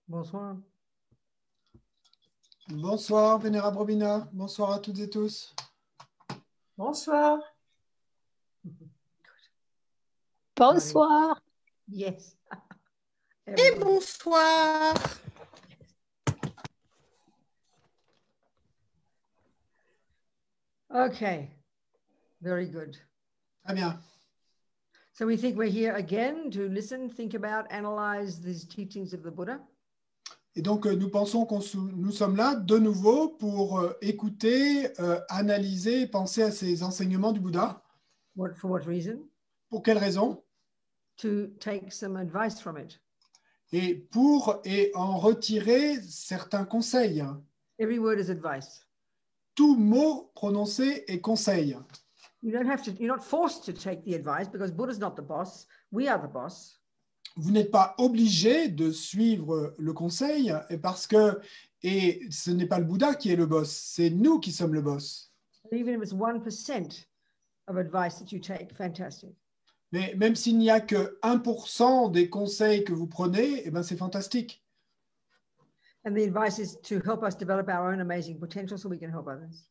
Bonsoir. Bonsoir, Vénérable Robina. Bonsoir à toutes et tous. Bonsoir. Bonsoir. Yes. Et bonsoir. Okay. Very good. Très bien. So we think we're here again to listen, think about, analyze these teachings of the Buddha. Et donc, nous pensons que nous sommes là de nouveau pour écouter, analyser et penser à ces enseignements du Bouddha. For what reason? Pour quelle raison? To take some advice from it. Et pour en retirer certains conseils. Every word is advice. Tout mot prononcé est conseil. You're not forced to take the advice because Buddha's not the boss. We are the boss. Vous n'êtes pas obligé de suivre le conseil parce que ce n'est pas le Bouddha qui est le boss, c'est nous qui sommes le boss. Even if it's 1% of advice that you take, fantastic. Mais même s'il n'y a que 1% des conseils que vous prenez, eh ben c'est fantastique. And the advice is to help us develop our own amazing potential so we can help others.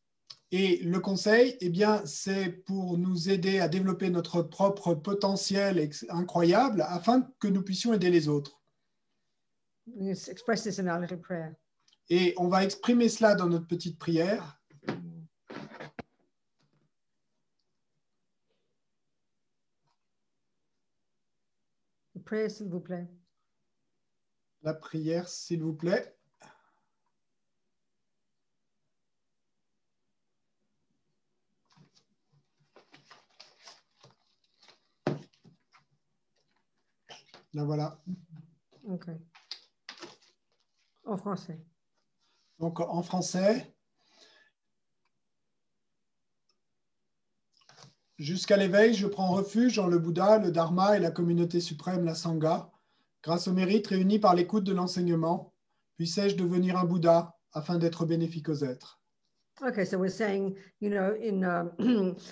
Et le conseil, eh bien, c'est pour nous aider à développer notre propre potentiel incroyable afin que nous puissions aider les autres. Let's express this in our little prayer. Et on va exprimer cela dans notre petite prière. The prayer, s'il vous plaît. La prière, s'il vous plaît. La voilà. OK. En français. Donc, en français. Jusqu'à l'éveil, je prends refuge en le Bouddha, le Dharma et la communauté suprême, la Sangha. Grâce au mérite réuni par l'écoute de l'enseignement, puissais-je devenir un Bouddha afin d'être bénéfique aux êtres. Okay, so we're saying, you know,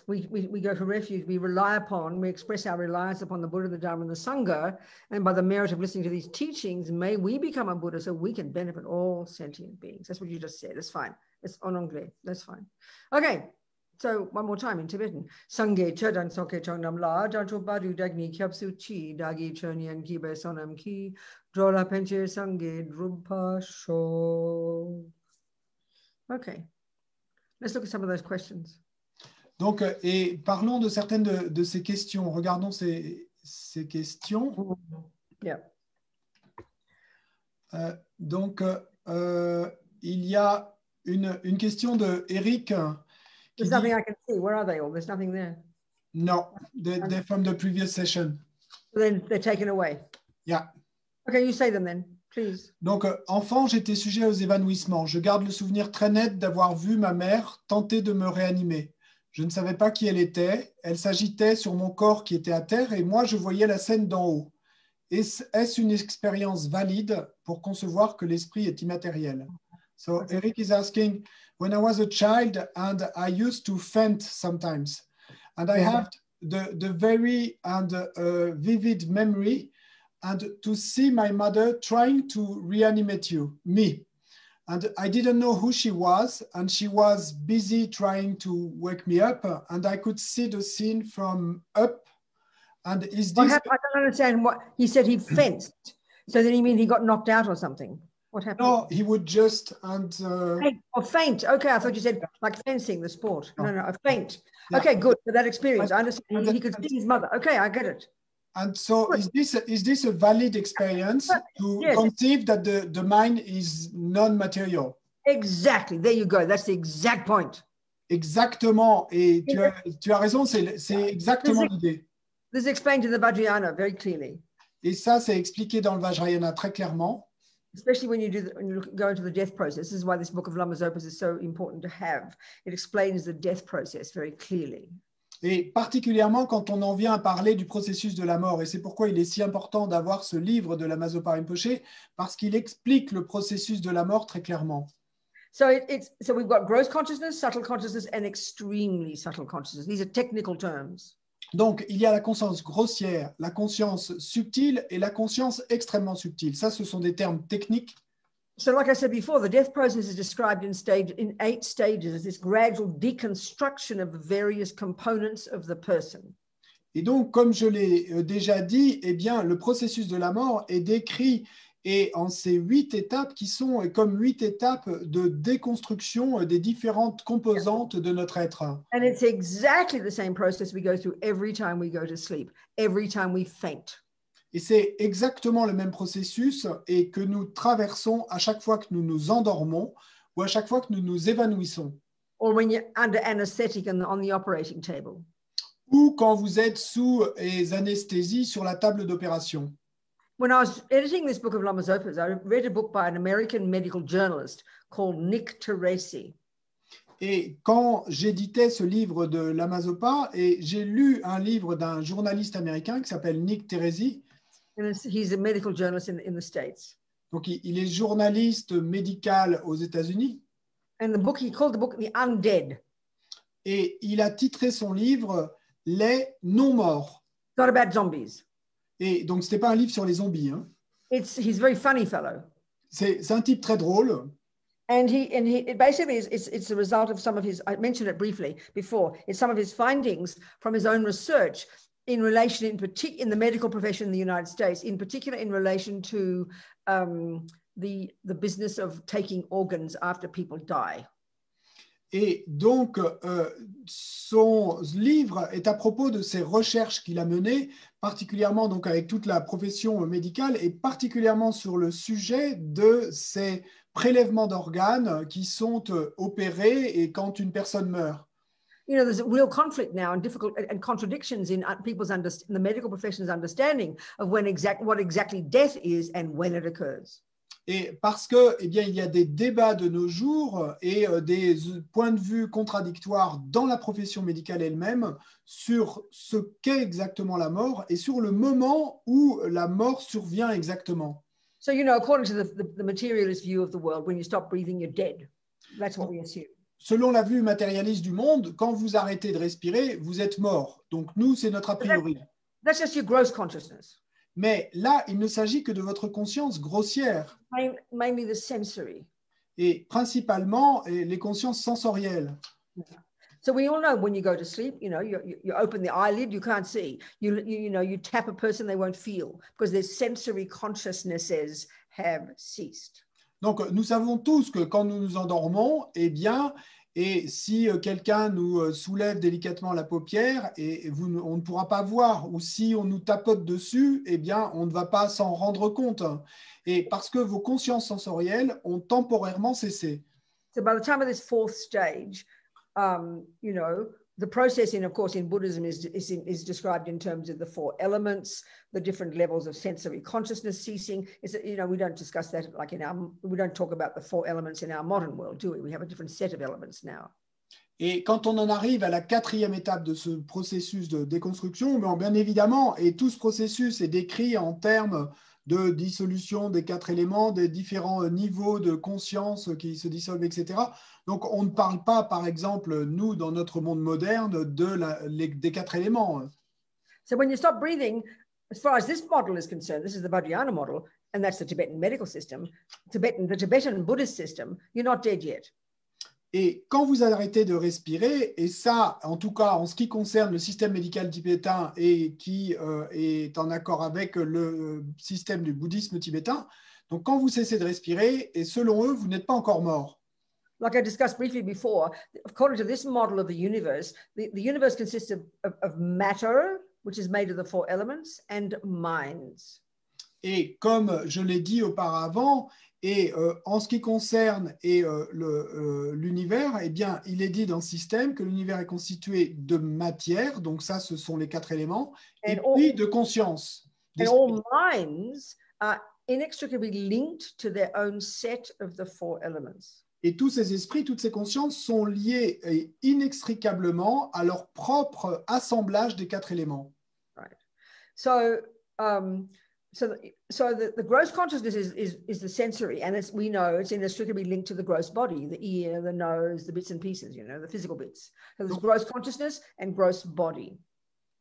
we go for refuge, we rely upon, we express our reliance upon the Buddha, the Dharma, and the Sangha, and by the merit of listening to these teachings, may we become a Buddha so we can benefit all sentient beings. That's what you just said. It's fine. It's en anglais. That's fine. Okay, so one more time in Tibetan. Sangye chodan soke chongnam la, jancho badu dagni kyapsu chi, dagi chonyan kibe sonam ki, drola penche sangye drupa sho. Okay. Let's look at some of those questions. Donc, et parlons de certaines de ces questions. Regardons ces questions. Yeah. Donc, il y a une question de Eric. There's nothing I can see. Where are they all? There's nothing there. No, they're from the previous session. Then they're taken away. Yeah. Okay, you say them then, please. Donc, enfant, j'étais sujet aux évanouissements. Je garde le souvenir très net d'avoir vu ma mère tenter de me réanimer. Je ne savais pas qui elle était. Elle s'agitait sur mon corps qui était à terre et moi, je voyais la scène d'en haut. Est-ce une expérience valide pour concevoir que l'esprit est immatériel? So, Eric is asking, when I was a child and I used to faint sometimes, and I have the very vivid memory and to see my mother trying to reanimate me. And I didn't know who she was, and she was busy trying to wake me up, and I could see the scene from up. And is this... I don't understand what he said. He fenced. So then he mean he got knocked out or something? What happened? No, he would just... faint. Okay, I thought you said like fencing, the sport. No, a faint. Yeah. Okay, good. For that experience, I understand. He could see his mother. Okay, I get it. And so is this a valid experience to conceive that the mind is non-material? Exactly. There you go. That's the exact point. Exactement. Et tu as raison, c'est exactement l'idée. This is explained in the Vajrayana very clearly. Et ça, c'est expliqué dans le Vajrayana très clairement. Especially when you go into the death process. This is why this book of Lama's Opus is so important to have. It explains the death process very clearly. Et particulièrement quand on en vient à parler du processus de la mort. Et c'est pourquoi il est si important d'avoir ce livre de Lama Zopa Rinpoché, parce qu'il explique le processus de la mort très clairement. So we've got gross consciousness, subtle consciousness, and extremely subtle consciousness. These are technical terms. Donc, il y a la conscience grossière, la conscience subtile et la conscience extrêmement subtile. Ça, ce sont des termes techniques. So like I said before, the death process is described in 8 stages as this gradual deconstruction of the various components of the person. Et donc, comme je l'ai déjà dit, eh bien, le processus de la mort est décrit et en ces 8 étapes qui sont comme 8 étapes de déconstruction des différentes composantes de notre être. And it's exactly the same process we go through every time we go to sleep, every time we faint. Et c'est exactement le même processus et que nous traversons à chaque fois que nous nous endormons ou à chaque fois que nous nous évanouissons. Or when you're under anesthetic and on the operating table. Ou quand vous êtes sous les anesthésies sur la table d'opération. When I was editing this book of Lama Zopa's, I read a book by an American medical journalist called Nick Teresi. Et quand j'éditais ce livre de Lama Zopa, et j'ai lu un livre d'un journaliste américain qui s'appelle Nick Teresi. And he's a medical journalist in the States. Donc, il est journaliste médical aux États-Unis. And he called the book The Undead. Et il a titré son livre Les non-morts. It's not about zombies. Et donc, ce n'était pas un livre sur les zombies. Hein. He's a very funny fellow. C'est un type très drôle. And it basically it's the result of some of his, I mentioned it briefly before, it's some of his findings from his own research in relation, in the medical profession in the United States, in particular in relation to the business of taking organs after people die. Et donc, son livre est à propos de ses recherches qu'il a menées, particulièrement donc avec toute la profession médicale et particulièrement sur le sujet de ces prélèvements d'organes qui sont opérés et quand une personne meurt. You know, there's a real conflict now and contradictions in the medical profession's understanding of what exactly death is and when it occurs. Et parce que, eh bien, il y a des débats de nos jours et des points de vue contradictoires dans la profession médicale elle-même sur ce qu'est exactement la mort et sur le moment où la mort survient exactement. So, you know, according to the materialist view of the world, when you stop breathing, you're dead. That's what we assume. Selon la vue matérialiste du monde, quand vous arrêtez de respirer, vous êtes mort. Donc, nous, c'est notre a priori. That's just your gross consciousness. Mais là, il ne s'agit que de votre conscience grossière. Mainly the sensory. Et principalement les consciences sensorielles. So we all know when you go to sleep, you know, you open the eyelid, you can't see. You tap a person, they won't feel because their sensory consciousnesses have ceased. Donc, nous savons tous que quand nous nous endormons, eh bien, et si quelqu'un nous soulève délicatement la paupière, on ne pourra pas voir, ou si on nous tapote dessus, eh bien, on ne va pas s'en rendre compte. Et parce que vos consciences sensorielles ont temporairement cessé. So by the time of this 4th stage, you know, the processing, of course, in Buddhism is described in terms of the 4 elements, the different levels of sensory consciousness ceasing. You know, we don't discuss that like we don't talk about the 4 elements in our modern world, do we? We have a different set of elements now. Et quand on en arrive à la 4e étape de ce processus de déconstruction, bien évidemment, et tout ce processus est décrit en termes de dissolution des 4 éléments, des différents niveaux de conscience qui se dissolvent, etc. Donc, on ne parle pas, par exemple, nous, dans notre monde moderne, des 4 éléments. So when you stop breathing, as far as this model is concerned, this is the Vajra model, and that's the Tibetan medical system, the Tibetan Buddhist system, you're not dead yet. Et quand vous arrêtez de respirer, et ça, en tout cas, en ce qui concerne le système médical tibétain et qui est en accord avec le système du bouddhisme tibétain, donc quand vous cessez de respirer, et selon eux, vous n'êtes pas encore mort. Like I discussed briefly before, according to this model of the universe the consists of matter, which is made of the 4 elements, and minds. Et comme je l'ai dit auparavant, et en ce qui concerne l'univers, eh bien, il est dit dans ce système que l'univers est constitué de matière, donc ça, ce sont les 4 éléments, et puis de conscience. And all minds are inextricably linked to their own set of the 4 elements. Et tous ces esprits, toutes ces consciences sont liées inextricablement à leur propre assemblage des 4 éléments. Right. So the gross consciousness is the sensory, and as we know, it's inextricably linked to the gross body, the ear, the nose, the bits and pieces, you know, the physical bits. So there's gross consciousness and gross body.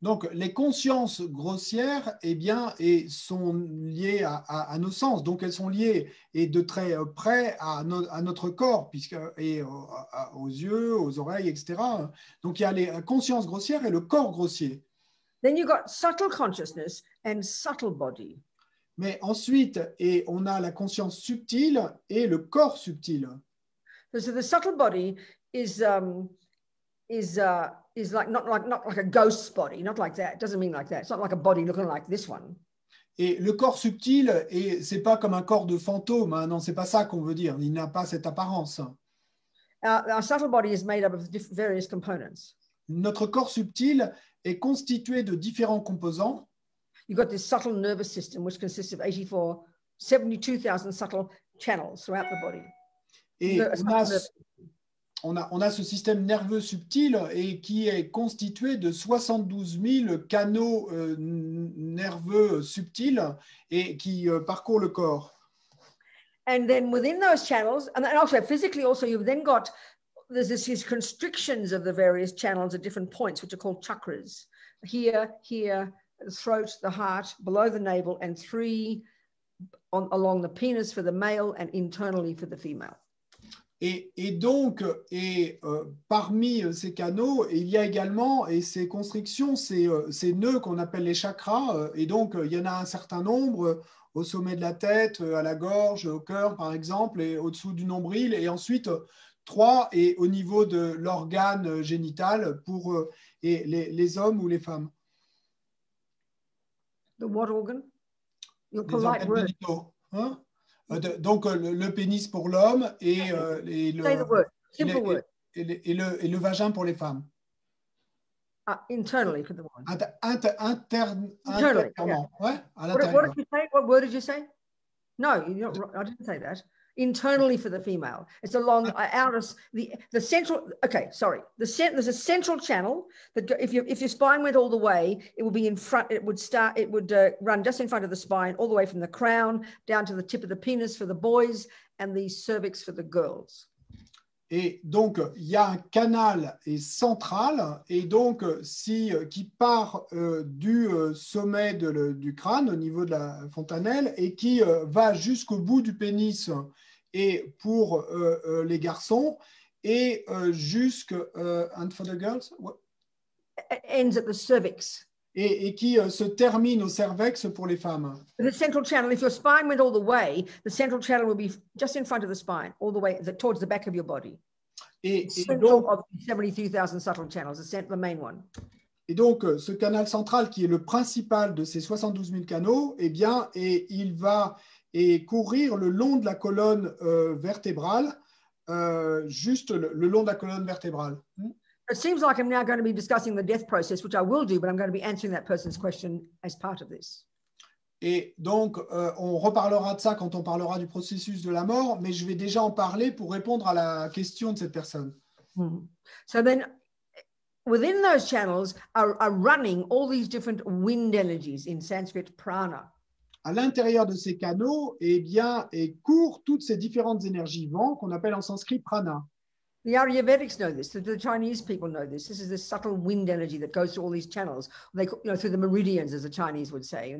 Donc, les consciences grossières, eh bien, sont liées à nos sens. Donc, elles sont liées et de très près à notre corps, aux yeux, aux oreilles, etc. Donc, il y a les consciences grossières et le corps grossier. Then you've got subtle consciousness and subtle body. Mais ensuite, on a la conscience subtile et le corps subtil. So the subtle body is like not like a ghost's body, not like that. It doesn't mean like that. It's not like a body looking like this one. Et le corps subtil, c'est pas comme un corps de fantôme. Hein. Non, c'est pas ça qu'on veut dire. Il n'a pas cette apparence. Our subtle body is made up of various components. Notre corps subtil est constitué de différents composants. You've got this subtle nervous system, which consists of 72,000 subtle channels throughout the body. Et on a ce système nerveux subtil et qui est constitué de 72 000 canaux nerveux subtils et qui parcourent le corps. And then within those channels, and also physically, also you've then got these constrictions of the various channels at different points, which are called chakras. Here, the throat, the heart, below the navel, and 3 along the penis for the male and internally for the female. Et donc, parmi ces canaux, il y a également, et ces constrictions, ces nœuds qu'on appelle les chakras, et donc il y en a un certain nombre au sommet de la tête, à la gorge, au cœur par exemple, et au-dessous du nombril, et ensuite 3 et au niveau de l'organe génital pour les hommes ou les femmes. The what organ? Your Les polite organes word. génitaux. Hein? Donc le pénis pour l'homme et le vagin pour les femmes. Internally for the woman. Intérieurement, yeah. Ouais, à l'intérieur. What did you say? What word did you say? No, I didn't say that. Internally for the female. It's along the central. Okay, sorry. There's a central channel that if your spine went all the way, it would be in front. It would run just in front of the spine, all the way from the crown down to the tip of the penis for the boys and the cervix for the girls. Et donc, il y a un canal central et donc qui part du sommet du crâne au niveau de la fontanelle et qui va jusqu'au bout du pénis et pour les garçons et jusque and for the girls ends at the cervix. Et qui se termine au cervex pour les femmes. The central channel, if your spine went all the way, the central channel would be just in front of the spine, all the way towards the back of your body. Et donc, of 72,000 subtle channels, the main one. Et donc, ce canal central qui est le principal de ces 72 000 canaux, eh bien, il va courir le long de la colonne vertébrale, juste le long de la colonne vertébrale. It seems like I'm now going to be discussing the death process, which I will do, but I'm going to be answering that person's question as part of this. Et donc, on reparlera de ça quand on parlera du processus de la mort, mais je vais déjà en parler pour répondre à la question de cette personne. So then, within those channels are running all these different wind energies, in Sanskrit prana. À l'intérieur de ces canaux, eh bien, courent toutes ces différentes énergies vent qu'on appelle en sanskrit prana. The Ayurvedics know this. The Chinese people know this. This is this subtle wind energy that goes through all these channels. They, through the meridians, as the Chinese would say,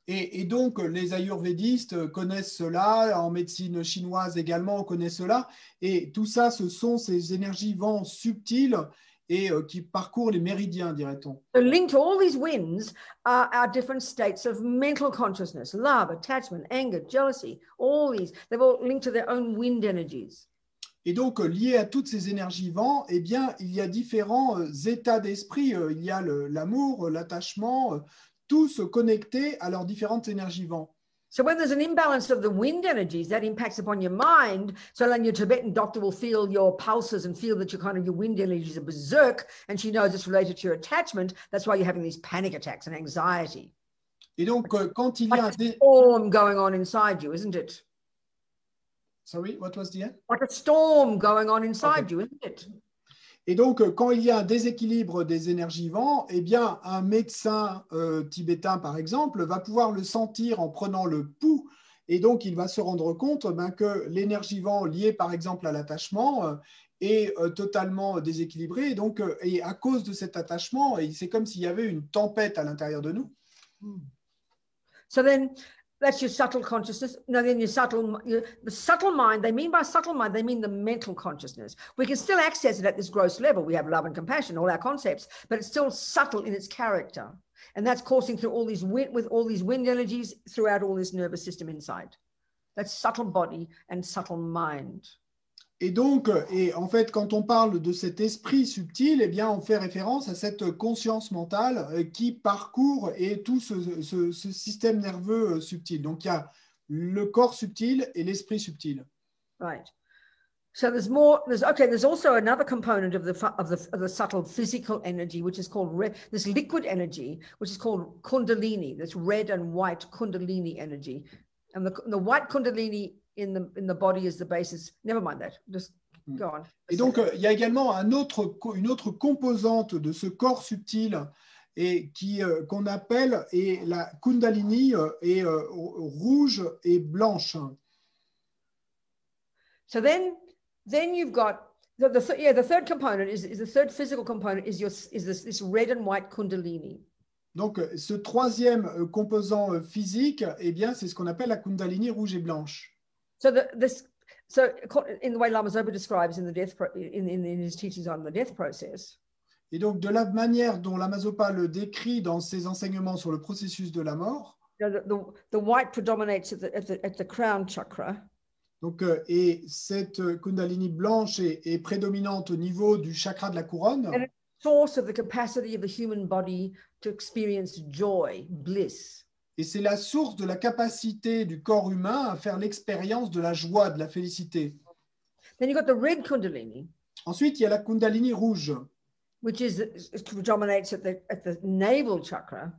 Et donc, les ayurvédistes connaissent cela, en médecine chinoise également, on connaît cela. Et tout ça, ce sont ces énergies vent subtiles et qui parcourent les méridiens, dirait-on. So linked to all these winds are our different states of mental consciousness, love, attachment, anger, jealousy, all these. They've all linked to their own wind energies. Et donc, lié à toutes ces énergies vent, eh bien, il y a différents états d'esprit. Il y a l'amour, l'attachement, tous connectés à leurs différentes énergies vent. So when there's an imbalance of the wind energies, that impacts upon your mind. So then your Tibetan doctor will feel your pulses and feel that your wind energies are berserk, and she knows it's related to your attachment. That's why you're having these panic attacks and anxiety. Et donc, quand il y a a storm going on inside you, isn't it? Sorry, what was the end? Like a storm going on inside you, isn't it? Et donc, quand il y a un déséquilibre des énergies vent, eh bien, un médecin tibétain, par exemple, va pouvoir le sentir en prenant le pouls. Et donc, il va se rendre compte que l'énergie vent liée, par exemple, à l'attachement est totalement déséquilibré. Et donc, et à cause de cet attachement, c'est comme s'il y avait une tempête à l'intérieur de nous. So then, that's your subtle consciousness. No, then the subtle mind, they mean by subtle mind, they mean the mental consciousness. We can still access it at this gross level. We have love and compassion, all our concepts, but it's still subtle in its character. And that's coursing through all these with all these wind energies throughout all this nervous system inside. That's subtle body and subtle mind. Et donc, et en fait, quand on parle de cet esprit subtil, eh bien, on fait référence à cette conscience mentale qui parcourt et tout ce système nerveux subtil. Donc, il y a le corps subtil et l'esprit subtil. Right. So there's more. There's also another component of the subtle physical energy, which is called this liquid energy, which is called Kundalini. This red and white Kundalini energy, and the white Kundalini in the body is the basis. Never mind that. Just go on. Et donc, il y a également une autre composante de ce corps subtil et qu'on appelle la Kundalini rouge et blanche. So then you've got the third component is the third physical component is this red and white Kundalini. Donc, ce troisième composant physique, eh bien, c'est ce qu'on appelle la Kundalini rouge et blanche. So in the way Lama Zopa describes in his teachings on the death process. Et donc, de la manière dont Lama Zopa le décrit dans ses enseignements sur le processus de la mort, the white predominates at the crown chakra. Donc, et cette Kundalini blanche est prédominante au niveau du chakra de la couronne. And it's the source of the capacity of the human body to experience joy, bliss. Et c'est la source de la capacité du corps humain à faire l'expérience de la joie, de la félicité. Then you got the red Kundalini. Ensuite, il y a la Kundalini rouge, which predominates at the navel chakra.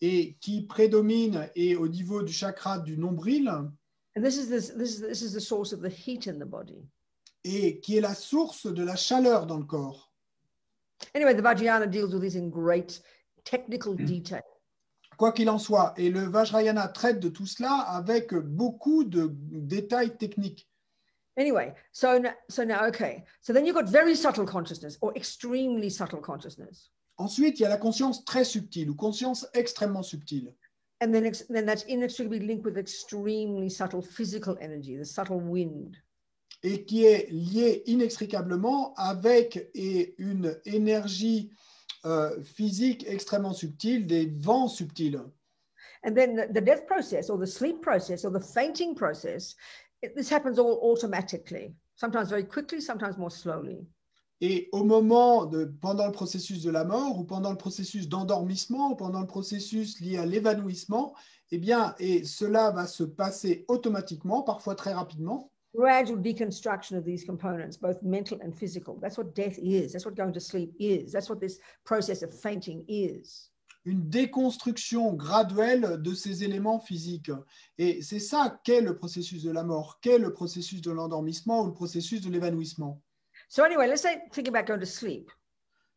Et qui prédomine et au niveau du chakra du nombril. And this is the source of the heat in the body. Et qui est la source de la chaleur dans le corps. Anyway, the Vajrayana deals with this in great technical detail. Quoi qu'il en soit, et le Vajrayana traite de tout cela avec beaucoup de détails techniques. Anyway, so now, okay. So then you've got very subtle consciousness or extremely subtle consciousness. Ensuite, il y a la conscience très subtile ou conscience extrêmement subtile. And then that's inextricably linked with extremely subtle physical energy, the subtle wind. Et qui est liée inextricablement avec une énergie physique extrêmement subtile, des vents subtils. And then the death process or the sleep process or the fainting process, this happens all automatically, sometimes very quickly, sometimes more slowly. Et pendant le processus de la mort ou pendant le processus d'endormissement ou pendant le processus lié à l'évanouissement, eh bien, et cela va se passer automatiquement, parfois très rapidement. Gradual deconstruction of these components, both mental and physical. That's what death is. That's what going to sleep is. That's what this process of fainting is. Une déconstruction graduelle de ces éléments physiques. Et c'est ça qu'est le processus de la mort, qu'est le processus de l'endormissement ou le processus de l'évanouissement. So anyway, let's think about going to sleep.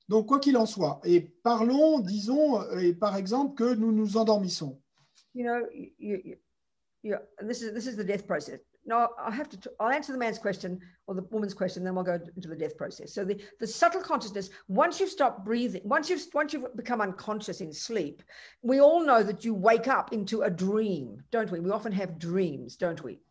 Donc, quoi qu'il en soit, et parlons, disons, par exemple, que nous nous endormissons. You know, this is the death process. No, I'll answer the man's question or the woman's question, then we'll go into the death process. So the subtle consciousness, once you've stopped breathing, once you've become unconscious in sleep, we all know that you wake up into a dream, don't we? We often have dreams, don't we?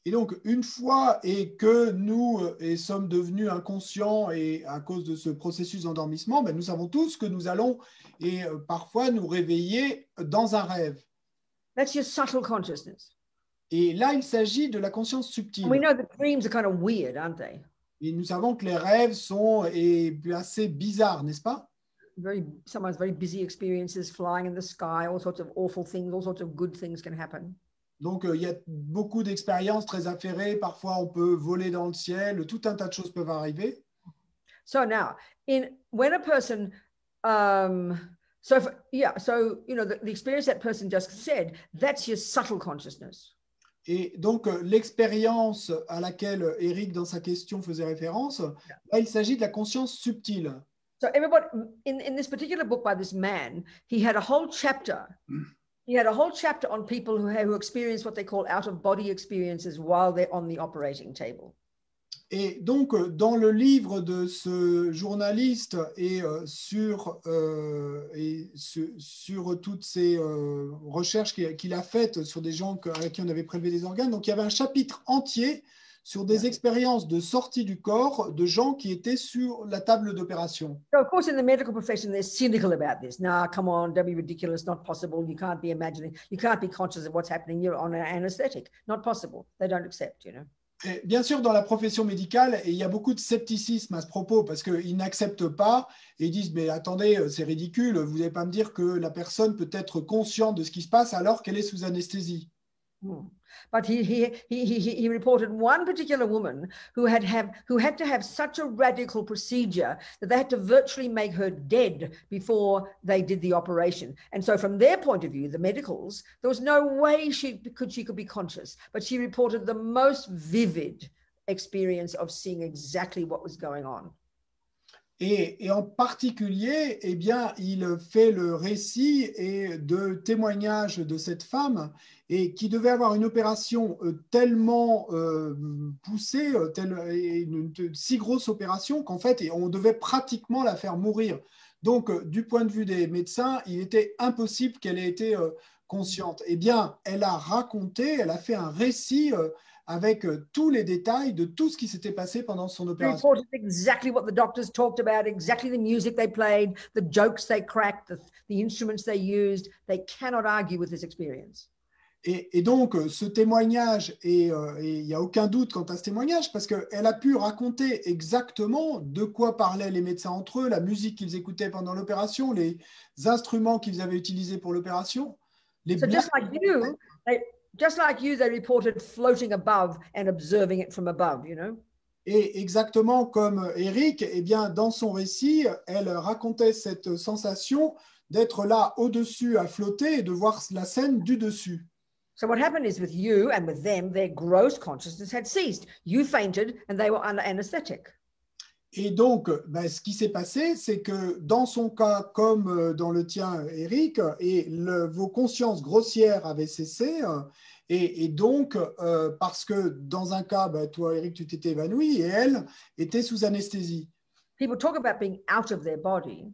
Et donc, une fois que nous sommes devenus inconscients et à cause de ce processus d'endormissement, ben, nous savons tous que nous allons parfois nous réveiller dans un rêve. That's your subtle consciousness. Et là, il s'agit de la conscience subtile. We know that dreams are kind of weird, aren't they? Et nous savons que les rêves sont assez bizarres, n'est-ce pas? Sometimes very busy experiences, flying in the sky, all sorts of awful things, all sorts of good things can happen. Donc, il y a beaucoup d'expériences très affairées. Parfois, on peut voler dans le ciel. Tout un tas de choses peuvent arriver. So now, when a person, so you know, the experience that person just said, that's your subtle consciousness. Et donc, l'expérience à laquelle Eric, dans sa question, faisait référence, là, il s'agit de la conscience subtile. So everybody, in this particular book by this man, he had a whole chapter. He had a whole chapter on people who experience what they call out-of-body experiences while they're on the operating table. Et donc, dans le livre de ce journaliste sur toutes ces recherches qu'il a faites sur des gens à qui on avait prélevé des organes, donc il y avait un chapitre entier sur des expériences de sortie du corps de gens qui étaient sur la table d'opération. So of course, in the medical profession, they're cynical about this. Nah, come on, don't be ridiculous. Not possible. You can't be imagining. You can't be conscious of what's happening. You're on an anesthetic. Not possible. They don't accept, you know. Et bien sûr, dans la profession médicale, il y a beaucoup de scepticisme à ce propos parce qu'ils n'acceptent pas et ils disent « mais attendez, c'est ridicule, vous n'allez pas me dire que la personne peut être consciente de ce qui se passe alors qu'elle est sous anesthésie ». But he reported one particular woman who had to have such a radical procedure that they had to virtually make her dead before they did the operation. And so from their point of view, the medicals, there was no way she could be conscious. But she reported the most vivid experience of seeing exactly what was going on. Et en particulier, eh bien, il fait le récit de témoignages de cette femme et qui devait avoir une opération tellement poussée, une si grosse opération qu'en fait, on devait pratiquement la faire mourir. Donc, du point de vue des médecins, il était impossible qu'elle ait été consciente. Eh bien, elle a raconté, elle a fait un récit avec tous les détails de tout ce qui s'était passé pendant son opération. Exactly what the doctors talked about, exactly the music they played, the jokes they cracked, the instruments they used. They cannot argue with this experience. Et donc, ce témoignage, et il n'y a aucun doute quant à ce témoignage, parce qu'elle a pu raconter exactement de quoi parlaient les médecins entre eux, la musique qu'ils écoutaient pendant l'opération, les instruments qu'ils avaient utilisés pour l'opération. Just like you, they reported floating above and observing it from above, you know. Et exactement comme Eric, eh bien, dans son récit, elle racontait cette sensation d'être là au-dessus, à flotter et de voir la scène du dessus. So what happened is with you and with them, their gross consciousness had ceased. You fainted and they were under anesthetic. Et donc, ce qui s'est passé, c'est que dans son cas, comme dans le tien, Eric, vos consciences grossières avaient cessé. Et donc, parce que dans un cas, toi, Eric, tu t'étais évanoui et elle était sous anesthésie. People talk about being out of their body.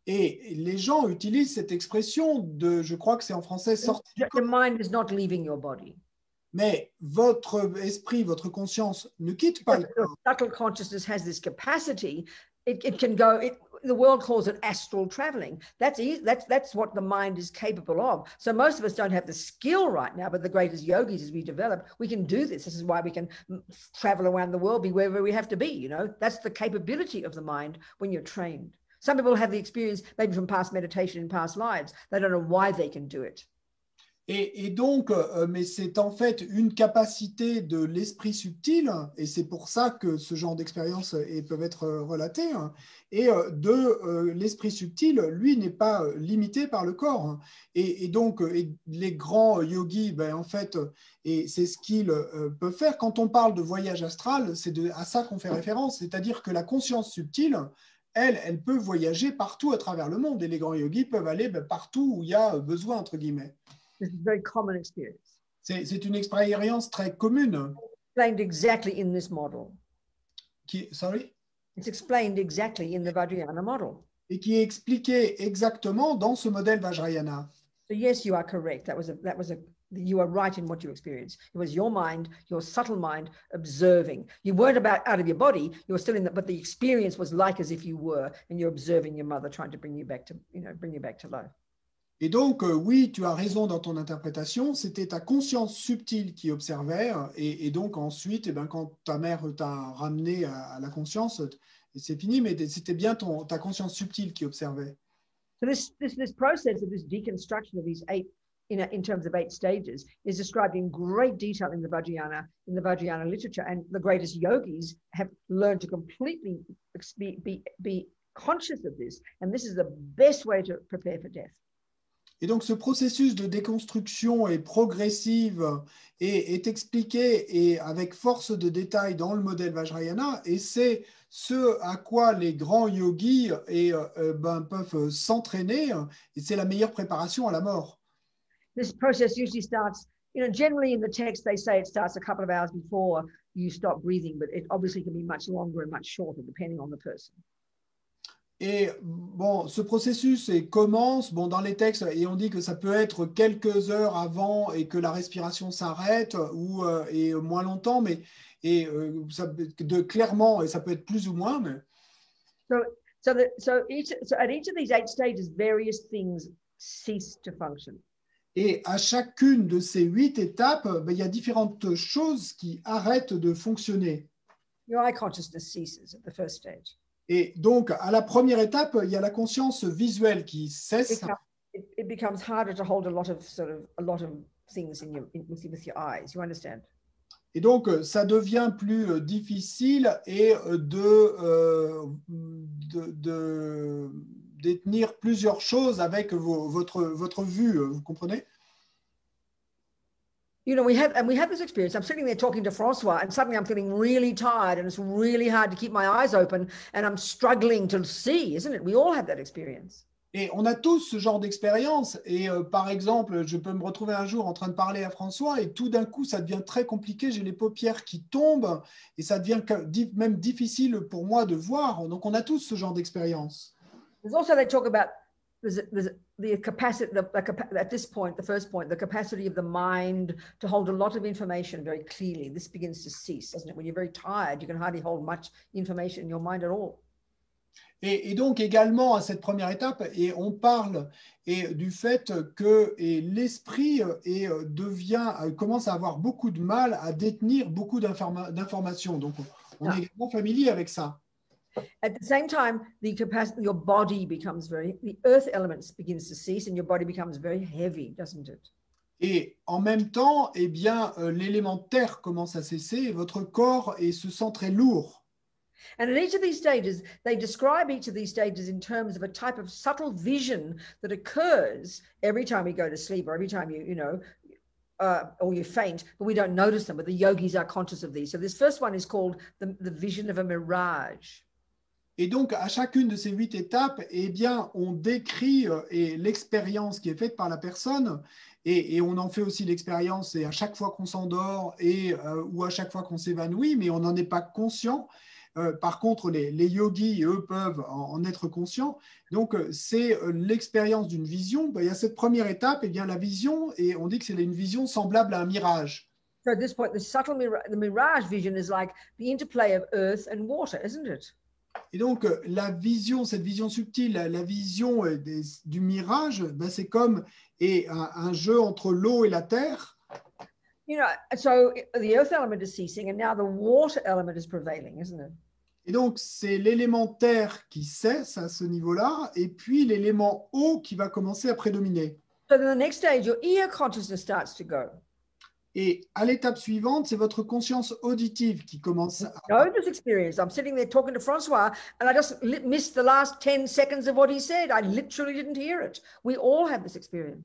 Et les gens utilisent cette expression de, je crois que c'est en français, sortir du corps. Your mind is not leaving your body. Mais votre esprit, votre conscience ne quitte pas le corps. Subtle consciousness has this capacity. It can go. The world calls it astral traveling. That's what the mind is capable of. So most of us don't have the skill right now, but the greatest yogis, as we develop, we can do this. This is why we can travel around the world, be wherever we have to be. You know, that's the capability of the mind when you're trained. Some people have the experience maybe from past meditation in past lives. They don't know why they can do it. Et donc, mais c'est en fait une capacité de l'esprit subtil, et c'est pour ça que ce genre d'expériences peuvent être relatées, et de l'esprit subtil, lui, n'est pas limité par le corps. Et donc, les grands yogis, en fait, et c'est ce qu'ils peuvent faire. Quand on parle de voyage astral, c'est à ça qu'on fait référence, c'est-à-dire que la conscience subtile, elle peut voyager partout à travers le monde, et les grands yogis peuvent aller partout où il y a besoin, entre guillemets. This is a very common experience. C'est une expérience très commune. Explained exactly in this model. Sorry? It's explained exactly in the Vajrayana model. Et qui est expliqué exactement dans ce modèle Vajrayana. So yes, you are correct. You are right in what you experienced. It was your mind, your subtle mind, observing. You weren't out of your body. You were still in but the experience was like as if you were, and you're observing your mother trying to bring you back to life. Et donc, oui, tu as raison dans ton interprétation, c'était ta conscience subtile qui observait, et donc ensuite, quand ta mère t'a ramené à la conscience, c'est fini, mais c'était bien ta conscience subtile qui observait. So this process of this deconstruction of these 8, in terms of 8 stages, is described in great detail in the Vajrayana literature, and the greatest yogis have learned to completely be conscious of this, and this is the best way to prepare for death. Et donc, ce processus de déconstruction est progressive et est expliqué et avec force de détail dans le modèle Vajrayana, et c'est ce à quoi les grands yogis peuvent s'entraîner, et c'est la meilleure préparation à la mort. This process usually starts You know, generally in the text, they say it starts a couple of hours before you stop breathing, but it obviously can be much longer and much shorter depending on the person. Et bon, ce processus commence dans les textes et on dit que ça peut être quelques heures avant et que la respiration s'arrête ou et moins longtemps, mais clairement, et ça peut être plus ou moins. Mais... So at each of these 8 stages, various things cease to function. Et à chacune de ces 8 étapes, il y a différentes choses qui arrêtent de fonctionner. Your eye consciousness ceases at the first stage. Et donc, à la première étape, il y a la conscience visuelle qui cesse. It becomes harder to hold a lot of things with your eyes. You understand? Et donc, ça devient plus difficile et de détenir plusieurs choses avec votre vue, vous comprenez? You know, we have this experience. I'm sitting there talking to Francois, and suddenly I'm feeling really tired, and it's really hard to keep my eyes open, and I'm struggling to see, isn't it? We all have that experience. Et on a tous ce genre d'expérience. Et par exemple, je peux me retrouver un jour en train de parler à François, et tout d'un coup, ça devient très compliqué. J'ai les paupières qui tombent, et ça devient même difficile pour moi de voir. Donc, on a tous ce genre d'expérience. There's also, they talk about the capacity, at this point, the first point, the capacity of the mind to hold a lot of information very clearly. This begins to cease, doesn't it? When you're very tired, you can hardly hold much information in your mind at all. Et donc également à cette première étape, et on parle du fait que l'esprit commence à avoir beaucoup de mal à détenir beaucoup d'informations. Donc on est également familier avec ça. At the same time, your body becomes the earth elements begins to cease and your body becomes very heavy, doesn't it? Et en même temps, eh bien, l'élément terre commence à cesser et votre corps se sent très lourd. And at each of these stages, they describe each of these stages in terms of a type of subtle vision that occurs every time you go to sleep or every time or you faint, but we don't notice them, but the yogis are conscious of these. So this first one is called the vision of a mirage. Et donc, à chacune de ces 8 étapes, eh bien, on décrit l'expérience qui est faite par la personne et on en fait aussi l'expérience et à chaque fois qu'on s'endort ou à chaque fois qu'on s'évanouit, mais on n'en est pas conscient. Par contre, les yogis, eux, peuvent en être conscients. Donc, c'est l'expérience d'une vision. Il y a cette première étape, eh bien, la vision, et on dit que c'est une vision semblable à un mirage. So at this point, the mirage vision is like the interplay of earth and water, isn't it? Et donc, cette vision subtile, la vision du mirage, c'est comme un jeu entre l'eau et la terre. You know, so the earth element is ceasing and now the water element is prevailing, isn't it? Et donc, c'est l'élément terre qui cesse à ce niveau-là, et puis l'élément eau qui va commencer à prédominer. So then the next stage, your ear consciousness starts to go. Et à l'étape suivante, c'est votre conscience auditive qui commence à... Know this experience. I'm sitting there talking to Francois and I just missed the last 10 seconds of what he said. I literally didn't hear it. We all have this experience.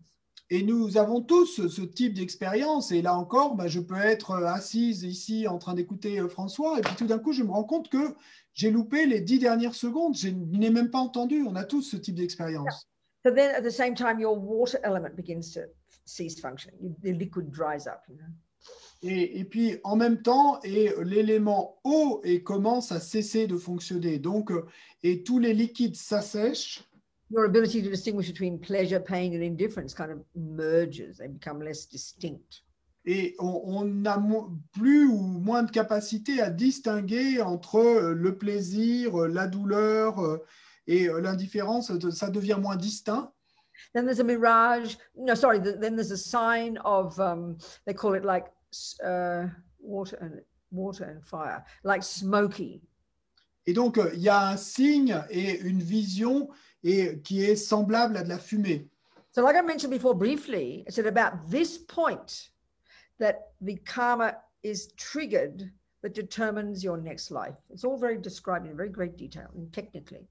Et nous avons tous ce type d'expérience. Et là encore, je peux être assise ici en train d'écouter François. Et puis tout d'un coup, je me rends compte que j'ai loupé les 10 dernières secondes. Je n'ai même pas entendu. On a tous ce type d'expérience. So then at the same time, your water element begins to cease functioning. The liquid dries up. You know? Et puis en même temps, l'élément eau commence à cesser de fonctionner. Donc, et tous les liquides s'assèchent. Your ability to distinguish between pleasure, pain, and indifference kind of merges. They become less distinct. Et on a plus ou moins de capacité à distinguer entre le plaisir, la douleur et l'indifférence. Ça devient moins distinct. Then there's a mirage. No, sorry. Then there's a sign of. They call it like water and fire, like smoky. Et donc il y a un signe et une vision qui est semblable à de la fumée. So, like I mentioned before briefly, it's at about this point that the karma is triggered that determines your next life. It's all very described in very great detail and technically.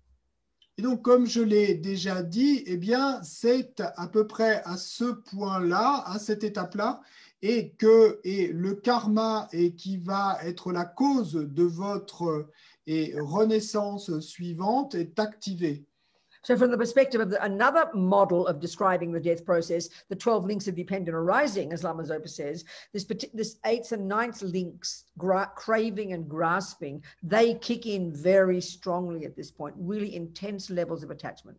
Et donc, comme je l'ai déjà dit, eh bien, c'est à peu près à ce point-là, à cette étape-là, et le karma qui va être la cause de votre renaissance suivante est activé. So from the perspective of another model of describing the death process, the 12 links of dependent arising, as Lama Zopa says, this 8th and 9th links, craving and grasping, they kick in very strongly at this point, really intense levels of attachment.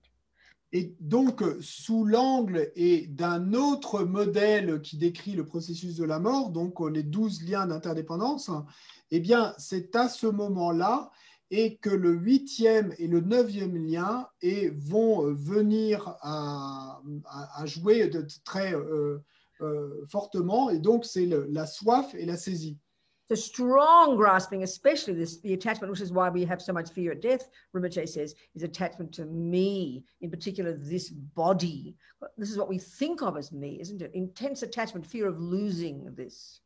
Et donc, sous l'angle et d'un autre modèle qui décrit le processus de la mort, donc les 12 liens d'interdépendance, eh bien, c'est à ce moment-là et que le 8e et le 9e lien vont venir à jouer très fortement, et donc c'est la soif et la saisie. So strong grasping, especially the attachment, which is why we have so much fear at death, Rinpoche says, is attachment to me, in particular this body. This is what we think of as me, isn't it? Intense attachment, fear of losing this.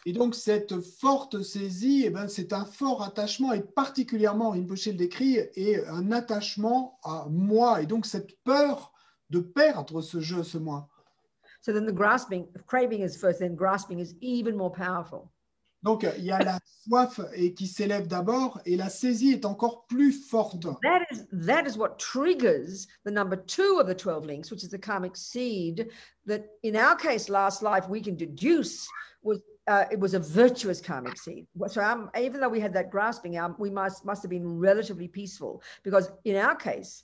Et donc cette forte saisie, eh ben, c'est un fort attachement, et particulièrement, Rinpoche le décrit, et un attachement à moi, et donc cette peur de perdre ce je, ce moi. So then the grasping, if craving is first, then grasping is even more powerful. Donc, il y a la soif qui s'élève d'abord et la saisie est encore plus forte. That is what triggers the number 2 of the 12 links, which is the karmic seed that in our case, last life, we can deduce was it was a virtuous karmic seed. So even though we had that grasping, we must have been relatively peaceful because in our case,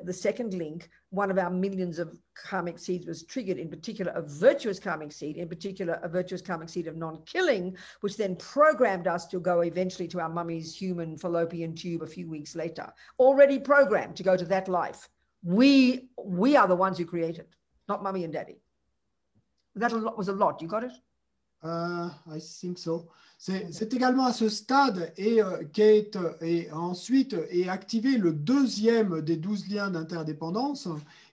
the second link, one of our millions of karmic seeds was triggered, in particular a virtuous karmic seed, in particular a virtuous karmic seed of non-killing, which then programmed us to go eventually to our mummy's human fallopian tube a few weeks later, already programmed to go to that life. We are the ones who created, not mummy and daddy. That was a lot. You got it? I think so. C'est également à ce stade et ensuite est activé le deuxième des 12 liens d'interdépendance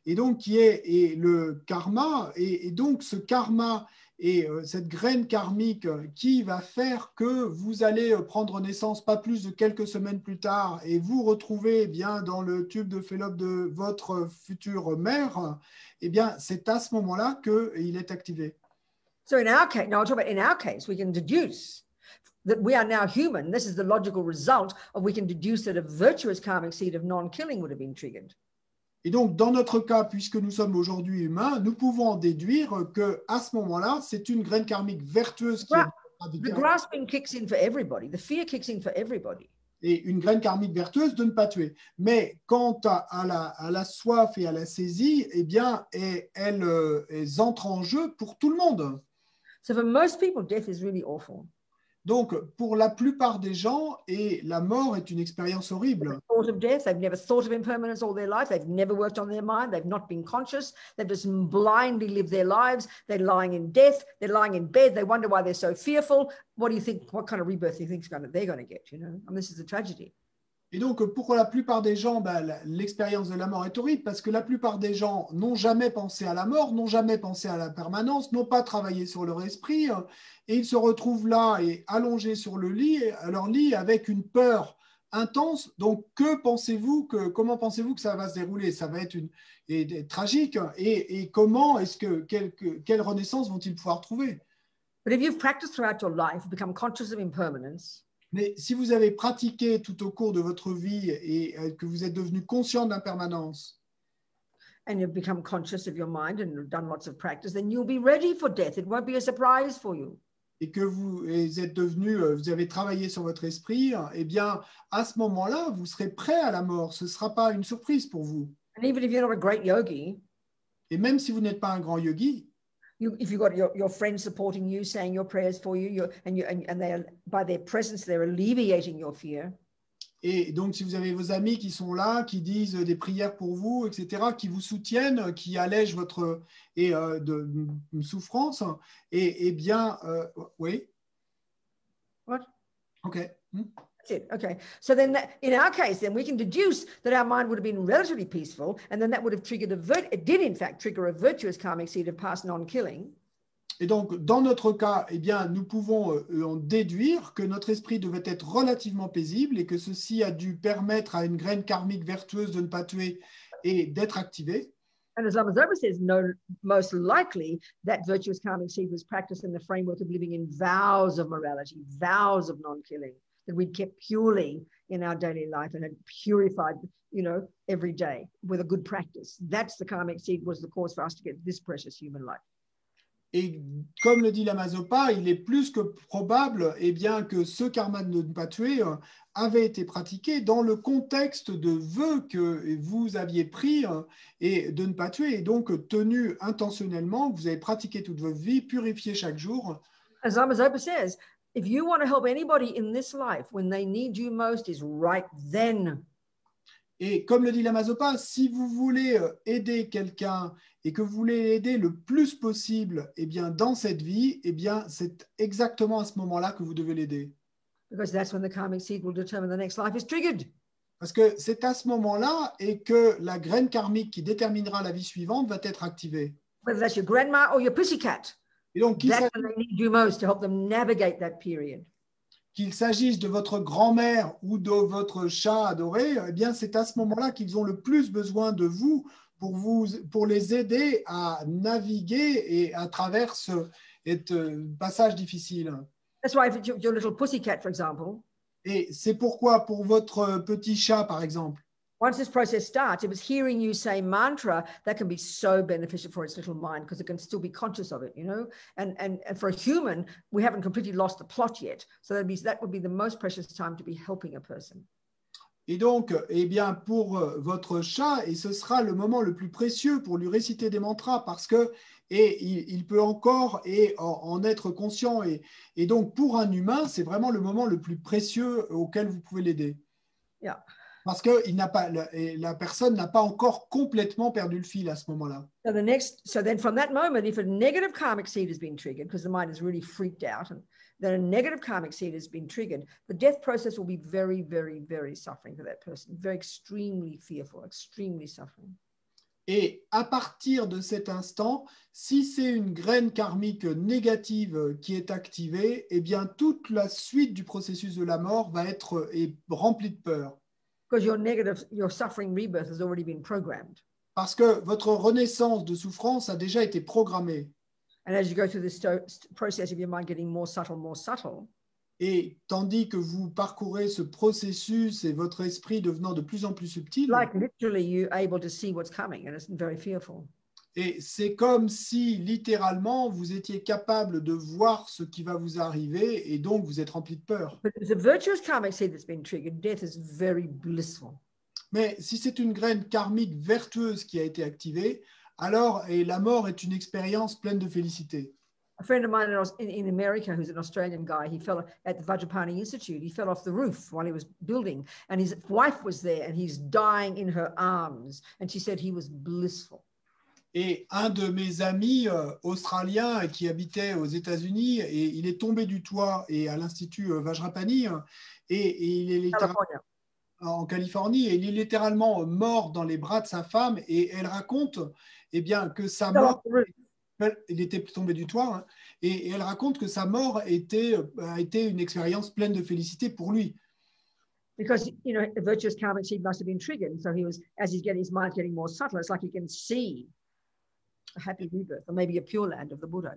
et donc qui est le karma et donc ce karma et cette graine karmique qui va faire que vous allez prendre naissance pas plus de quelques semaines plus tard et vous retrouvez bien dans le tube de Fallope de votre future mère, eh bien c'est à ce moment-là qu'il est activé. So in our case, no, I'll talk about in our case, we can deduce that we are now human. This is the logical result of we can deduce that a virtuous karmic seed of non-killing would have been triggered. Et donc, dans notre cas, puisque nous sommes aujourd'hui humains, nous pouvons en déduire qu'à ce moment-là, c'est une graine karmique vertueuse qui The grasping kicks in for everybody. The fear kicks in for everybody. Et une graine karmique vertueuse de ne pas tuer. Mais quant à la soif et à la saisie, eh bien, elles entrent en jeu pour tout le monde. So for most people, death is really awful. Donc, pour la plupart des gens, et la mort est une expérience horrible. Thought of death, they've never thought of impermanence all their life. They've never worked on their mind. They've not been conscious. They've just blindly lived their lives. They're lying in death. They're lying in bed. They wonder why they're so fearful. What do you think? What kind of rebirth do you think they're going to get? You know, and this is a tragedy. Et donc, pour la plupart des gens, l'expérience de la mort est horrible parce que la plupart des gens n'ont jamais pensé à la mort, n'ont jamais pensé à la permanence, n'ont pas travaillé sur leur esprit et ils se retrouvent là et allongés sur leur lit avec une peur intense. Donc, comment pensez-vous que ça va se dérouler? Ça va être tragique et comment quelle renaissance vont-ils pouvoir trouver? But if you've practiced throughout your life, become conscious of impermanence, mais si vous avez pratiqué tout au cours de votre vie et que vous êtes devenu conscient de l'impermanence, and you've become conscious of your mind and done lots of practice, then you'll be ready for death. It won't be a surprise for you. Et que vous avez travaillé sur votre esprit, eh bien, à ce moment-là, vous serez prêt à la mort. Ce ne sera pas une surprise pour vous. And even if you're not a great yogi, et même si vous n'êtes pas un grand yogi, if you've got your friends supporting you, saying your prayers for you, and they are, by their presence, they're alleviating your fear. Et donc, si vous avez vos amis qui sont là, qui disent des prières pour vous, etc., qui vous soutiennent, qui allègent votre souffrance, et bien, oui. What? Okay. That's it. Okay. So then in our case, then we can deduce that our mind would have been relatively peaceful, and then that would have triggered it did in fact trigger a virtuous karmic seed of past non-killing. Et donc, dans notre cas, eh bien, nous pouvons en déduire que notre esprit devait être relativement paisible et que ceci a dû permettre à une graine karmique vertueuse de ne pas tuer et d'être activée. And as Lama Zopa says, no, most likely that virtuous karmic seed was practiced in the framework of living in vows of morality, vows of non-killing, that we'd kept purely in our daily life and had purified, every day with a good practice. That's the karmic seed was the cause for us to get this precious human life. Et comme le dit l'Amazopa, il est plus que probable que ce karma de ne pas tuer avait été pratiqué dans le contexte de vœux que vous aviez pris et de ne pas tuer, et donc tenu intentionnellement, que vous avez pratiqué toute votre vie, purifié chaque jour. As Amazopa says, if you want to help anybody in this life, when they need you most is right then. Et comme le dit l'Amazopa, si vous voulez aider quelqu'un et que vous voulez l'aider le plus possible, dans cette vie, c'est exactement à ce moment-là que vous devez l'aider. Because that's when the karmic seed will determine the next life is triggered. Parce que c'est à ce moment-là et que la graine karmique qui déterminera la vie suivante va être activée. Whether that's your grandma or your pussycat. Et donc, that's when they need you most to help them navigate that period. Qu'il s'agisse de votre grand-mère ou de votre chat adoré, c'est à ce moment-là qu'ils ont le plus besoin de vous pour les aider à naviguer et à travers ce passage difficile. That's why if your little pussycat, for example. Et c'est pourquoi pour votre petit chat, par exemple. Once this process starts, if it's hearing you say mantra, that can be so beneficial for its little mind because it can still be conscious of it, And for a human, we haven't completely lost the plot yet. So that would be the most precious time to be helping a person. Et donc, pour votre chat, et ce sera le moment le plus précieux pour lui réciter des mantras parce que il peut encore en être conscient. Et donc, pour un humain, c'est vraiment le moment le plus précieux auquel vous pouvez l'aider. Yeah. Parce que la personne n'a pas encore complètement perdu le fil à ce moment-là. So then from that moment, if a negative karmic seed has been triggered, because the mind is really freaked out, and then a negative karmic seed has been triggered, the death process will be very, very, very suffering for that person, very extremely fearful, extremely suffering. Et à partir de cet instant, si c'est une graine karmique négative qui est activée, toute la suite du processus de la mort va être remplie de peur. Because your suffering rebirth has already been programmed. Parce que votre renaissance de souffrance a déjà été programmée. And as you go through this process of your mind getting more subtle, et tandis que vous parcourez ce processus et votre esprit devenant de plus en plus subtil, like literally you're able to see what's coming, and it's very fearful. Et c'est comme si littéralement vous étiez capable de voir ce qui va vous arriver et donc vous êtes rempli de peur. But if it's a virtuous karmic seed that's been triggered, death is very blissful. Mais si c'est une graine karmique vertueuse qui a été activée, alors la mort est une expérience pleine de félicité. A friend of mine in America, who's an Australian guy, he fell at the Vajra Institute. He fell off the roof while he was building, and his wife was there, and he's dying in her arms, and she said he was blissful. Et un de mes amis australiens qui habitait aux États-Unis, et il est tombé du toit et à l'Institut Vajra et il est en Californie, et il est littéralement mort dans les bras de sa femme, et elle raconte que sa mort, il était tombé du toit, hein, et elle raconte que sa mort a été une expérience pleine de félicité pour lui. Because a virtuous karmic seed must have been triggered, so he was, as his mind getting more subtle, it's like he can see a happy rebirth, or maybe a pure land of the Buddha,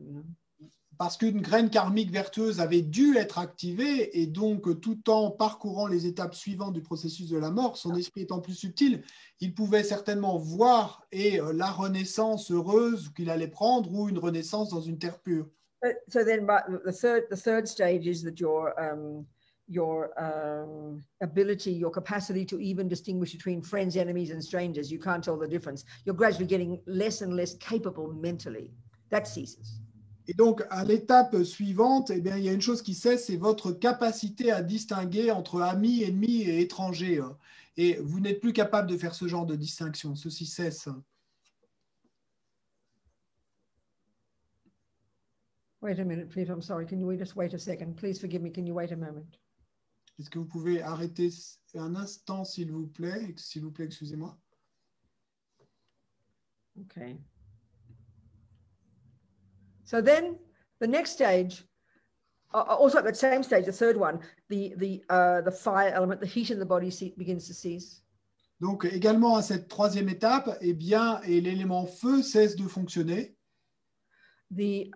Parce qu'une graine karmique vertueuse avait dû être activée, et donc tout en parcourant les étapes suivantes du processus de la mort, son esprit étant plus subtil, il pouvait certainement voir la renaissance heureuse qu'il allait prendre, ou une renaissance dans une terre pure. So then, the third stage is that your ability, your capacity to even distinguish between friends, enemies, and strangers, you can't tell the difference. You're gradually getting less and less capable mentally. That ceases. Et donc, à l'étape suivante, il y a une chose qui cesse, c'est votre capacité à distinguer entre amis, ennemis et étrangers. Et vous n'êtes plus capable de faire ce genre de distinction. Ceci cesse. Wait a minute, please. I'm sorry. Can you just wait a second? Please forgive me. Can you wait a moment? Est-ce que vous pouvez arrêter un instant, s'il vous plaît? S'il vous plaît, excusez-moi. Okay. So then the next stage, also at that same stage, the third one, the fire element, the heat in the body begins to cease. Donc également à cette troisième étape, et l'élément feu cesse de fonctionner. The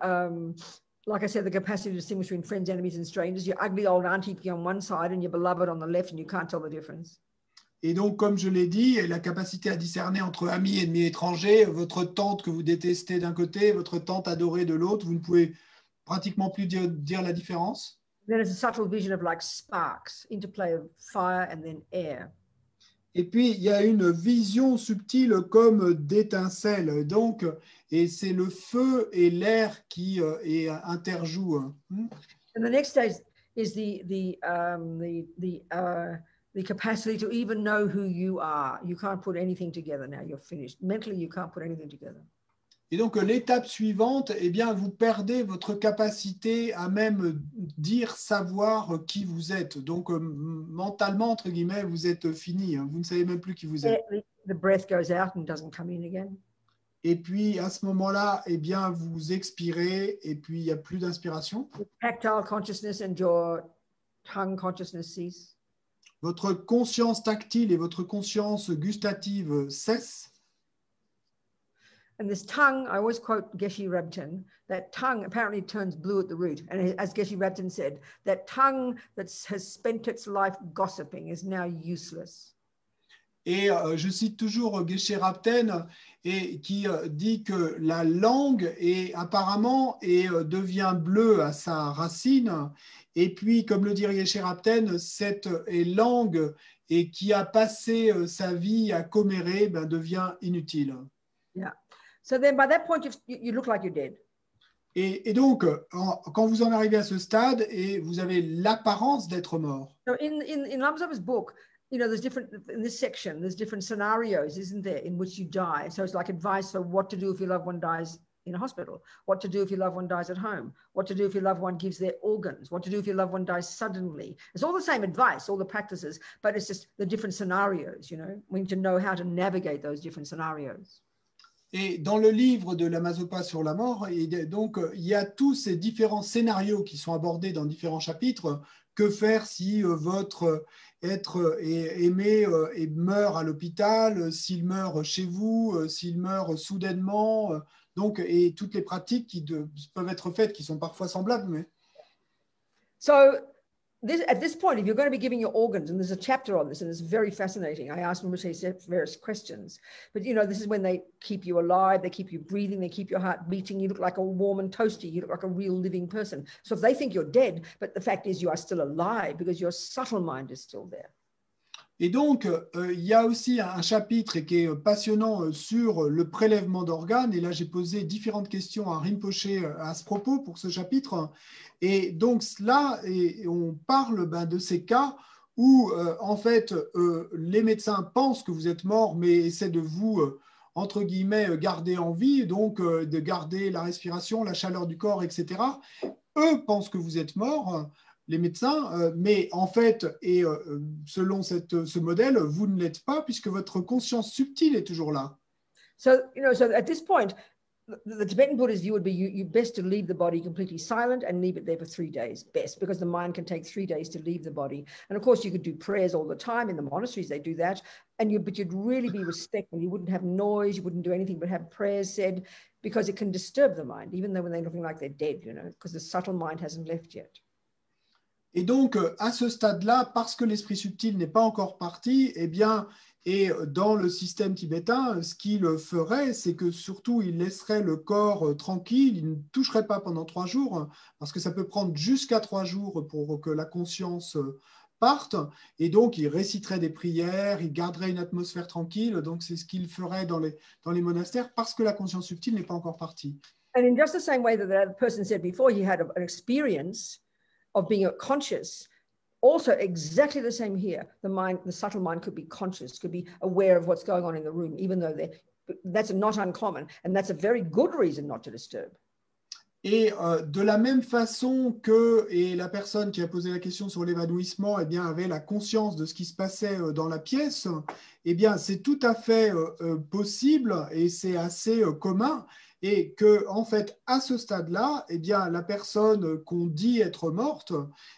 like I said, the capacity to distinguish between friends, enemies, and strangers. Your ugly old auntie on one side and your beloved on the left, and you can't tell the difference. Et donc, comme je l'ai dit, la capacité à discerner entre amis, ennemis, étrangers, votre tante que vous détestez d'un côté, votre tante adorée de l'autre, vous ne pouvez pratiquement plus dire la différence. Then it's a subtle vision of like sparks, interplay of fire and then air. Et puis, il y a une vision subtile comme d'étincelles. Donc, et c'est le feu et l'air qui interjouent. And the next stage is the capacity to even know who you are. You can't put anything together now. You're finished. Mentally, you can't put anything together. Et donc, l'étape suivante, eh bien, vous perdez votre capacité à même dire, savoir qui vous êtes. Donc, mentalement, entre guillemets, vous êtes fini. Vous ne savez même plus qui vous êtes. The breath goes out and doesn't come in again. Et puis, à ce moment-là, eh bien, vous expirez et puis il n'y a plus d'inspiration. Tactile consciousness and your tongue consciousness cease. Votre conscience tactile et votre conscience gustative cessent. And this tongue, I always quote Geshe Rabten, that tongue apparently turns blue at the root. And as Geshe Rabten said, that tongue that has spent its life gossiping is now useless. Et je cite toujours Geshe Rabten et qui dit que la langue apparemment devient bleue à sa racine. Et puis, comme le dit Geshe Rabten, cette langue qui a passé sa vie à commérer devient inutile. Yeah. So then by that point, you look like you're dead. Et donc, quand vous en arrivez à ce stade, et vous avez l'apparence d'être mort. So in Lamsa's book, you know, there's different, in this section, there's different scenarios, isn't there, in which you die. So it's like advice for what to do if your loved one dies in a hospital, what to do if your loved one dies at home, what to do if your loved one gives their organs, what to do if your loved one dies suddenly. It's all the same advice, all the practices, but it's just the different scenarios, you know. We need to know how to navigate those different scenarios. Et dans le livre de l'Amazopa sur la mort, donc, il y a tous ces différents scénarios qui sont abordés dans différents chapitres. Que faire si votre être aimé meurt à l'hôpital, s'il meurt chez vous, s'il meurt soudainement, donc, et toutes les pratiques qui peuvent être faites, qui sont parfois semblables. Mais... So, at this point, if you're going to be giving your organs, and there's a chapter on this, and it's very fascinating. I asked Rinpoche various questions, but you know, this is when they keep you alive, they keep you breathing, they keep your heart beating. You look like a warm and toasty. You look like a real living person. So if they think you're dead, but the fact is you are still alive because your subtle mind is still there. Et donc, il y a aussi un chapitre qui est passionnant sur le prélèvement d'organes. Et là, j'ai posé différentes questions à Rinpoche à ce propos pour ce chapitre. Et donc, là, on parle de ces cas où, en fait, les médecins pensent que vous êtes mort, mais essaient de vous, entre guillemets, garder en vie, donc de garder la respiration, la chaleur du corps, etc. Eux pensent que vous êtes mort, les médecins, mais en fait, et selon ce modèle, vous ne l'êtes pas puisque votre conscience subtile est toujours là. So, you know, so at this point, the Tibetan Buddhist view would be you best to leave the body completely silent and leave it there for 3 days, best, because the mind can take 3 days to leave the body. And of course, you could do prayers all the time. In the monasteries, they do that. But you'd really be respectful. You wouldn't have noise. You wouldn't do anything but have prayers said, because it can disturb the mind, even though when they're looking like they're dead, you know, because the subtle mind hasn't left yet. Et donc, à ce stade-là, parce que l'esprit subtil n'est pas encore parti, eh bien, et dans le système tibétain, ce qu'il ferait, c'est que surtout, il laisserait le corps tranquille, il ne toucherait pas pendant 3 jours, parce que ça peut prendre jusqu'à 3 jours pour que la conscience parte, et donc il réciterait des prières, il garderait une atmosphère tranquille, donc c'est ce qu'il ferait dans les monastères, parce que la conscience subtile n'est pas encore partie. And in just the same way that the person said before, he had an experience of being conscious, also exactly the same here. The subtle mind could be conscious, could be aware of what's going on in the room, even though that's not uncommon, and that's a very good reason not to disturb. Et de la même façon que la personne qui a posé la question sur l'évanouissement eh bien, avait la conscience de ce qui se passait dans la pièce, eh bien, c'est tout à fait possible et c'est assez commun. Et que, en fait, à ce stade-là, eh bien, la personne qu'on dit être morte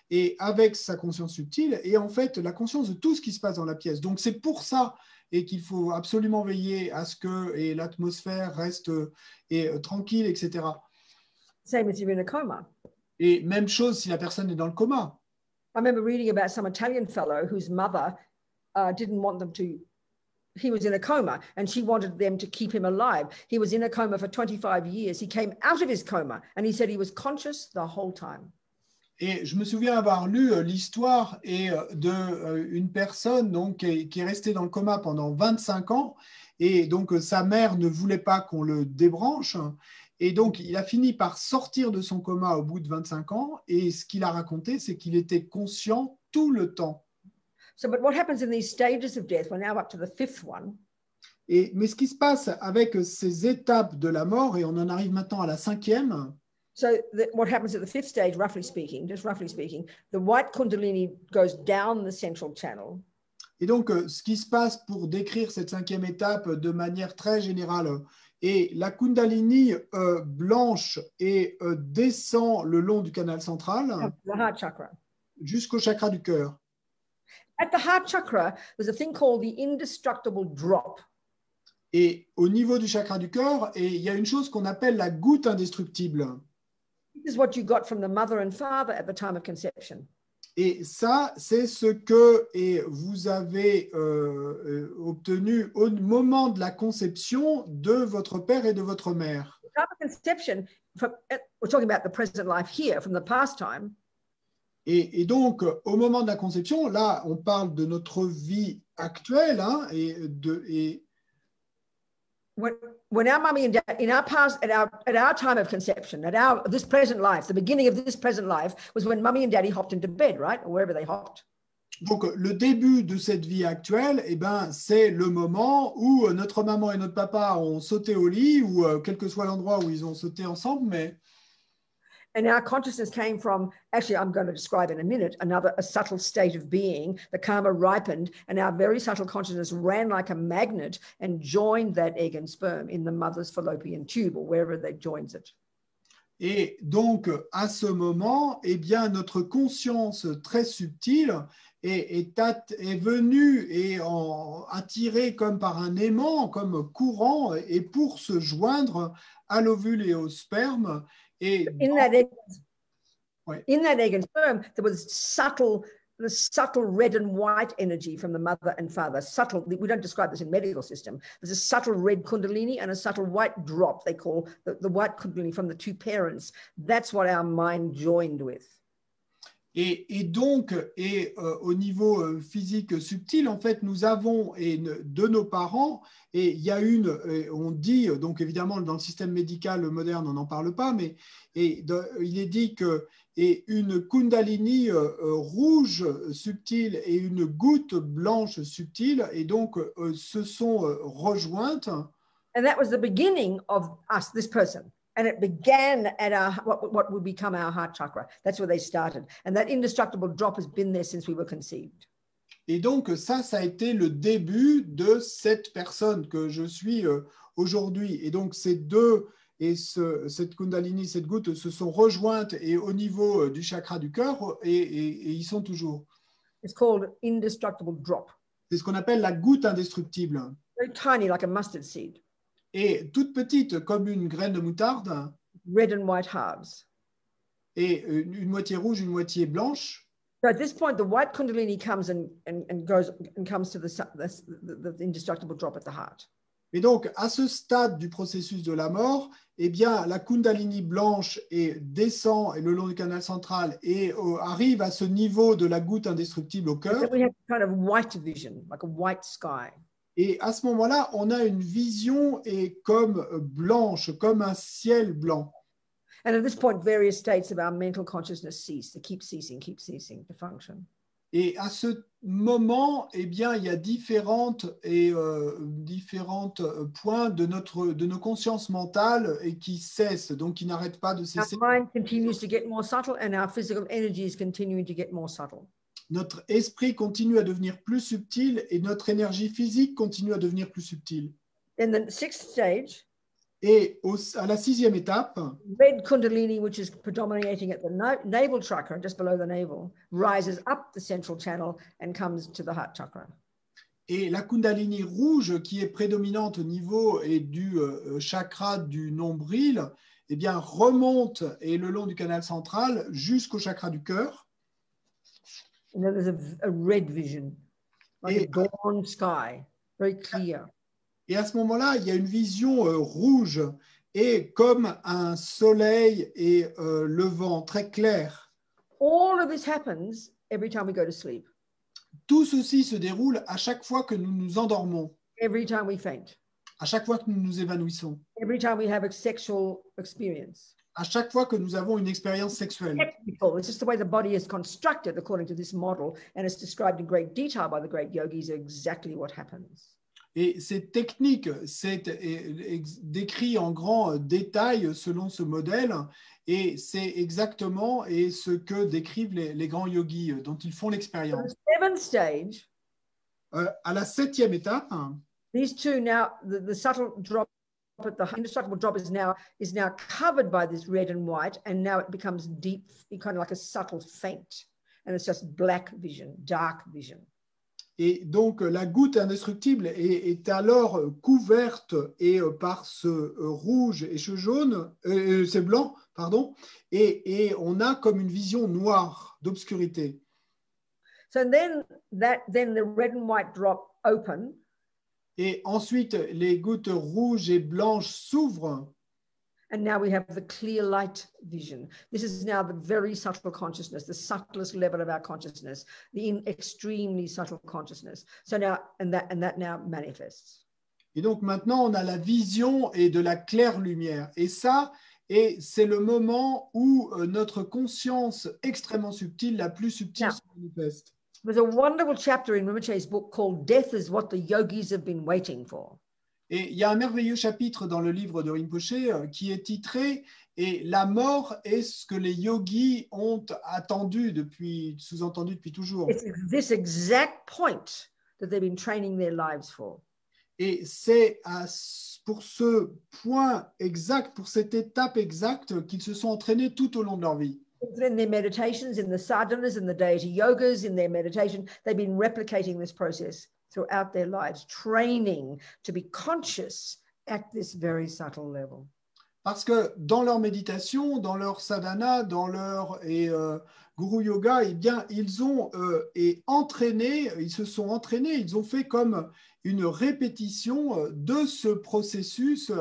est avec sa conscience subtile et en fait la conscience de tout ce qui se passe dans la pièce. Donc, c'est pour ça et qu'il faut absolument veiller à ce que l'atmosphère reste tranquille, etc. Same as you're in a coma. Et même chose si la personne est dans le coma. I remember reading about some Italian fellow whose mother didn't want them to. He was in a coma and she wanted them to keep him alive. He was in a coma for 25 years. He came out of his coma and he said he was conscious the whole time. Et je me souviens avoir lu l'histoire d'une personne donc, qui est restée dans le coma pendant 25 ans. Et donc, sa mère ne voulait pas qu'on le débranche. Et donc, il a fini par sortir de son coma au bout de 25 ans. Et ce qu'il a raconté, c'est qu'il était conscient tout le temps. So, but what happens in these stages of death, we're now up to the fifth one. Mais ce qui se passe avec ces étapes de la mort, et on en arrive maintenant à la 5e. So what happens at the fifth stage, roughly speaking, the white kundalini goes down the central channel. Et donc, ce qui se passe pour décrire cette 5e étape de manière très générale, et la kundalini blanche descend le long du canal central jusqu'au chakra du cœur. At the heart chakra, there's a thing called the indestructible drop. Et au niveau du chakra du cœur, il y a une chose qu'on appelle la goutte indestructible. This is what you got from the mother and father at the time of conception. Et ça, c'est ce que vous avez obtenu au moment de la conception de votre père et de votre mère. At the time of conception, we're talking about the present life here, from the past time. Et donc, au moment de la conception, là, on parle de notre vie actuelle, hein, when our mummy and dad, in our past, at our time of conception, this present life, the beginning of this present life was when mummy and daddy hopped into bed, right, or wherever they hopped. Donc, le début de cette vie actuelle, c'est le moment où notre maman et notre papa ont sauté au lit, ou quel que soit l'endroit où ils ont sauté ensemble, mais and our consciousness came from, actually, I'm going to describe in a minute, a subtle state of being. The karma ripened, and our very subtle consciousness ran like a magnet and joined that egg and sperm in the mother's fallopian tube, or wherever they joins it. Et donc, à ce moment, notre conscience très subtile est venue et attirée comme par un aimant, comme courant, et pour se joindre à l'ovule et au sperme. Et in that egg and sperm, there was the subtle red and white energy from the mother and father. Subtle, we don't describe this in medical system. There's a subtle red kundalini and a subtle white drop, they call the white kundalini from the two parents. That's what our mind joined with. Et donc, au niveau physique subtil, en fait, nous avons de nos parents, et il y a on dit, donc évidemment dans le système médical moderne, on n'en parle pas, mais il est dit que une kundalini rouge subtile et une goutte blanche subtile, et donc se sont rejointes. And that was the beginning of us, this person. And it began at what would become our heart chakra. That's where they started. And that indestructible drop has been there since we were conceived. Et donc, ça a été le début de cette personne que je suis aujourd'hui. Et donc, ces deux, cette kundalini, cette goutte, se sont rejointes et au niveau du chakra du cœur, et ils sont toujours. It's called indestructible drop. C'est ce qu'on appelle la goutte indestructible. Very tiny, like a mustard seed. Et toute petite comme une graine de moutarde. Red and white halves. Et une moitié rouge, une moitié blanche. So at this point, the white kundalini comes and comes to the indestructible drop at the heart. Et donc, à ce stade du processus de la mort, la kundalini blanche descend le long du canal central et arrive à ce niveau de la goutte indestructible au cœur. So we have kind of white vision, like a white sky. Et à ce moment-là, on a une vision comme blanche, comme un ciel blanc. And at this point, various states of our mental consciousness cease. They keep ceasing to function. Et à ce moment, il y a différents points de nos consciences mentales qui cessent, donc qui n'arrêtent pas de cesser. Our mind continues to get more subtle, and our physical energy is continuing to get more subtle. Notre esprit continue à devenir plus subtil et notre énergie physique continue à devenir plus subtile. In the sixth stage, et à la 6e étape, red kundalini, which is predominating at the navel chakra, just below the navel, rises up the central channel and comes to the heart chakra. Et la kundalini rouge qui est prédominante au niveau du chakra du nombril, eh bien, remonte et le long du canal central jusqu'au chakra du cœur. And then there's a red vision, like a dawn sky, very clear. Et à ce moment-là, il y a une vision rouge et comme un soleil et levant très clair. All of this happens every time we go to sleep. Tout ceci se déroule à chaque fois que nous nous endormons, Every time we faint. à chaque fois que nous nous évanouissons, Every time we have a sexual experience. à chaque fois que nous avons une expérience sexuelle. Technical. It's just the way the body is constructed according to this model, and it's described in great detail by the great yogis exactly what happens. Et c'est technique, c'est décrit en grand détail selon ce modèle, et c'est exactement ce que décrivent les grands yogis dont ils font l'expérience. Seventh stage, à la 7e étape, these two now, the subtle drop at the indestructible drop is now covered by this red and white, and now it becomes deep, kind of like a subtle faint, and it's just black vision, dark vision. Et donc, la goutte indestructible est alors couverte par ce rouge et ce jaune, c'est blanc, pardon, et on a comme une vision noire d'obscurité. So then the red and white drop open. Et ensuite, les gouttes rouges et blanches s'ouvrent. And now we have the clear light vision. This is now the very subtle consciousness, the subtlest level of our consciousness, the extremely subtle consciousness. So now, and that now manifests. Et donc maintenant, on a la vision et de la claire lumière. Et ça, c'est le moment où notre conscience extrêmement subtile, la plus subtile, se manifeste. There's a wonderful chapter in Rinpoche's book called Death is what the yogis have been waiting for. Et il y a un merveilleux chapitre dans le livre de Rinpoche qui est titré « Et la mort est ce que les yogis ont attendu sous-entendu depuis toujours. » It's this exact point that they've been training their lives for. Et c'est pour ce point exact, pour cette étape exacte qu'ils se sont entraînés tout au long de leur vie. In their meditations, in the sadhanas, in the deity yogas, in their meditation, they've been replicating this process throughout their lives, training to be conscious at this very subtle level. Parce que dans leur méditation, dans leur sadhana, dans leur guru yoga, eh bien, ils ont entraîné, ils se sont entraînés, ils ont fait comme une répétition de ce processus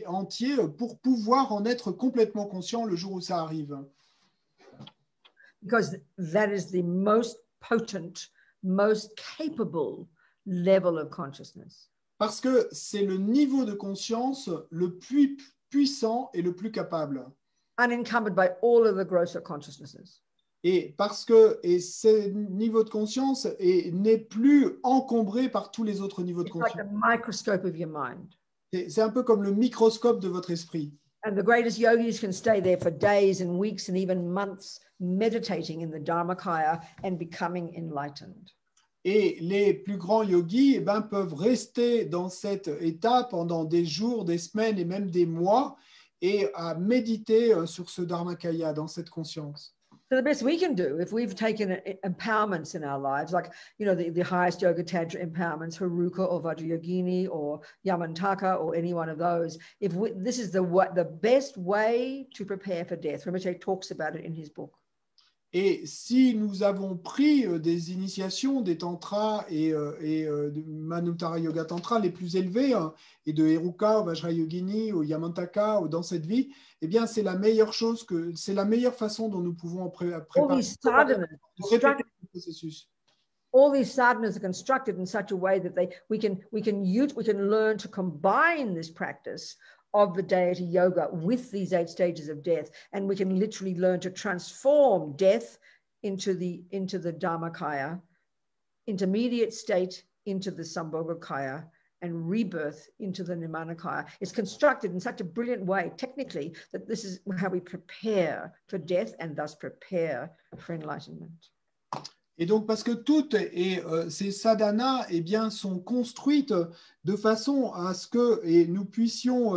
entier pour pouvoir en être complètement conscient le jour où ça arrive. Because that is the most potent, most capable level of consciousness. Parce que c'est le niveau de conscience le plus puissant et le plus capable. Unencumbered by all of the grosser consciousnesses. Et parce que ce niveau de conscience n'est plus encombré par tous les autres niveaux de conscience. Like the microscope of your mind. C'est un peu comme le microscope de votre esprit. And the greatest yogis can stay there for days and weeks and even months meditating in the Dharmakaya and becoming enlightened. Et les plus grands yogis peuvent rester dans cet état pendant des jours, des semaines et même des mois et à méditer sur ce Dharmakaya, dans cette conscience. So the best we can do, if we've taken empowerments in our lives, like, the highest yoga tantra empowerments, Haruka or Vajra Yogini or Yamantaka or any one of those, this is the best way to prepare for death. Rinpoche talks about it in his book. Et si nous avons pris des initiations, des tantras et de Manutara Yoga Tantra les plus élevés, et de Heruka, Vajra Yogini, ou Yamantaka, ou dans cette vie, eh bien, c'est la meilleure façon dont nous pouvons préparer le processus. All these sadhanas are constructed in such a way that we can learn to combine this practice of the deity yoga with these 8 stages of death, and we can literally learn to transform death into the Dharmakaya, intermediate state into the Sambhogakaya, and rebirth into the Nimanakaya. It's constructed in such a brilliant way technically that this is how we prepare for death and thus prepare for enlightenment. Et donc, parce que toutes ces sadhanas sont construites de façon à ce que nous puissions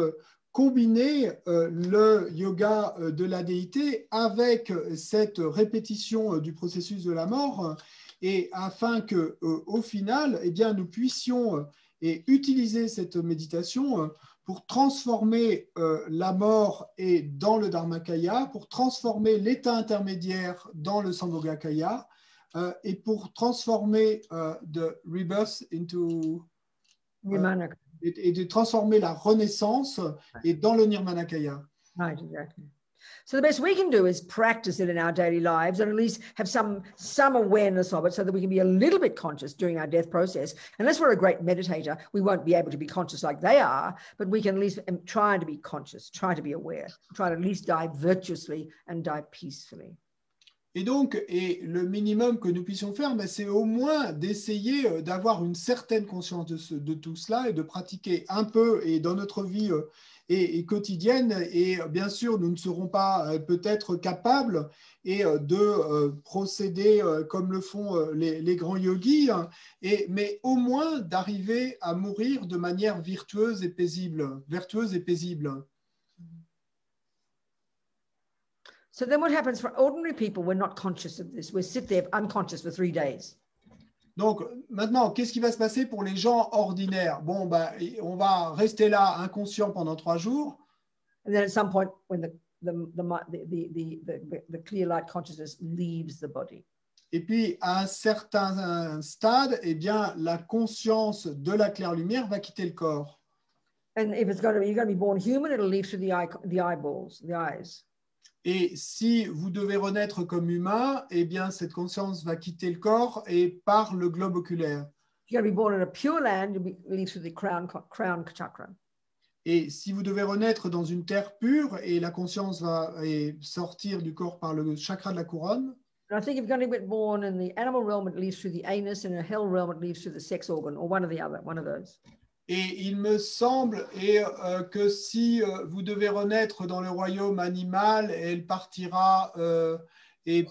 combiner le yoga de la déité avec cette répétition du processus de la mort, et afin qu'au final, nous puissions utiliser cette méditation pour transformer la mort et dans le Dharmakaya, pour transformer l'état intermédiaire dans le Sambhogakaya, et pour transformer the rebirth into et de transformer la renaissance et dans le Nirmanakaya. Right, exactly. So the best we can do is practice it in our daily lives and at least have some awareness of it so that we can be a little bit conscious during our death process. Unless we're a great meditator, we won't be able to be conscious like they are, but we can at least try to be conscious, try to be aware, try to at least die virtuously and die peacefully. Et donc, le minimum que nous puissions faire, c'est au moins d'essayer d'avoir une certaine conscience de tout cela et de pratiquer un peu et dans notre vie et quotidienne. Et bien sûr, nous ne serons pas peut-être capables de procéder comme le font les grands yogis, mais au moins d'arriver à mourir de manière vertueuse et paisible. So then what happens for ordinary people? We're not conscious of this. We sit there unconscious for 3 days. Donc, maintenant, qu'est-ce qui va se passer pour les gens ordinaires? Bon, on va rester là inconscient pendant 3 jours. And then at some point, when the clear light consciousness leaves the body. Et puis, à un certain stade, eh bien, la conscience de la claire lumière va quitter le corps. And if you're going to be born human, it'll leave through the eyeballs, the eyes. Et si vous devez renaître comme humain, eh bien, cette conscience va quitter le corps et par le globe oculaire. If you're going to be born in a pure land, you'll leave through the crown chakra. Et si vous devez renaître dans une terre pure, et la conscience va sortir du corps par le chakra de la couronne. And I think if you're going to be born in the animal realm, it leaves through the anus, and in the hell realm, it leaves through the sex organ, or one or the other, one of those. Et il me semble que si vous devez renaître dans le royaume animal, elle partira et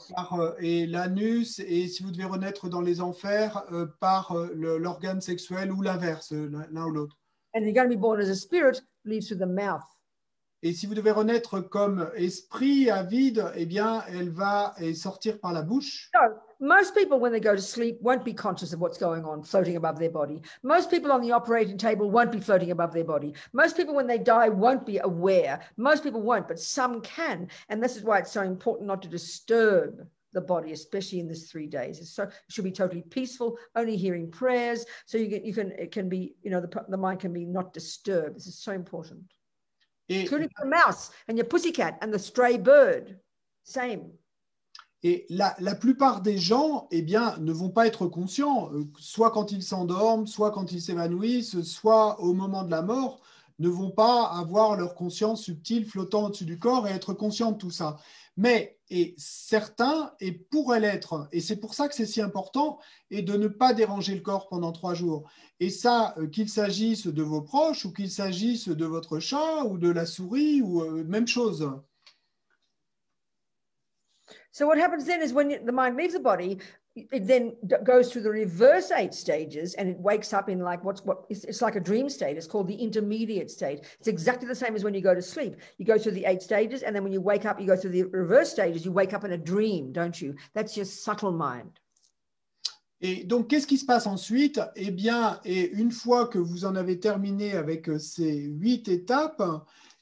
l'anus, et si vous devez renaître dans les enfers, par l'organe sexuel ou l'inverse, l'un ou l'autre. And you're going to be born as a spirit, leaves through the mouth. Et si vous devez renaître comme esprit à vide, eh bien, elle va sortir par la bouche. So, most people, when they go to sleep, won't be conscious of what's going on, floating above their body. Most people on the operating table won't be floating above their body. Most people, when they die, won't be aware. Most people won't, but some can. And this is why it's so important not to disturb the body, especially in this 3 days. It should be totally peaceful, only hearing prayers. So it can be, the mind can be not disturbed. This is so important. Including the mouse and your pussycat and the stray bird. Same. Et la plupart des gens, eh bien, ne vont pas être conscients, soit quand ils s'endorment, soit quand ils s'évanouissent, soit au moment de la mort, ne vont pas avoir leur conscience subtile flottant au-dessus du corps et être conscients de tout ça. Mais certains pourraient l'être, et c'est pour ça que c'est si important, et de ne pas déranger le corps pendant 3 jours. Et ça, qu'il s'agisse de vos proches, ou qu'il s'agisse de votre chat, ou de la souris, ou même chose. So what happens then is when the mind leaves the body, it then goes through the reverse 8 stages and it wakes up in like it's like a dream state. It's called the intermediate state. It's exactly the same as when you go to sleep. You go through the 8 stages and then when you wake up, you go through the reverse stages. You wake up in a dream, don't you? That's your subtle mind. Et donc, qu'est-ce qui se passe ensuite? Eh bien, une fois que vous en avez terminé avec ces 8 étapes,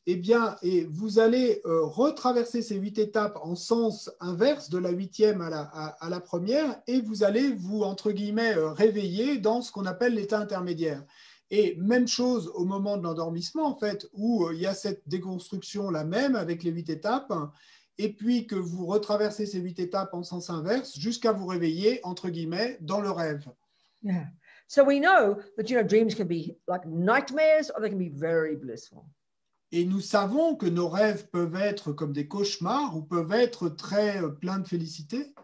eh bien, vous allez retraverser ces 8 étapes en sens inverse de la 8e à la première et vous allez vous, entre guillemets, réveiller dans ce qu'on appelle l'état intermédiaire. Et même chose au moment de l'endormissement, en fait, où il y a cette déconstruction la même avec les 8 étapes et puis que vous retraversez ces 8 étapes en sens inverse jusqu'à vous réveiller, entre guillemets, dans le rêve. Yeah. So we know that, dreams can be like nightmares or they can be very blissful. Et nous savons que nos rêves peuvent être comme des cauchemars ou peuvent être très pleins de félicité.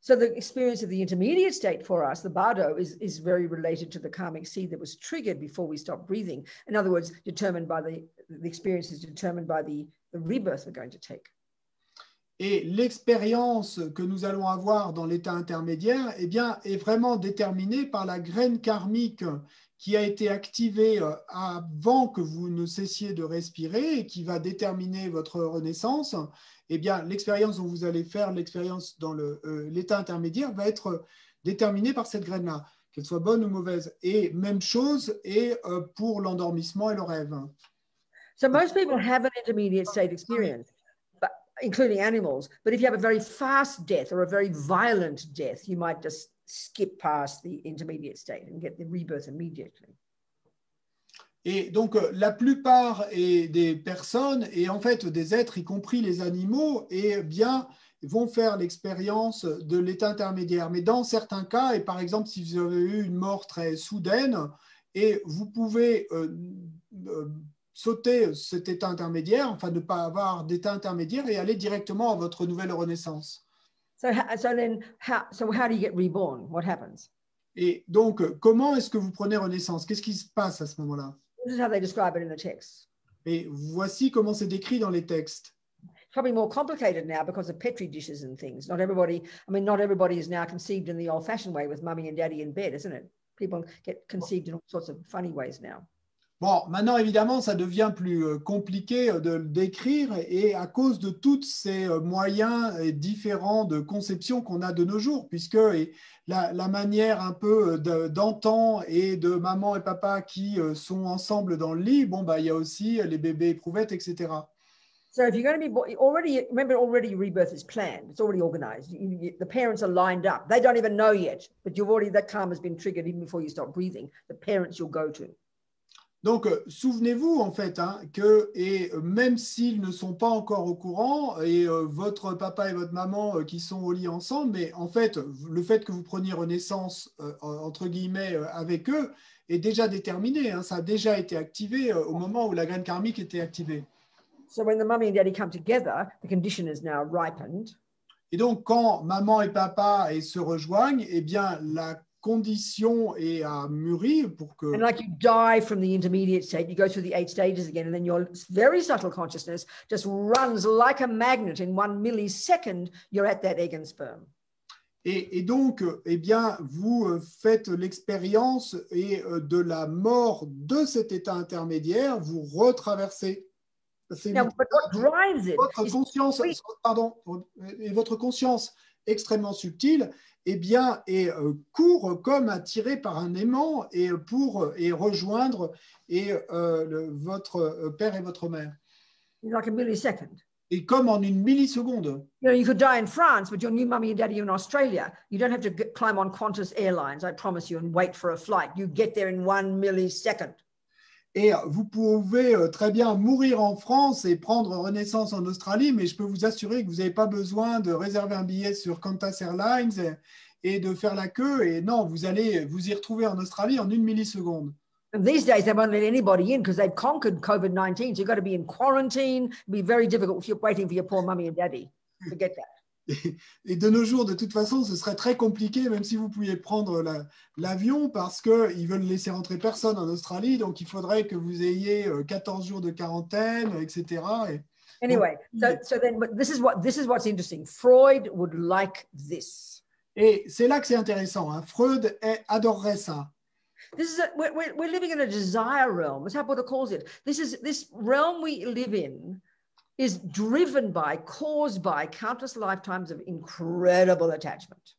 So the experience of the intermediate state for us, the bardo, is very related to the karmic seed that was triggered before we stopped breathing. In other words, determined by the experience is determined by the rebirth we're going to take. Et l'expérience que nous allons avoir dans l'état intermédiaire, eh bien, est vraiment déterminée par la graine karmique qui a été activée avant que vous ne cessiez de respirer et qui va déterminer votre renaissance. Eh bien, l'expérience dont vous allez faire, l'expérience dans l'état intermédiaire, va être déterminée par cette graine-là, qu'elle soit bonne ou mauvaise. Et même chose est pour l'endormissement et le rêve. So most people have an intermediate state experience, but including animals. But if you have a very fast death or a very violent death, you might just skip past the intermediate state and get the rebirth immediately. Et donc, la plupart des personnes, et en fait des êtres, y compris les animaux, bien, vont faire l'expérience de l'état intermédiaire. Mais dans certains cas, et par exemple, si vous avez eu une mort très soudaine, et vous pouvez sauter cet état intermédiaire, enfin ne pas avoir d'état intermédiaire et aller directement à votre nouvelle renaissance. So how do you get reborn? What happens? Et donc, comment est-ce que vous prenez renaissance? Qu'est-ce qui se passe à ce moment-là? This is how they describe it in the text. Et voici comment c'est décrit dans les textes. It's probably more complicated now because of petri dishes and things. Not everybody is now conceived in the old-fashioned way with mummy and daddy in bed, isn't it? People get conceived in all sorts of funny ways now. Bon, maintenant, évidemment, ça devient plus compliqué de le décrire et à cause de tous ces moyens différents de conception qu'on a de nos jours, puisque la manière un peu d'antan et de maman et papa qui sont ensemble dans le lit, bon, bah, il y a aussi les bébés éprouvettes, etc. So if you're going to be already rebirth is planned. It's already organized. The parents are lined up. They don't even know yet, but that karma has been triggered even before you start breathing. The parents you'll go to. Donc, souvenez-vous en fait que même s'ils ne sont pas encore au courant, et votre papa et votre maman qui sont au lit ensemble, mais en fait, le fait que vous preniez renaissance, entre guillemets, avec eux, est déjà déterminé. Ça a déjà été activé au moment où la graine karmique était activée. So when the mummy and daddy come together, the condition is now ripened. Et donc, quand maman et papa se rejoignent, eh bien, la condition est à mûrir pour que... And like you die from the intermediate state, you go through the 8 stages again, and then your very subtle consciousness just runs like a magnet. In 1 millisecond, you're at that egg and sperm. Et donc, eh bien, vous faites l'expérience de la mort de cet état intermédiaire, vous retraversez. Now, but what drives it votre conscience extrêmement subtile, eh bien, court comme attiré par un aimant pour rejoindre votre père et votre mère. Like a millisecond. Et comme en une milliseconde. You could die in France, but your new mummy and daddy are in Australia. You don't have to climb on Qantas Airlines, I promise you, and wait for a flight. You get there in 1 millisecond. Et vous pouvez très bien mourir en France et prendre renaissance en Australie, mais je peux vous assurer que vous n'avez pas besoin de réserver un billet sur Qantas Airlines et de faire la queue. Et non, vous allez vous y retrouver en Australie en 1 milliseconde. And these days, they won't let anybody in because they've conquered COVID-19. So you've got to be in quarantine. It'll be very difficult if you're waiting for your poor mummy and daddy. Forget that. Et de nos jours, de toute façon, ce serait très compliqué, même si vous pouviez prendre l'avion, parce qu'ils veulent laisser rentrer personne en Australie. Donc, il faudrait que vous ayez 14 jours de quarantaine, etc. Anyway, so then this is what's interesting. Freud would like this. Et c'est là que c'est intéressant. Freud adorerait ça. We're living in a desire realm. That's how Buddha calls it. This realm we live in is driven by, caused by countless lifetimes of incredible attachment.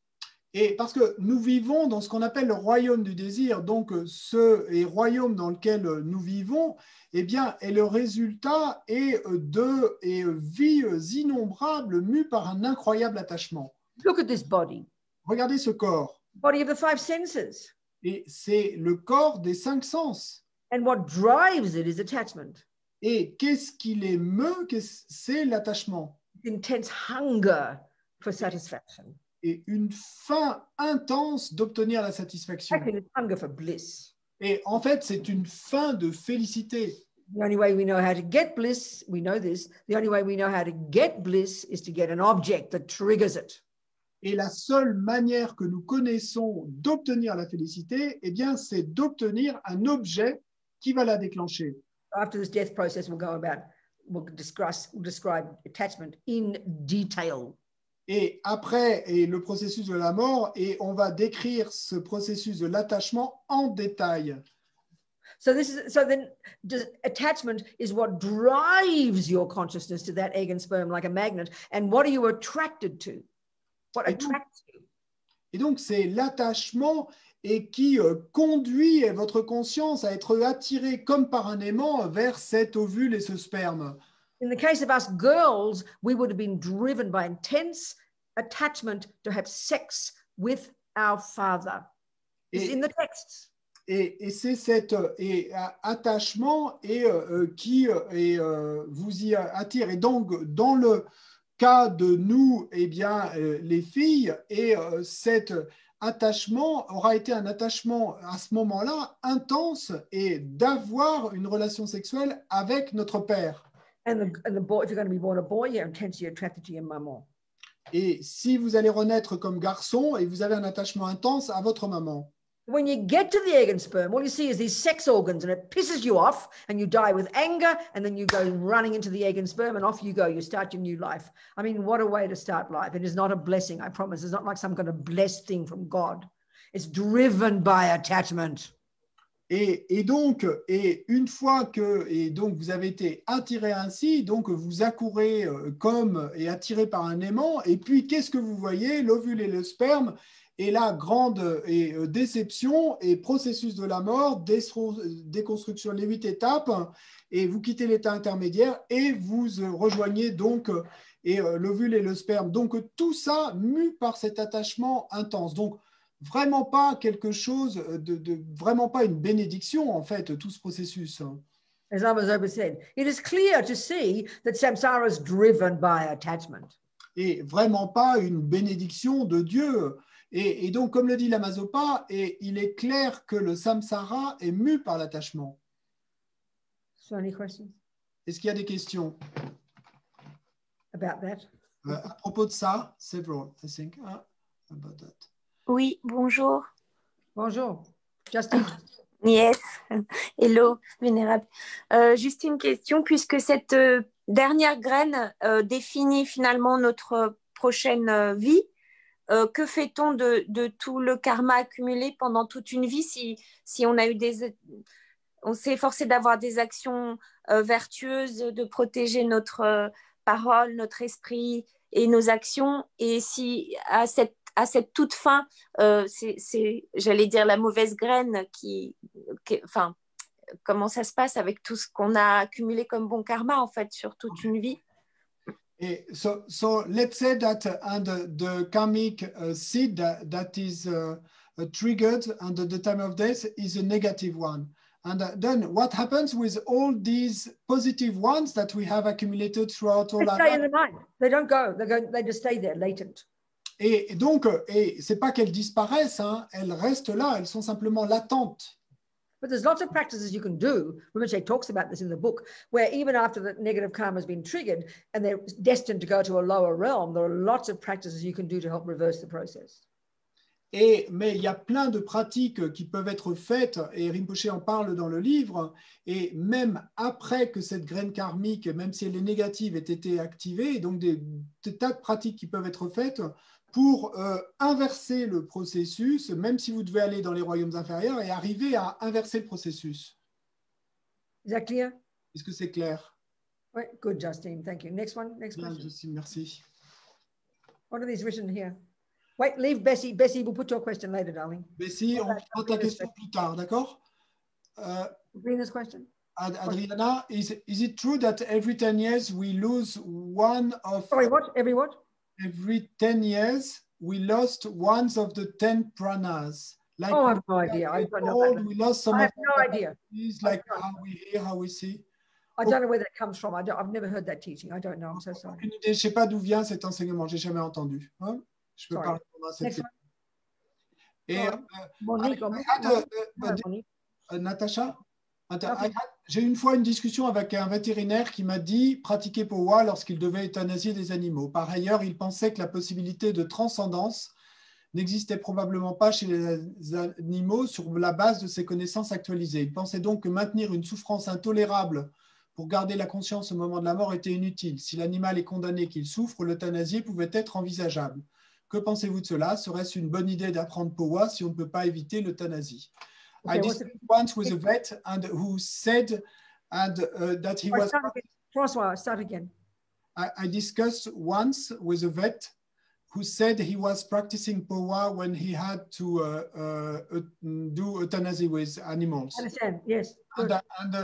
Et parce que nous vivons dans ce qu'on appelle le royaume du désir, donc ce royaume dans lequel nous vivons, eh bien, est le résultat de vies innombrables mues par un incroyable attachement. Look at this body. Regardez ce corps. Body of the 5 senses. Et c'est le corps des 5 sens. And what drives it is attachment. Et qu'est-ce qui les meut? C'est l'attachement. Intense hunger for satisfaction. Et une faim intense d'obtenir la satisfaction. Actually, it's hunger for bliss. Et en fait, c'est une faim de félicité. The only way we know how to get bliss, we know this, the only way we know how to get bliss is to get an object that triggers it. Et la seule manière que nous connaissons d'obtenir la félicité, eh bien, c'est d'obtenir un objet qui va la déclencher. After this death process, we'll describe attachment in detail. Et après, le processus de la mort, et on va décrire ce processus de l'attachement en détail. So then attachment is what drives your consciousness to that egg and sperm like a magnet. And what are you attracted to? What attracts you? Et donc, c'est l'attachement et qui conduit votre conscience à être attirée comme par un aimant vers cet ovule et ce sperme. In the case of us girls, we would have been driven by intense attachment to have sex with our father. It's in the texts. Et c'est cet attachement qui vous y attire. Et donc, dans le cas de nous, eh bien, les filles, cet attachement aura été un attachement à ce moment-là intense et d'avoir une relation sexuelle avec notre père. And the boy, if you're going to be born a boy, you're intensely attracted to your maman. Et si vous allez renaître comme garçon, et vous avez un attachement intense à votre maman. When you get to the egg and sperm, all you see is these sex organs, and it pisses you off, and you die with anger, and then you go running into the egg and sperm, and off you go. You start your new life. I mean, what a way to start life. It is not a blessing, I promise. It's not like some kind of blessed thing from God. It's driven by attachment. Et donc, une fois que donc vous avez été attiré ainsi, donc vous accourez comme et attiré par un aimant, et puis qu'est-ce que vous voyez? L'ovule et le sperme. Et la grande déception et processus de la mort, déconstruction, les 8 étapes, et vous quittez l'état intermédiaire et vous rejoignez donc l'ovule et le sperme. Donc tout ça mu par cet attachement intense. Donc vraiment pas quelque chose vraiment pas une bénédiction en fait, tout ce processus. As Amazoba said, it is clear to see that samsara is driven by attachment. Et vraiment pas une bénédiction de Dieu. Et donc, comme le dit l'Amazopa, il est clair que le samsara est mu par l'attachement. So any questions? Est-ce qu'il y a des questions? About that? À propos de ça, several, I think, about that. Oui, bonjour. Bonjour. Justine. Yes. Hello, Vénérable. Juste une question, puisque cette dernière graine définit finalement notre prochaine vie. Que fait-on de tout le karma accumulé pendant toute une vie si on a eu on s'est efforcé d'avoir des actions vertueuses, de protéger notre parole, notre esprit et nos actions, et si à cette toute fin, c'est j'allais dire la mauvaise graine enfin, comment ça se passe avec tout ce qu'on a accumulé comme bon karma en fait sur toute une vie? So let's say that the karmic seed that is triggered under the time of death is a negative one. And then what happens with all these positive ones that we have accumulated throughout all our life? They stay in the mind. They don't go. They just stay there, latent. Et donc, c'est pas qu'elles disparaissent, hein, elles restent là, elles sont simplement latentes. But there's lots of practices you can do. Rinpoche talks about this in the book, where even after the negative karma has been triggered and they're destined to go to a lower realm, there are lots of practices you can do to help reverse the process. Mais il y a plein de pratiques qui peuvent être faites, et Rinpoche en parle dans le livre, et même après que cette graine karmique, même si elle est négative, ait été activée, donc des tas de pratiques qui peuvent être faites pour inverser le processus, même si vous devez aller dans les royaumes inférieurs et arriver à inverser le processus. Is that clear? Est-ce que c'est clair? Right. Good, Justine. Thank you. Next one. Next Bien, question. Justine, merci. What are these written here? Wait, leave Bessie. Bessie, we'll put your question later, darling. Bessie, on prend ta question plus tard, d'accord? Sabrina's question. Adriana, is it true that every 10 years we lose one of... Sorry, what? Every what? Every 10 years, we lost one of the 10 pranas. Like I have no idea. I don't know. We lost some I have no idea. Like how we hear, how we see. I don't know where that comes from. I've never heard that teaching. I don't know. I'm so sorry. Je ne sais pas d'où vient cet enseignement. J'ai jamais entendu. Hein? Je peux pas répondre à cette question. Et Monique, Natacha, j'ai une fois une discussion avec un vétérinaire qui m'a dit pratiquer Powa lorsqu'il devait euthanasier des animaux. Par ailleurs, il pensait que la possibilité de transcendance n'existait probablement pas chez les animaux sur la base de ses connaissances actualisées. Il pensait donc que maintenir une souffrance intolérable pour garder la conscience au moment de la mort était inutile. Si l'animal est condamné qu'il souffre, l'euthanasie pouvait être envisageable. Que pensez-vous de cela? Serait-ce une bonne idée d'apprendre Powa si on ne peut pas éviter l'euthanasie? I discussed once with a vet who said that he was... François, start again. I discussed once with a vet who said he was practicing powa when he had to do euthanasia with animals. I understand, yes. Good. And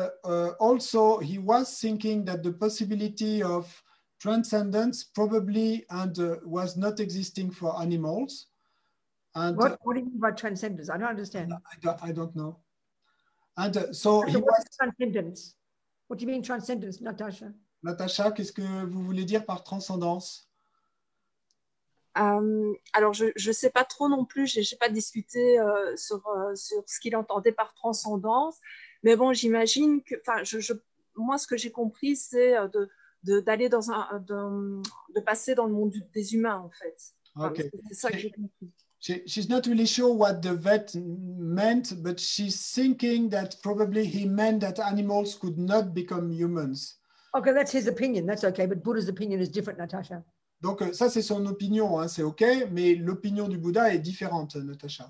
also he was thinking that the possibility of transcendence probably was not existing for animals. And What do you mean by transcendence? I don't understand. I don't know. And so he what was... is transcendence? What do you mean transcendence, Natasha? Natasha, qu'est-ce que vous voulez dire par transcendance? Alors, je ne sais pas trop non plus, je n'ai pas discuté sur ce qu'il entendait par transcendance, mais bon, j'imagine que, moi, ce que j'ai compris, c'est d'aller de passer dans le monde des humains, en fait. Okay. C'est ça que j'ai compris. She's not really sure what the vet meant, but she's thinking that probably he meant that animals could not become humans. Okay, that's his opinion. That's okay, but Buddha's opinion is different, Natasha. Donc ça, c'est son opinion, hein, c'est OK, mais l'opinion du Bouddha est différente, Natasha.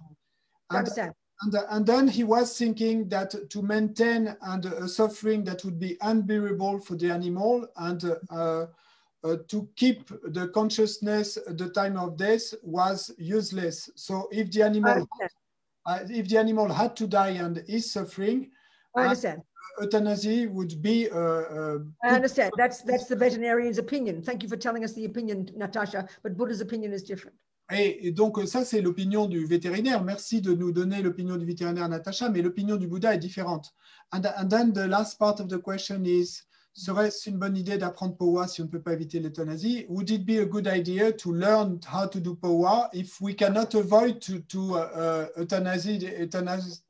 And then he was thinking that to maintain a suffering that would be unbearable for the animal and to keep the consciousness at the time of death was useless. So if the animal had to die and is suffering, I understand. Euthanasia would be. I understand. That's the veterinarian's opinion. Thank you for telling us the opinion, Natasha. But Buddha's opinion is different. Et donc ça, c'est l'opinion du vétérinaire. Merci de nous donner l'opinion du vétérinaire, Natasha, mais l'opinion du Bouddha est différente. And then the last part of the question is, serait-ce une bonne idée d'apprendre powa si on ne peut pas éviter l'euthanasie? Would it be a good idea to learn how to do powa if we cannot avoid to euthanize?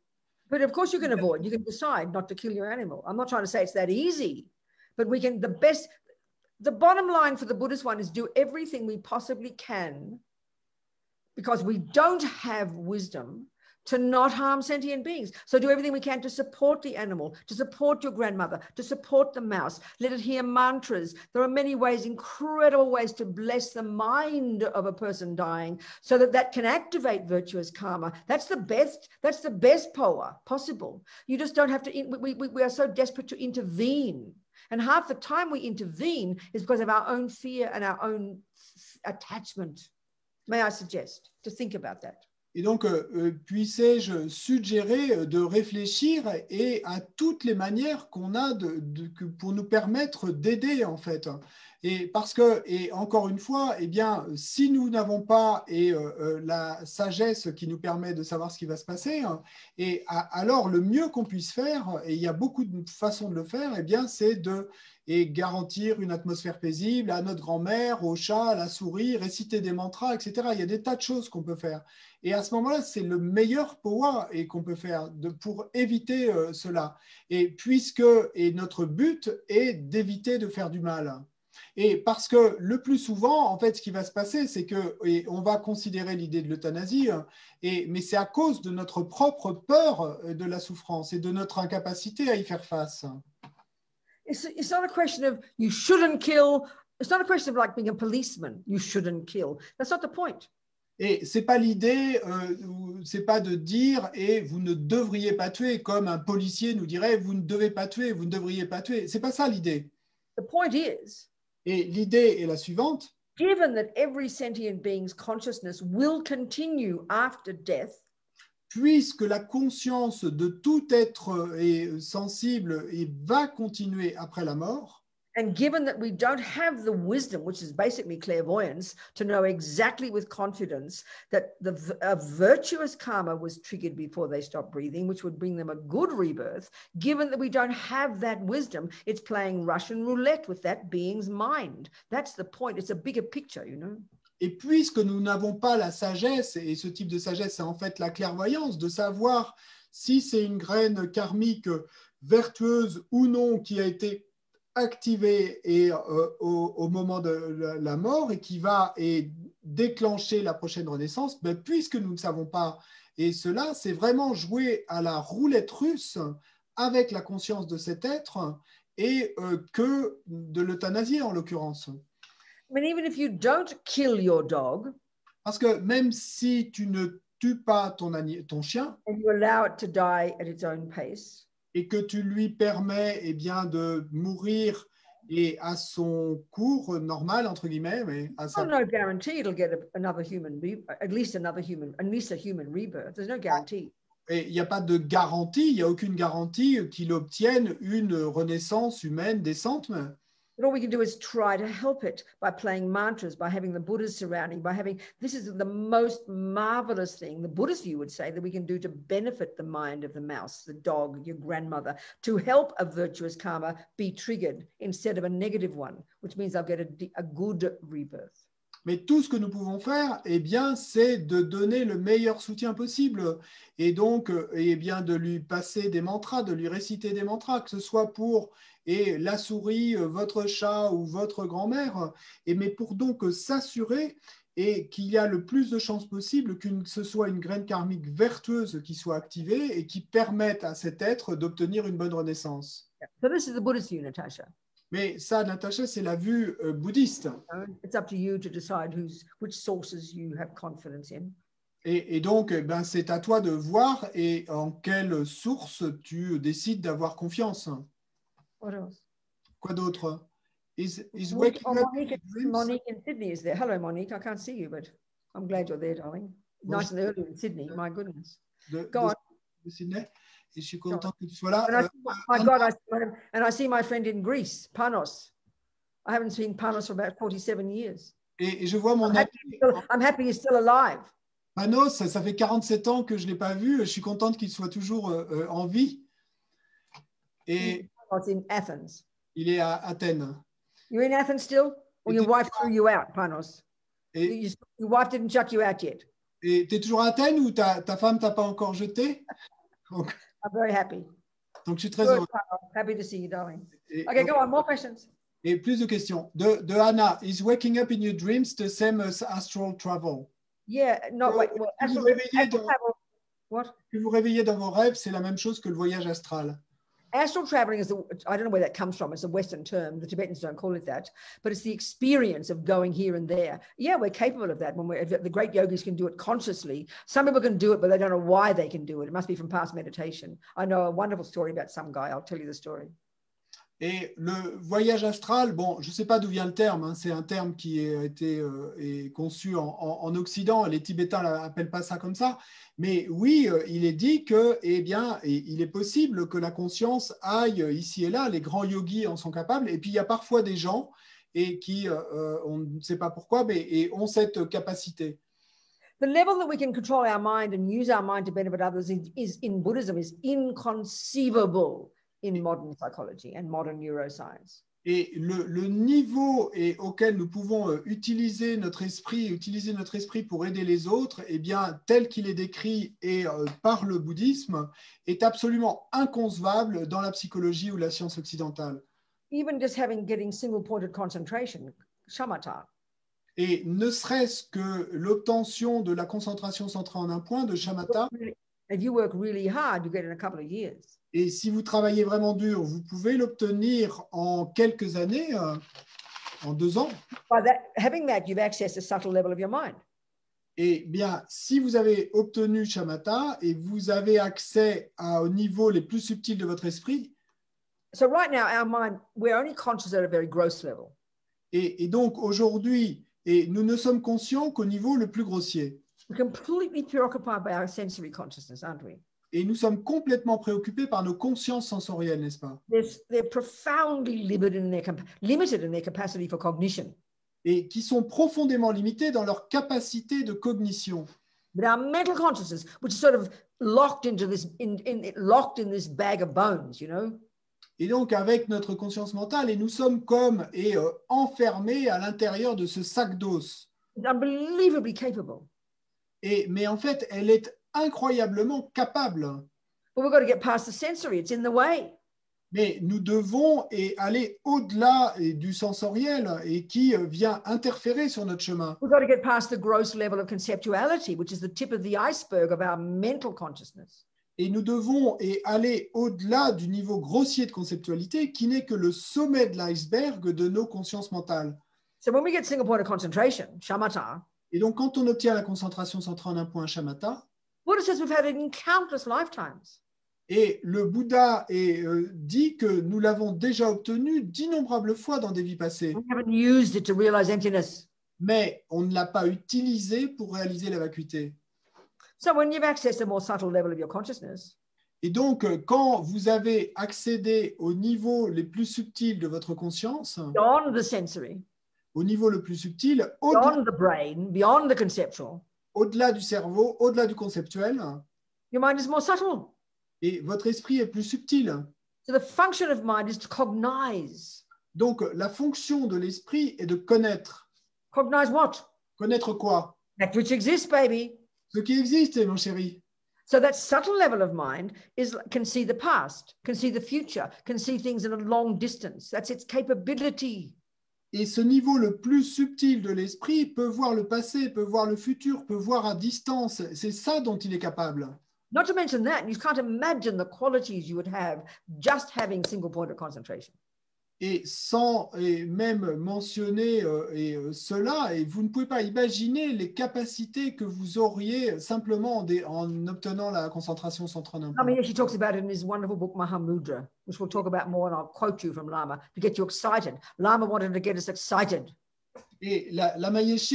But of course you can avoid. You can decide not to kill your animal. I'm not trying to say it's that easy, but we can. The bottom line for the Buddhist one is do everything we possibly can, because we don't have wisdom to not harm sentient beings. So do everything we can to support the animal, to support your grandmother, to support the mouse. Let it hear mantras. There are many ways, incredible ways to bless the mind of a person dying so that can activate virtuous karma. That's the best power possible. You just don't have to, we are so desperate to intervene. And half the time we intervene is because of our own fear and our own attachment. May I suggest to think about that? Et donc, puissais-je suggérer de réfléchir et à toutes les manières qu'on a pour nous permettre d'aider, en fait. Et parce que, et encore une fois, eh bien, si nous n'avons pas la sagesse qui nous permet de savoir ce qui va se passer, alors le mieux qu'on puisse faire, et il y a beaucoup de façons de le faire, eh bien, c'est de garantir une atmosphère paisible à notre grand-mère, au chat, à la souris, réciter des mantras, etc. Il y a des tas de choses qu'on peut faire. Et à ce moment-là, c'est le meilleur powa qu'on peut faire pour éviter cela. Et notre but est d'éviter de faire du mal. Et parce que le plus souvent, en fait, ce qui va se passer, c'est qu'on va considérer l'idée de l'euthanasie, mais c'est à cause de notre propre peur de la souffrance et de notre incapacité à y faire face. It's not a question of you shouldn't kill. It's not a question of like being a policeman. You shouldn't kill. That's not the point. Et c'est pas l'idée, c'est pas de dire et vous ne devriez pas tuer, comme un policier nous dirait vous ne devez pas tuer, vous ne devriez pas tuer. C'est pas ça l'idée. The point is. Et l'idée est la suivante. Given that every sentient being's consciousness will continue after death. Puisque la conscience de tout être est sensible et va continuer après la mort. And given that we don't have the wisdom, which is basically clairvoyance, to know exactly with confidence that a virtuous karma was triggered before they stopped breathing, which would bring them a good rebirth, given that we don't have that wisdom, it's playing Russian roulette with that being's mind. That's the point. It's a bigger picture, you know. Et puisque nous n'avons pas la sagesse, et ce type de sagesse, c'est en fait la clairvoyance, de savoir si c'est une graine karmique vertueuse ou non qui a été activée au moment de la mort et qui va déclencher la prochaine renaissance, puisque nous ne savons pas, et cela, c'est vraiment jouer à la roulette russe avec la conscience de cet être et que de l'euthanasie en l'occurrence. I mean, even if you don't kill your dog, parce que même si tu ne tues pas ton chien, and you allow it to die at its own pace, et que tu lui permets de mourir et à son cours normal, entre guillemets, mais à sa... no guarantee it'll get another human, at least a human rebirth. There's no guarantee. Et il n'y a pas de garantie, il n'y a aucune garantie qu'il obtienne une renaissance humaine décente. But all we can do is try to help it by playing mantras, by having the Buddhas surrounding, by having, this is the most marvelous thing, the Buddhist view would say, that we can do to benefit the mind of the mouse, the dog, your grandmother, to help a virtuous karma be triggered instead of a negative one, which means they'll get a good rebirth. Mais tout ce que nous pouvons faire, eh bien, c'est de donner le meilleur soutien possible et donc eh bien, de lui passer des mantras, de lui réciter des mantras, que ce soit pour la souris, votre chat ou votre grand-mère, mais pour donc s'assurer qu'il y a le plus de chances possible que ce soit une graine karmique vertueuse qui soit activée et qui permette à cet être d'obtenir une bonne renaissance. So this is the Buddhist view, Natasha. Mais ça, Natacha, c'est la vue bouddhiste. It's up to you to decide which sources you have confidence in. Et donc, ben, c'est à toi de voir et en quelle source tu décides d'avoir confiance. What else? Quoi d'autre? Is Monique, waking up in dreams? Monique in Sydney is there. Hello, Monique. I can't see you, but I'm glad you're there, darling. Nice and early in Sydney. My goodness. Go on. De Sydney. Et je suis content que tu sois là. My God, I see my friend in Greece, Panos. I haven't seen Panos for about 47 years. Et je vois mon I'm happy he's still alive. Panos, ça fait 47 ans que je ne l'ai pas vu. Je suis contente qu'il soit toujours en vie. Et in Athens. Il est à Athènes. You're in Athens still? Or your wife threw you out, Panos? Your wife didn't chuck you out yet? Et tu es toujours à Athènes ou ta femme t'a pas encore jeté? Donc, I'm very happy. Donc, je suis très heureux. Happy to see you, darling. Okay, go on. More questions. Et plus de questions. De Anna, is waking up in your dreams the same as astral travel? Yeah, no, wait. Well, que vous réveillez dans vos rêves, c'est la même chose que le voyage astral. Astral traveling is I don't know where that comes from. It's a Western term. The Tibetans don't call it that, but it's the experience of going here and there. Yeah, we're capable of that. The great yogis can do it consciously. Some people can do it, but they don't know why they can do it. It must be from past meditation. I know a wonderful story about some guy. I'll tell you the story. Et le voyage astral, bon, je ne sais pas d'où vient le terme, hein, c'est un terme qui a été conçu en Occident, les Tibétains n'appellent pas ça comme ça, mais oui, il est dit que, eh bien, il est possible que la conscience aille ici et là, les grands yogis en sont capables, et puis il y a parfois des gens qui, on ne sait pas pourquoi, mais ont cette capacité. The level that we can control our mind and use our mind to benefit others is in Buddhism is inconceivable in modern psychology and modern neuroscience. Et le niveau auquel nous pouvons utiliser notre esprit pour aider les autres, eh bien, tel qu'il est décrit par le bouddhisme, est absolument inconcevable dans la psychologie ou la science occidentale. Even just getting single-pointed concentration, shamatha. Et ne serait-ce que l'obtention de la concentration centrée en un point, de shamatha. If you work really hard, you get it in a couple of years. Et si vous travaillez vraiment dur, vous pouvez l'obtenir en quelques années, en 2 ans. Having that, you've accessed a subtle level of your mind. Et bien, si vous avez obtenu shamatha et vous avez accès au niveau les plus subtils de votre esprit. So right now, our mind, we're only conscious at a very gross level. Et donc aujourd'hui, nous ne sommes conscients qu'au niveau le plus grossier. We're completely preoccupied by our sensory consciousness, aren't we? Et nous sommes complètement préoccupés par nos consciences sensorielles, n'est-ce pas? They're profoundly limited in their capacity for cognition. Et qui sont profondément limités dans leur capacité de cognition. But our mental consciousness, which is sort of locked into this, locked in this bag of bones, you know? Et donc, avec notre conscience mentale, et nous sommes comme enfermés à l'intérieur de ce sac d'os. Unbelievably capable. Mais en fait, elle est incroyablement capable. But we've got to get past the sensory. It's in the way. Mais nous devons aller au-delà du sensoriel et qui vient interférer sur notre chemin. We've got to get past the gross level of conceptuality, which is the tip of the iceberg of our mental consciousness. Et nous devons aller au-delà du niveau grossier de conceptualité qui n'est que le sommet de l'iceberg de nos consciences mentales. So when we get single point of concentration, shamatha. Et donc, quand on obtient la concentration centrée en un point shamatha, Buddha says we've had it in countless lifetimes. Et le Bouddha dit que nous l'avons déjà obtenu d'innombrables fois dans des vies passées. We haven't used it to realize emptiness. Mais on ne l'a pas utilisé pour réaliser la vacuité. So when you've accessed a more subtle level of your consciousness, Et donc, quand vous avez accédé au niveau les plus subtils de votre conscience, beyond the sensory, au niveau le plus subtil, beyond the brain, beyond the conceptual, au-delà du cerveau, au-delà du conceptuel, your mind is more subtle. et votre esprit est plus subtil. So the function of mind is to cognize. Donc, la fonction de l'esprit est de connaître. Cognize what? Connaître quoi? That which exists, baby. Ce qui existe, mon chéri. So that subtle level of mind can see the past, can see the future, can see things in a long distance. That's its capability. Et ce niveau le plus subtil de l'esprit peut voir le passé, peut voir le futur, peut voir à distance. C'est ça dont il est capable. Not to mention that, you can't imagine the qualities you would have just having single point of concentration. Et sans même mentionner cela, et vous ne pouvez pas imaginer les capacités que vous auriez simplement en obtenant la concentration centrale d'un point. I mean, she talks about it in his wonderful book Mahamudra, which we'll talk about more, and I'll quote you from Lama to get you excited. Lama wanted to get us excited. Et la Mayeshe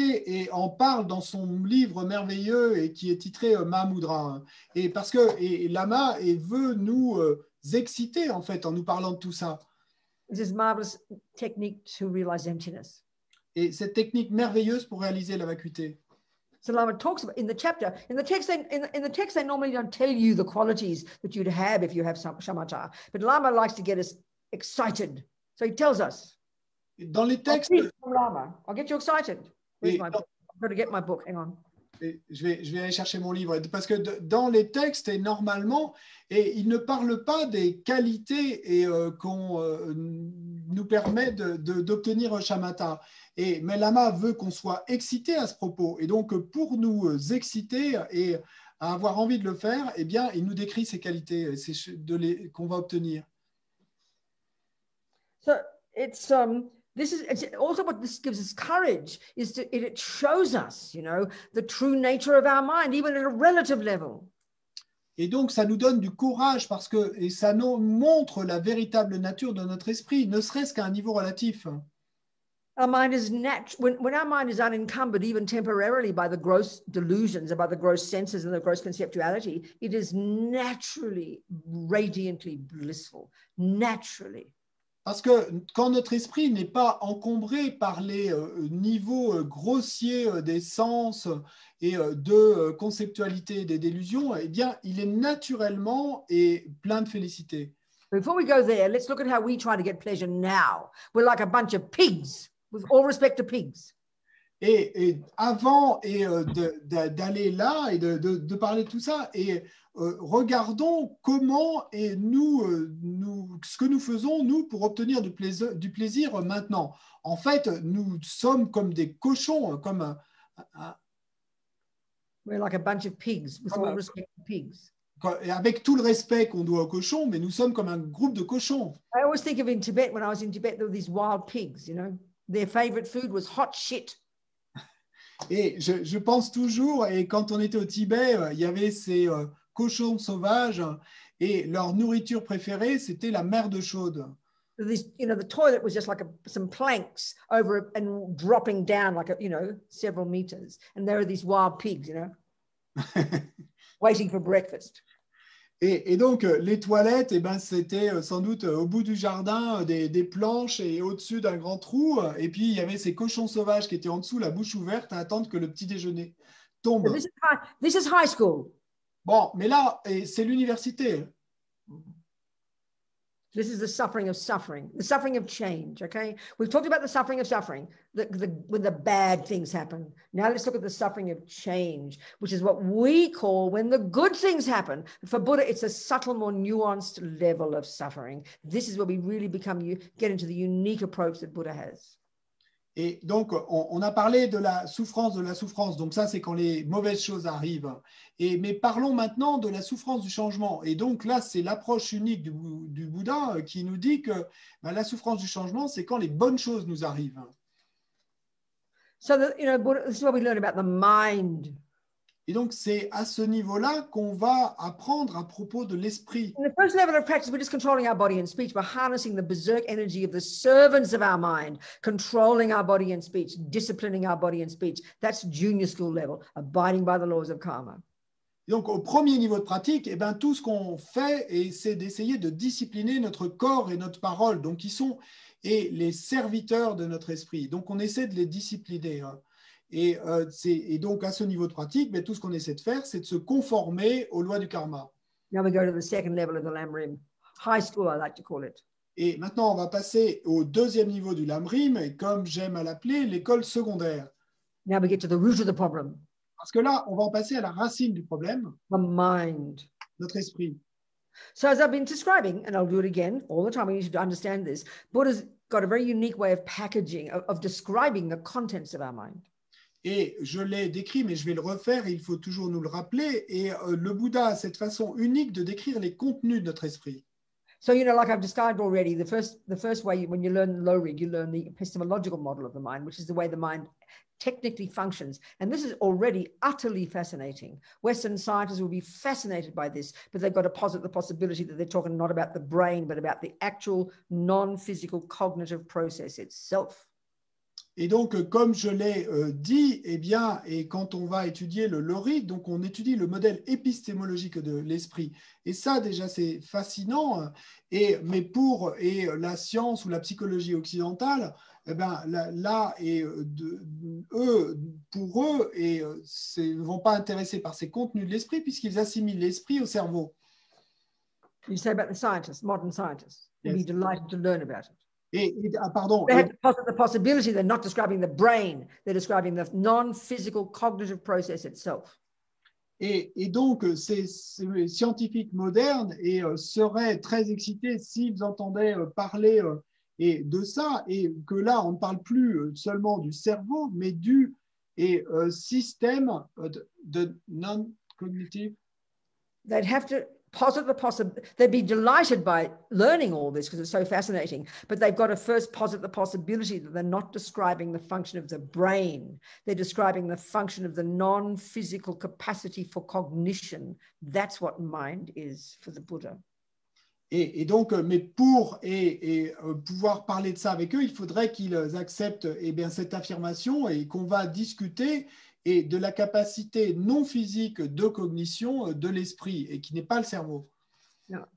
en parle dans son livre merveilleux et qui est titré Mahamudra. Et parce que Lama veut nous exciter en fait en nous parlant de tout ça. This is marvelous technique to realize emptiness. Et cette technique merveilleuse pour réaliser la vacuité. So Lama talks about in the chapter, in the text, they normally don't tell you the qualities that you'd have if you have some shamatha. But Lama likes to get us excited. So he tells us. Dans les textes. Lama, I'll get you excited. Where's my book? I've got to get my book. Hang on. Je vais aller chercher mon livre, parce que dans les textes, et normalement, il ne parle pas des qualités qu'on nous permet d'obtenir shamatha. Mais Lama veut qu'on soit excité à ce propos. Et donc, pour nous exciter et avoir envie de le faire, eh bien, il nous décrit ces qualités qu'on va obtenir. So it's it's also what this gives us courage is it shows us, the true nature of our mind, even at a relative level. Et donc, ça nous donne du courage parce que ça nous montre la véritable nature de notre esprit, ne serait-ce qu'à un niveau relatif. Our mind is when our mind is unencumbered, even temporarily, by the gross delusions, by the gross senses and the gross conceptuality, it is naturally, radiantly blissful, naturally. Parce que quand notre esprit n'est pas encombré par les niveaux grossiers des sens et de conceptualité des délusions, eh bien, il est naturellement et plein de félicité. Before we go there, let's look at how we try to get pleasure now. We're like a bunch of pigs, with all respect to pigs. Et avant d'aller là et de parler de tout ça, regardons comment ce que nous faisons, nous, pour obtenir du plaisir maintenant. En fait, nous sommes comme des cochons, comme We're like a bunch of pigs, with all respect to pigs. Avec tout le respect qu'on doit aux cochons, mais nous sommes comme un groupe de cochons. I always think of in Tibet, when I was in Tibet, there were these wild pigs, Their favorite food was hot shit. Et je pense toujours, et quand on était au Tibet, il y avait ces cochons sauvages et leur nourriture préférée, c'était la merde chaude. The toilet was just like some planks over and dropping down like several meters. And there are these wild pigs, waiting for breakfast. Et donc, les toilettes, c'était sans doute au bout du jardin, des planches et au-dessus d'un grand trou. Et puis, il y avait ces cochons sauvages qui étaient en dessous, la bouche ouverte, à attendre que le petit déjeuner tombe. So this is high school. Bon, mais là, c'est l'université. This is the suffering of change, okay? We've talked about the suffering of suffering, when the bad things happen. Now let's look at the suffering of change, which is what we call when the good things happen. For Buddha, it's a subtle, more nuanced level of suffering. This is where we really get into the unique approach that Buddha has. Et donc, on a parlé de la souffrance. Donc ça, c'est quand les mauvaises choses arrivent. Mais parlons maintenant de la souffrance du changement. Et donc là, c'est l'approche unique du Bouddha qui nous dit que la souffrance du changement, c'est quand les bonnes choses nous arrivent. So, Buddha, this is what we learn about the mind. Et donc, c'est à ce niveau-là qu'on va apprendre à propos de l'esprit. In the first level of practice, we're just controlling our body and speech. We're harnessing the berserk energy of the servants of our mind, controlling our body and speech, disciplining our body and speech. That's junior school level, abiding by the laws of karma. Et donc, au premier niveau de pratique, eh ben, tout ce qu'on fait, c'est d'essayer de discipliner notre corps et notre parole. Donc, ils sont les serviteurs de notre esprit. Donc, on essaie de les discipliner. Hein. Et donc, à ce niveau de pratique, ben, tout ce qu'on essaie de faire, c'est de se conformer aux lois du karma. Now we go to the second level of the Lamrim, high school, I like to call it. Et maintenant, on va passer au deuxième niveau du Lamrim, et comme j'aime à l'appeler, l'école secondaire. Now we get to the root of the problem. Parce que là, on va en passer à la racine du problème, The mind. notre esprit. So as I've been describing, and I'll do it again all the time, we need to understand this, Buddha's got a very unique way of packaging, of describing the contents of our mind. Et je l'ai décrit, mais je vais le refaire, il faut toujours nous le rappeler. Et le Bouddha a cette façon unique de décrire les contenus de notre esprit. So, you know, like I've described already, the first way, when you learn low rig, you learn the epistemological model of the mind, which is the way the mind technically functions. And this is already utterly fascinating. Western scientists will be fascinated by this, but they've got to posit the possibility that they're talking not about the brain, but about the actual non-physical cognitive process itself. Et donc, comme je l'ai dit, eh bien, et quand on va étudier le logique, donc on étudie le modèle épistémologique de l'esprit. Et ça, déjà, c'est fascinant. Mais pour la science ou la psychologie occidentale, eh ben, pour eux, ne vont pas intéresser par ces contenus de l'esprit puisqu'ils assimilent l'esprit au cerveau. You say about the scientists, modern scientists, yes. We'd be delighted to learn about it. Pardon. They have to posit the possibility they're not describing the brain, they're describing the non-physical cognitive process itself. Et donc, ces scientifiques modernes seraient très excités s'ils entendaient parler de ça, et que là, on ne parle plus seulement du cerveau, mais du système de non-cognitive. They'd have to posit the possibility. They'd be delighted by learning all this because it's so fascinating, but they've got to first posit the possibility that they're not describing the function of the brain. They're describing the function of the non-physical capacity for cognition. That's what mind is for the Buddha. Et donc, mais pour pouvoir parler de ça avec eux, il faudrait qu'ils acceptent cette affirmation et qu'on va discuter de la capacité non physique de cognition de l'esprit et qui n'est pas le cerveau. Yeah.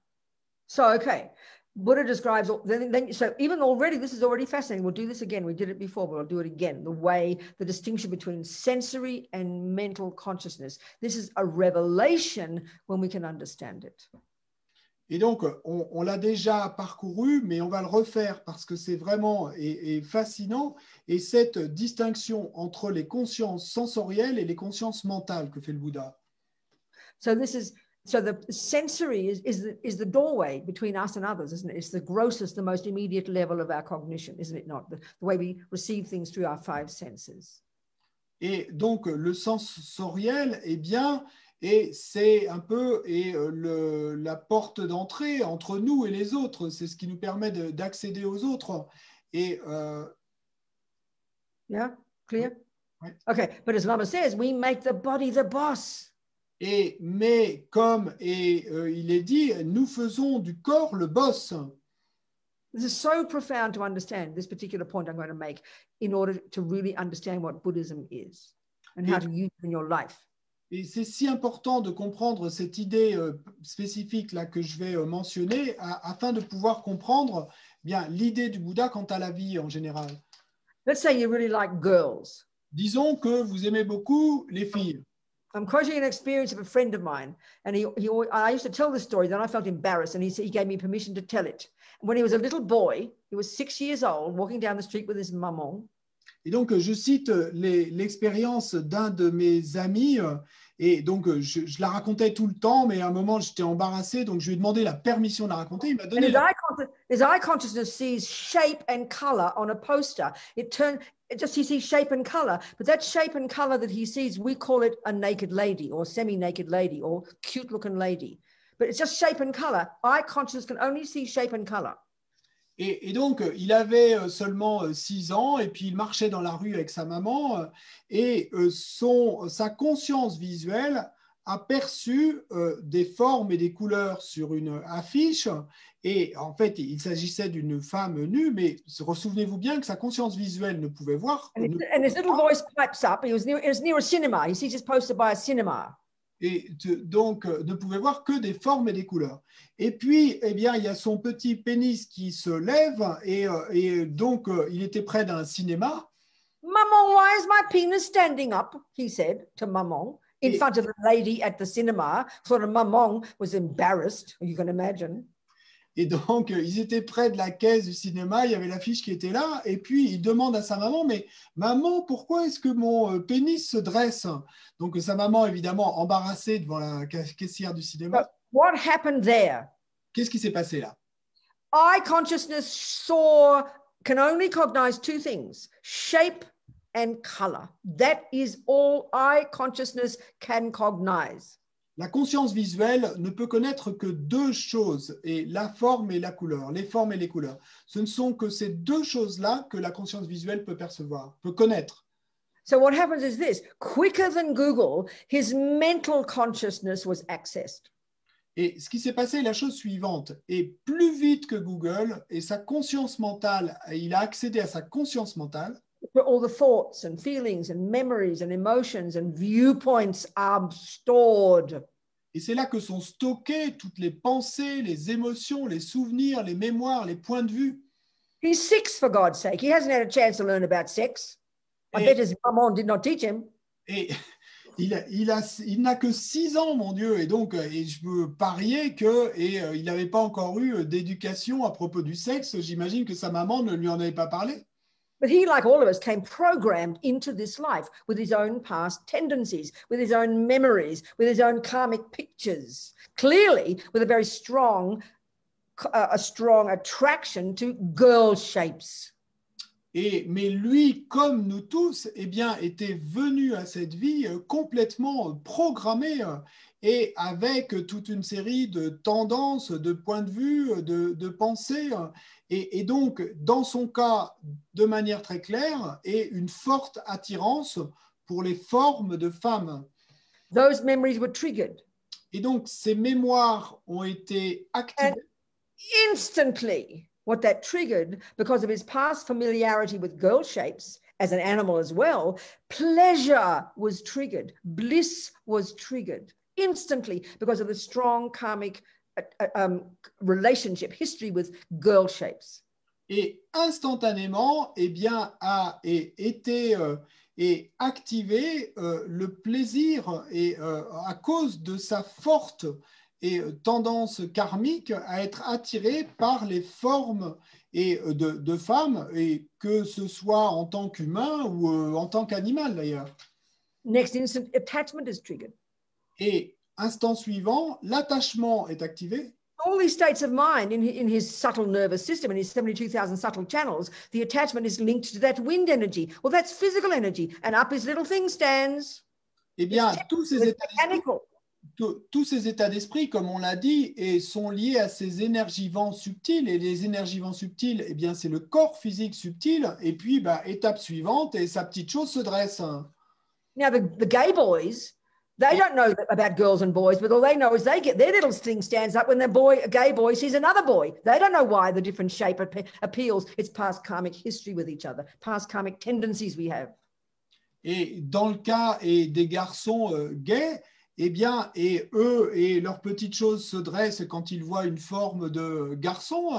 So, okay, Buddha describes, so even already, this is already fascinating. We'll do this again. We did it before, but I'll do it again. The distinction between sensory and mental consciousness. This is a revelation when we can understand it. Et donc, on l'a déjà parcouru, mais on va le refaire parce que c'est vraiment fascinant. Et cette distinction entre les consciences sensorielles et les consciences mentales que fait le Bouddha. So the sensory is the doorway between us and others, isn't it? It's the grossest, the most immediate level of our cognition, isn't it not? The way we receive things through our five senses. Et donc, le sensoriel, eh bien, et c'est un peu la porte d'entrée entre nous et les autres. C'est ce qui nous permet d'accéder aux autres. Yeah, clear? Oui. Okay, but as Lama says, we make the body the boss. Mais comme il est dit, nous faisons du corps le boss. This is so profound to understand this particular point I'm going to make in order to really understand what Buddhism is and how to use it in your life. Et c'est si important de comprendre cette idée spécifique là que je vais mentionner afin de pouvoir comprendre bien l'idée du Bouddha quant à la vie en général. Let's say you really like girls. Disons que vous aimez beaucoup les filles. I'm quoting an experience of a friend of mine, and I used to tell this story, then I felt embarrassed, and he gave me permission to tell it. When he was a little boy, he was 6 years old, walking down the street with his maman. Et donc, je cite l'expérience d'un de mes amis, et donc je la racontais tout le temps, mais à un moment, j'étais embarrassé, donc je lui ai demandé la permission de la raconter. Il m'a donné his eye consciousness sees shape and color on a poster. He sees shape and color, but that shape and color that he sees, we call it a naked lady or semi-naked lady or cute-looking lady. But it's just shape and color. Eye consciousness can only see shape and color. Et donc, il avait seulement 6 ans et puis il marchait dans la rue avec sa maman et sa conscience visuelle a perçu des formes et des couleurs sur une affiche. Et en fait, il s'agissait d'une femme nue, mais souvenez-vous bien que sa conscience visuelle ne pouvait voir. And his little voice pipes up. It was near a cinema. He sees it's posted by a cinema. Et donc ne pouvait voir que des formes et des couleurs. Et puis, eh bien, il y a son petit pénis qui se lève et donc il était près d'un cinéma. Maman, why is my penis standing up? He said to Maman in front of the lady at the cinema. Sort of Maman was embarrassed, you can imagine. Et donc, ils étaient près de la caisse du cinéma, il y avait l'affiche qui était là, et puis il demande à sa maman, mais maman, pourquoi est-ce que mon pénis se dresse? Donc, sa maman, évidemment, embarrassée devant la caissière du cinéma. But what happened there? Qu'est-ce qui s'est passé là? Eye consciousness can only cognize 2 things, shape and color. That is all eye consciousness can cognize. La conscience visuelle ne peut connaître que 2 choses, et la forme et la couleur, les formes et les couleurs. Ce ne sont que ces 2 choses-là que la conscience visuelle peut percevoir, peut connaître. So what happens is this, quicker than Google, his mental consciousness was accessed. Et ce qui s'est passé est la chose suivante, et plus vite que Google, et sa conscience mentale, il a accédé à sa conscience mentale, Where all the thoughts and feelings and memories and emotions and viewpoints are stored. Et c'est là que sont stockées toutes les pensées, les émotions, les souvenirs, les mémoires, les points de vue. He's 6, for God's sake. He hasn't had a chance to learn about sex. I bet his mom did not teach him. Et il n'a que 6 ans, mon Dieu, et donc et je peux parier il n'avait pas encore eu d'éducation à propos du sexe. J'imagine que sa maman ne lui en avait pas parlé. But he, like all of us, came programmed into this life with his own past tendencies, with his own memories, with his own karmic pictures, clearly with a very strong attraction to girl shapes. Mais lui, comme nous tous, eh bien, était venu à cette vie complètement programmé et avec toute une série de tendances, de points de vue, de pensées. Et donc, dans son cas, de manière très claire, et une forte attirance pour les formes de femmes. Those memories were triggered. Et donc, ces mémoires ont été activées. And instantly, what that triggered, because of his past familiarity with girl shapes as an animal as well, pleasure was triggered, bliss was triggered instantly because of the strong karmic relationship, history with girl shapes. Et instantanément, eh bien, a été et activé le plaisir à cause de sa forte tendance karmique à être attiré par les formes de femmes, et que ce soit en tant qu'humain ou en tant qu'animal d'ailleurs. Next instant, attachment is triggered. Et instant suivant, l'attachement est activé. All these states of mind in his subtle nervous system, in his 72,000 subtle channels, the attachment is linked to that wind energy. Well, that's physical energy. And up his little thing stands. Eh bien, tous ces états d'esprit, comme on l'a dit, sont liés à ces énergies vents subtiles. Et les énergies vents subtiles, eh bien, c'est le corps physique subtil. Et puis, étape suivante, et sa petite chose se dresse. Now, the gay boys, they don't know about girls and boys, but all they know is they get their little thing stands up when a gay boy sees another boy. They don't know why the different shape appeals. It's past karmic history with each other, past karmic tendencies we have. Et dans le cas des garçons gays, eh bien, et eux et leurs petites choses se dressent quand ils voient une forme de garçon.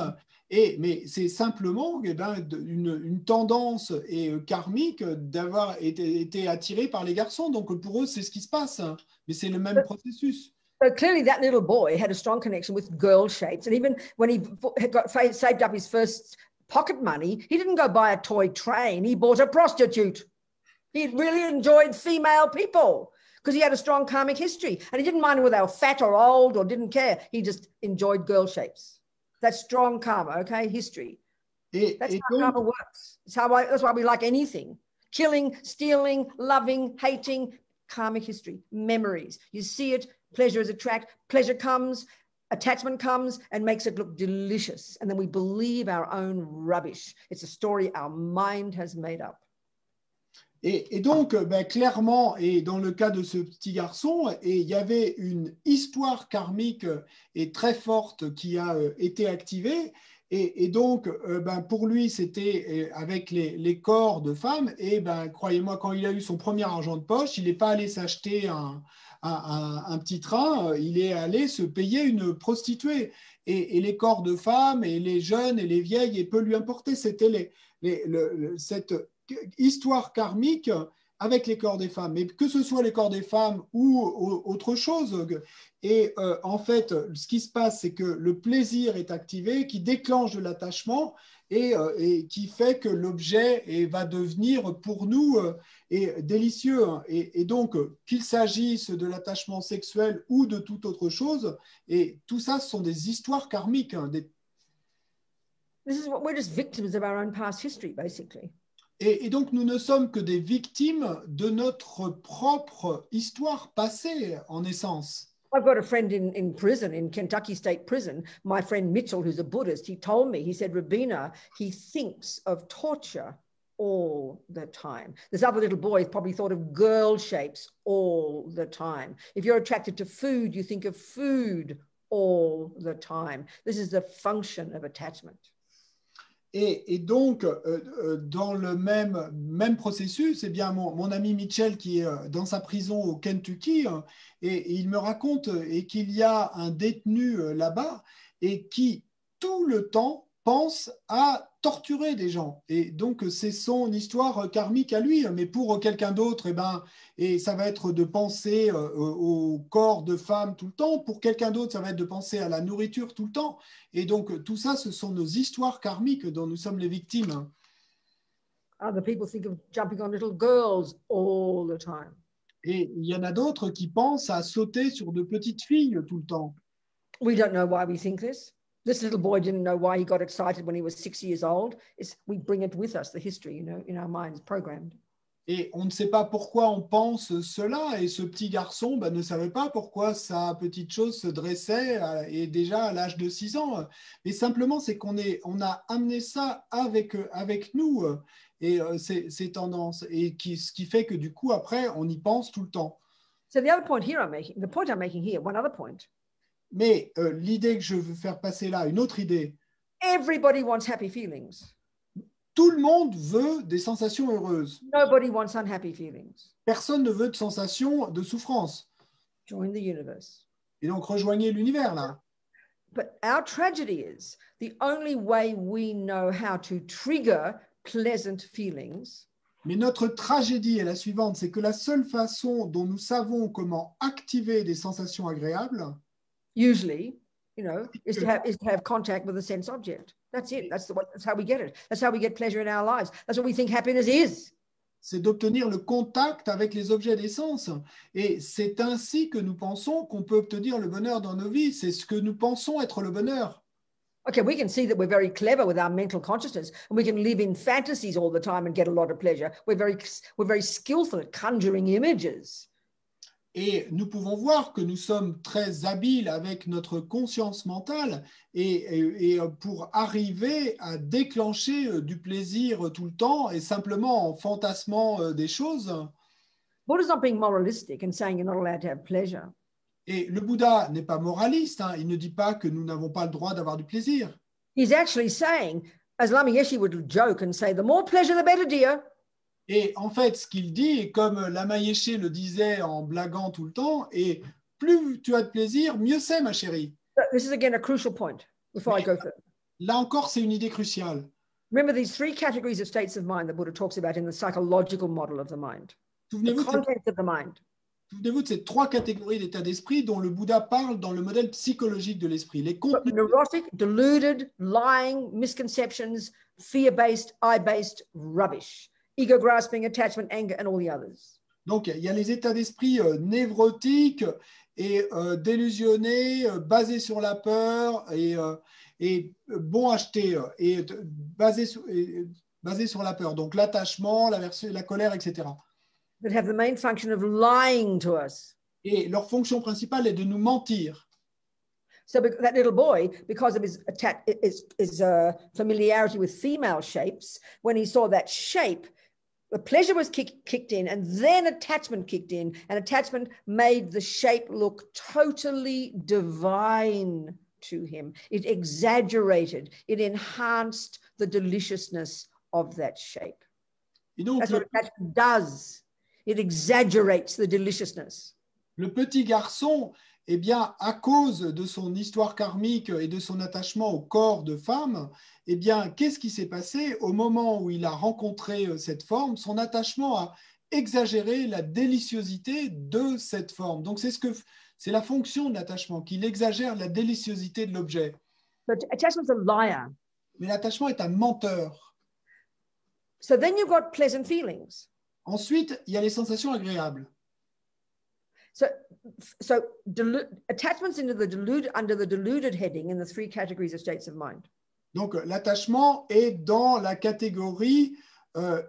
Mais c'est simplement une tendance karmique d'avoir été attiré par les garçons. Donc pour eux, c'est ce qui se passe. Mais c'est le même processus. So clearly that little boy had a strong connection with girl shapes. And even when he saved up his first pocket money, he didn't go buy a toy train. He bought a prostitute. He really enjoyed female people because he had a strong karmic history. And he didn't mind whether they were fat or old or didn't care. He just enjoyed girl shapes. That's strong karma, okay? History. That's how karma works. That's why we like anything. Killing, stealing, loving, hating, karmic history, memories. You see it, pleasure is attract, pleasure comes, Attachment comes and makes it look delicious, and then we believe our own rubbish. It's a story our mind has made up. Et donc, clairement, et dans le cas de ce petit garçon, il y avait une histoire karmique et très forte qui a été activée. Et donc, pour lui, c'était avec les corps de femmes. Et croyez-moi, quand il a eu son premier argent de poche, il n'est pas allé s'acheter un petit train, il est allé se payer une prostituée. Et les corps de femmes, et les jeunes, et les vieilles, et peu lui importer. C'était cette histoire karmique avec les corps des femmes, mais que ce soit les corps des femmes ou autre chose. Et en fait, ce qui se passe, c'est que le plaisir est activé, qui déclenche de l'attachement et qui fait que l'objet va devenir pour nous délicieux. Et donc, qu'il s'agisse de l'attachement sexuel ou de toute autre chose, et tout ça, ce sont des histoires karmiques. We're just victims of our own past history, basically. Et donc, nous ne sommes que des victimes de notre propre histoire passée, en essence. I've got a friend in prison, in Kentucky State Prison. My friend Mitchell, who's a Buddhist, he told me, he said, Robina, he thinks of torture all the time. This other little boy probably thought of girl shapes all the time. If you're attracted to food, you think of food all the time. This is the function of attachment. Et donc, dans le même processus, eh bien, mon ami Mitchell, qui est dans sa prison au Kentucky, et il me raconte qu'il y a un détenu là-bas et qui, tout le temps, pense à torturer des gens. Et donc, c'est son histoire karmique à lui. Mais pour quelqu'un d'autre, et ça va être de penser au corps de femme tout le temps. Pour quelqu'un d'autre, ça va être de penser à la nourriture tout le temps. Et donc, tout ça, ce sont nos histoires karmiques dont nous sommes les victimes. Other people think of jumping on little girls all the time. Et il y en a d'autres qui pensent à sauter sur de petites filles tout le temps. We don't know why we think this. This little boy didn't know why he got excited when he was 6 years old. We bring it with us, the history, in our minds, programmed. Et on ne sait pas pourquoi on pense cela. Et ce petit garçon ne savait pas pourquoi sa petite chose se dressait et déjà à l'âge de 6 ans. Mais simplement, c'est qu'on a amené ça avec nous et ces tendances. Et ce qui fait que du coup, après, on y pense tout le temps. So the point I'm making here, one other point. Mais l'idée que je veux faire passer là, une autre idée. Everybody wants happy feelings. Tout le monde veut des sensations heureuses. Nobody wants unhappy feelings. Personne ne veut de sensations de souffrance. Join the universe. Et donc, rejoignez l'univers là. But our tragedy is the only way we know how to trigger pleasant feelings. Mais notre tragédie est la suivante, c'est que la seule façon dont nous savons comment activer des sensations agréables, usually, is to have contact with a sense object. That's it. That's how we get it. That's how we get pleasure in our lives. That's what we think happiness is. C'est d'obtenir le contact avec les objets des sens. Et c'est ainsi que nous pensons qu'on peut obtenir le bonheur dans nos vies. C'est ce que nous pensons être le bonheur. Okay, we can see that we're very clever with our mental consciousness, and we can live in fantasies all the time and get a lot of pleasure. We're very skillful at conjuring images. Et nous pouvons voir que nous sommes très habiles avec notre conscience mentale et pour arriver à déclencher du plaisir tout le temps et simplement en fantasmant des choses. Buddha's not being moralistic and saying you're not allowed to have pleasure. Et le Bouddha n'est pas moraliste, il ne dit pas que nous n'avons pas le droit d'avoir du plaisir. He's actually saying, as Lama Yeshe would joke and say, the more pleasure, the better, dear. Et en fait, ce qu'il dit, comme Lama Yeshe le disait en blaguant tout le temps, et plus tu as de plaisir, mieux c'est, ma chérie. This is again a crucial point before I go further. Là encore, c'est une idée cruciale. Remember these 3 categories of states of mind that Buddha talks about in the psychological model of the mind. Souvenez-vous The contents of the mind. Souvenez-vous de ces 3 catégories d'état d'esprit dont le Bouddha parle dans le modèle psychologique de l'esprit. Les contenus neurotic, deluded, lying, misconceptions, fear-based, I-based rubbish. Ego grasping, attachment, anger, and all the others. Donc, il y a les états d'esprit névrotiques et délusionnés, basés sur la peur et bon acheter et basés sur la peur. Donc, l'attachement, la colère, etc. That have the main function of lying to us. Et leur fonction principale est de nous mentir. So that little boy, because of his familiarity with female shapes, when he saw that shape, the pleasure was kicked in, and then attachment kicked in, and attachment made the shape look totally divine to him. It exaggerated, it enhanced the deliciousness of that shape. That's what attachment does. It exaggerates the deliciousness. Le petit garçon, eh bien, à cause de son histoire karmique et de son attachement au corps de femme, eh bien, qu'est-ce qui s'est passé au moment où il a rencontré cette forme? Son attachement a exagéré la déliciosité de cette forme. Donc, c'est la fonction de l'attachement, qu'il exagère la déliciosité de l'objet. Attachment's a liar. Mais l'attachement est un menteur. So then you've got pleasant feelings. Ensuite, il y a les sensations agréables. So attachments under the deluded heading in the 3 categories of states of mind. Donc, l'attachement est dans la catégorie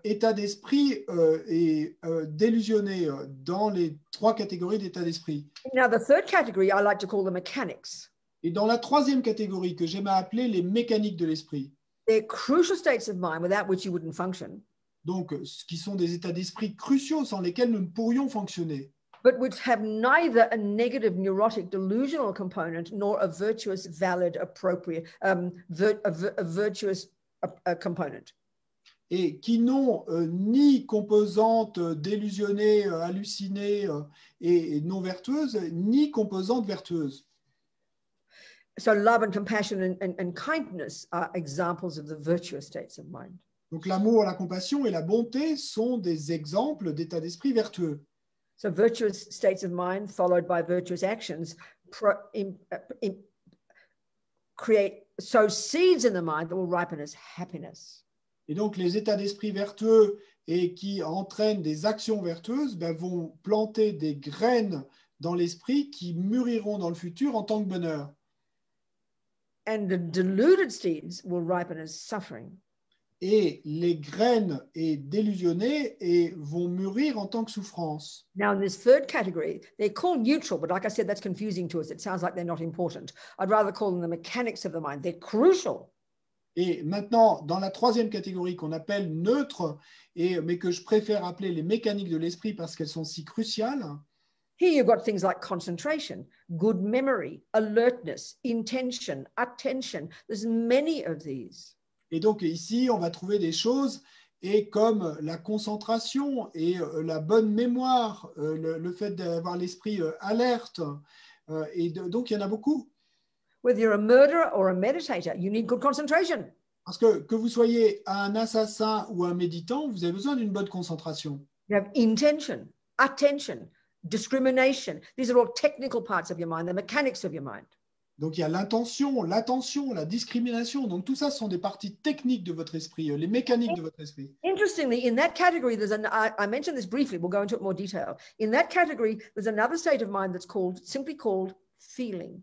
état d'esprit et délusionné, dans les 3 catégories d'état d'esprit. Now, the 3rd category, I like to call the mechanics. Et dans la 3e catégorie, que j'aime à appeler les mécaniques de l'esprit. They're crucial states of mind without which you wouldn't function. Donc, ce qui sont des états d'esprit cruciaux sans lesquels nous ne pourrions fonctionner. But which have neither a negative neurotic delusional component nor a virtuous, valid, appropriate, virtuous component. Et qui n'ont ni composante délusionnée, hallucinée et non vertueuse, ni composante vertueuse. So love and compassion and kindness are examples of the virtuous states of mind. Donc l'amour, la compassion et la bonté sont des exemples d'état d'esprit vertueux. So virtuous states of mind followed by virtuous actions sow seeds in the mind that will ripen as happiness. Et donc les états d'esprit vertueux et qui entraînent des actions vertueuses vont planter des graines dans l'esprit qui mûriront dans le futur en tant que bonheur. And the deluded seeds will ripen as suffering. Et les graines délusionnées vont mûrir en tant que souffrance. Now, in this 3rd category, they're called neutral, but like I said, that's confusing to us. It sounds like they're not important. I'd rather call them the mechanics of the mind. They're crucial. Et maintenant, dans la 3e catégorie qu'on appelle neutre, mais que je préfère appeler les mécaniques de l'esprit parce qu'elles sont si cruciales. Here you've got things like concentration, good memory, alertness, intention, attention. There's many of these. Et donc ici, on va trouver des choses comme la concentration et la bonne mémoire, le fait d'avoir l'esprit alerte. Donc, il y en a beaucoup. Whether you're a murderer or a meditator, you need good concentration. Parce que vous soyez un assassin ou un méditant, vous avez besoin d'une bonne concentration. You have intention, attention, discrimination. These are all technical parts of your mind, the mechanics of your mind. Donc, il y a l'intention, l'attention, la discrimination. Donc, tout ça sont des parties techniques de votre esprit, les mécaniques de votre esprit. Interestingly, in that category, I mentioned this briefly, we'll go into it more detail. In that category, there's another state of mind that's simply called feeling.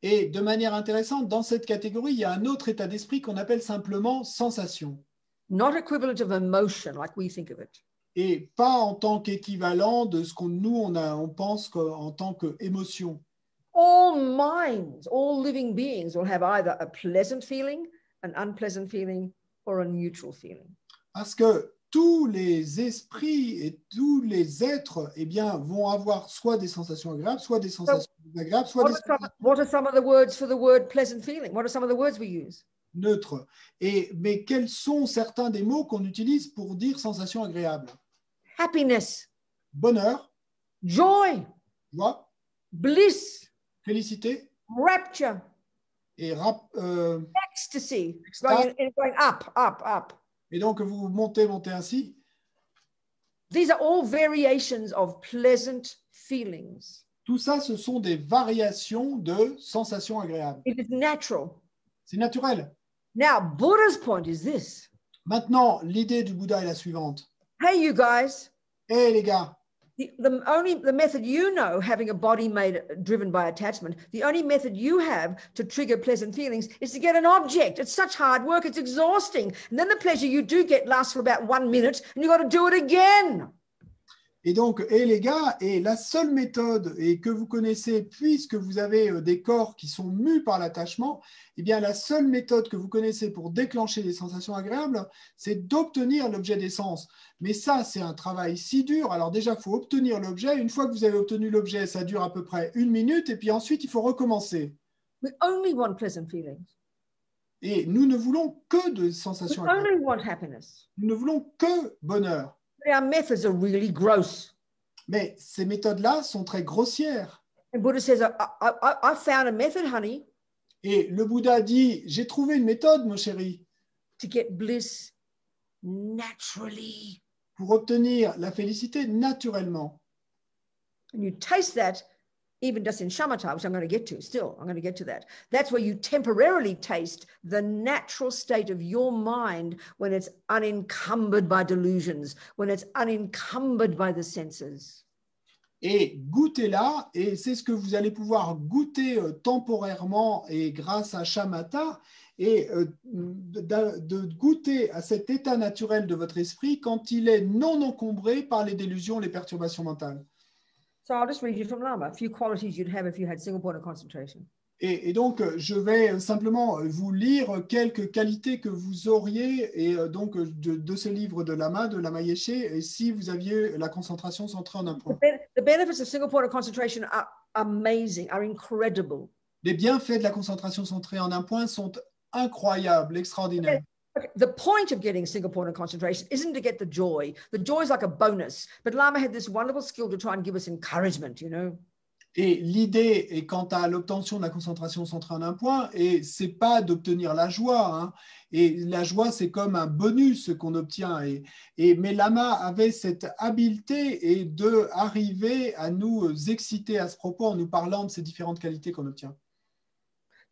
Et de manière intéressante, dans cette catégorie, il y a un autre état d'esprit qu'on appelle simplement sensation. Not equivalent of emotion, like we think of it. Et pas en tant qu'équivalent de ce on pense en tant qu'émotion. All minds, all living beings will have either a pleasant feeling, an unpleasant feeling, or a neutral feeling. Parce que tous les esprits et tous les êtres vont avoir soit des sensations agréables, soit des sensations désagréables, soit des sensations what are some of the words for the word pleasant feeling? What are some of the words we use? neutres. Mais quels sont certains des mots qu'on utilise pour dire sensation agréable? Happiness, Bonheur, joy, joie, bliss, félicité rapture, et ecstasy, extase. going up, up, up. Et donc vous montez ainsi. These are all variations of pleasant feelings. Tout ça, ce sont des variations de sensations agréables. It is natural. C'est naturel. Now, Buddha's point is this. Maintenant, l'idée du Bouddha est la suivante. Hey, you guys, Hé les gars, the method you know, having a body driven by attachment, the only method you have to trigger pleasant feelings is to get an object. It's such hard work, it's exhausting. And then the pleasure you do get lasts for about 1 minute and you've got to do it again. Et donc, et les gars, et la seule méthode et que vous connaissez, puisque vous avez des corps qui sont mus par l'attachement, eh bien, la seule méthode que vous connaissez pour déclencher des sensations agréables, c'est d'obtenir l'objet des sens. Mais ça, c'est un travail si dur. Alors déjà, il faut obtenir l'objet. Une fois que vous avez obtenu l'objet, ça dure à peu près 1 minute, et puis ensuite, il faut recommencer. We only want pleasant feelings. Et nous ne voulons que de sensations We agréables. only want happiness. Nous ne voulons que bonheur. Our methods are really gross. Mais ces méthodes-là sont très grossières. And Buddha says, I found a method, honey, Et le Bouddha dit, j'ai trouvé une méthode, mon chéri, to get bliss naturally. pour obtenir la félicité naturellement. And you taste that even just in shamatha, which I'm going to get to still. I'm going to get to that. That's where you temporarily taste the natural state of your mind when it's unencumbered by delusions, when it's unencumbered by the senses. Et goûtez-la, et c'est ce que vous allez pouvoir goûter temporairement et grâce à shamatha, et de goûter à cet état naturel de votre esprit quand il est non encombré par les délusions, les perturbations mentales. So I'll just read you from Lama, a few qualities you'd have if you had single point of concentration. Et donc, je vais simplement vous lire quelques qualités que vous auriez et donc de ce livre de Lama Yeshe, et si vous aviez la concentration centrée en un point. The benefits of single point of concentration are amazing, are incredible. Les bienfaits de la concentration centrée en un point sont incroyables, extraordinaires. Okay. The point of getting single point of concentration isn't to get the joy. The joy is like a bonus. But Lama had this wonderful skill to try and give us encouragement, you know. Et l'idée est quant à l'obtention de la concentration centrée en un point, et c'est pas d'obtenir la joie, hein. Et la joie, c'est comme un bonus qu'on obtient. Mais Lama avait cette habileté et de arriver à nous exciter à ce propos en nous parlant de ces différentes qualités qu'on obtient.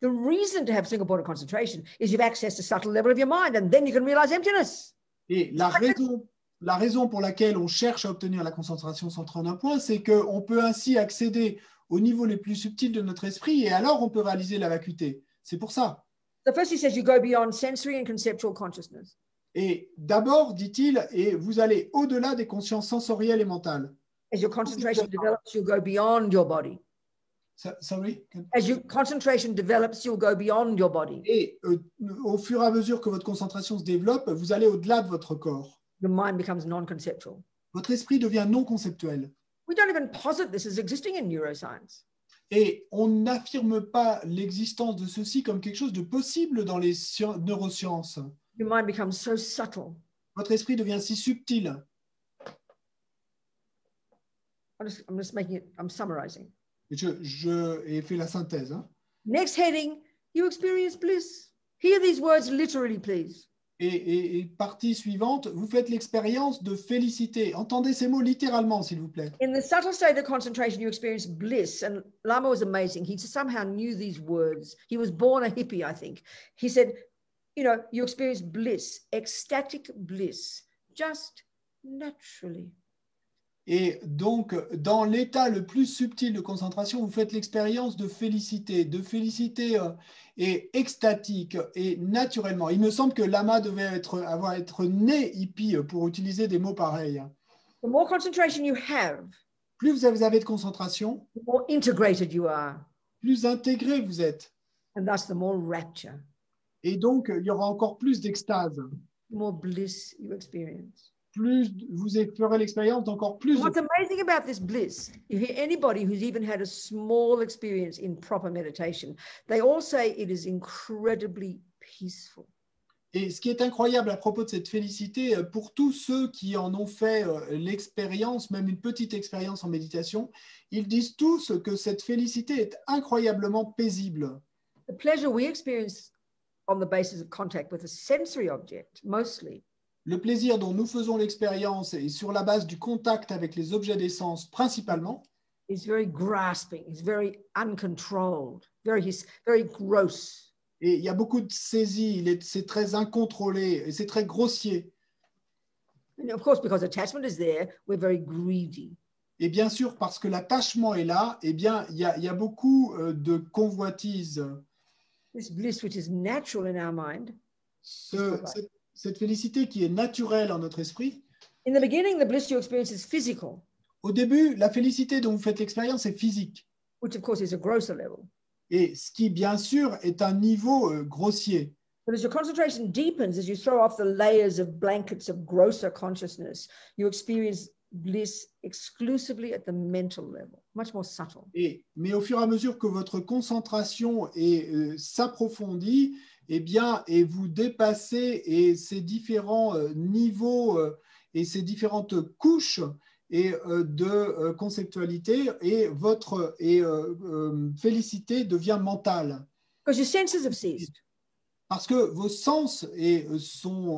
The reason to have single point of concentration is you've accessed a subtle level of your mind, and then you can realize emptiness. Et la raison pour laquelle on cherche à obtenir la concentration centrée en un point, c'est qu'on peut ainsi accéder au niveau les plus subtils de notre esprit, et alors on peut réaliser la vacuité. C'est pour ça. So first he says you go beyond sensory and conceptual consciousness. Et d'abord, dit-il, et vous allez au-delà des consciences sensorielles et mentales. As your concentration develops, you'll go beyond your body. Sorry? As your concentration develops, you'll go beyond your body. Et au fur et à mesure que votre concentration se développe, vous allez au-delà de votre corps. Your mind becomes non-conceptual. Votre esprit devient non conceptuel. We don't even posit this as existing in neuroscience. Et on n'affirme pas l'existence de ceci comme quelque chose de possible dans les neurosciences. Your mind becomes so subtle. Votre esprit devient si subtil. I'm summarizing. Je ai fait la synthèse. Hein. Next heading, you experience bliss. Hear these words literally, please. Et partie suivante, vous faites l'expérience de félicité. Entendez ces mots littéralement, s'il vous plaît. In the subtle state of concentration, you experience bliss. And Lama was amazing. He somehow knew these words. He was born a hippie, I think. He said, you know, you experience bliss, ecstatic bliss, just naturally. Et donc, dans l'état le plus subtil de concentration, vous faites l'expérience de félicité et extatique et naturellement. Il me semble que Lama devait être né hippie pour utiliser des mots pareils. The more concentration you have, plus vous avez de concentration, the more integrated you are. Plus intégré vous êtes. And thus the more rapture. Et donc, il y aura encore plus d'extase. The more bliss you experience. Plus vous ferez l'expérience d'encore plus. What's amazing about this bliss, you hear anybody who's even had a small experience in proper meditation, they all say it is incredibly peaceful. Et ce qui est incroyable à propos de cette félicité, pour tous ceux qui en ont fait l'expérience, même une petite expérience en méditation, ils disent tous que cette félicité est incroyablement paisible. The pleasure we experience on the basis of contact with a sensory object, mostly. Le plaisir dont nous faisons l'expérience est sur la base du contact avec les objets des sens principalement. It's very grasping, it's very uncontrolled, very gross. Et il y a beaucoup de saisie, c'est très incontrôlé et c'est très grossier. And of course, because attachment is there, we're very greedy. Et bien sûr, parce que l'attachement est là, eh bien, il y a beaucoup de convoitise. This bliss which is natural in our mind. Cette félicité qui est naturelle en notre esprit. In the beginning, the bliss you experience is physical. Au début, la félicité dont vous faites l'expérience est physique. which of course is a grosser level. Et ce qui, bien sûr, est un niveau grossier. But as your concentration deepens, as you throw off the layers of blankets of grosser consciousness, you experience bliss exclusively at the mental level, much more subtle. Mais au fur et à mesure que votre concentration s'approfondit, eh bien, et vous dépassez ces différents niveaux et ces différentes couches de conceptualité, et votre félicité devient mentale. Because your senses have ceased. Parce que vos sens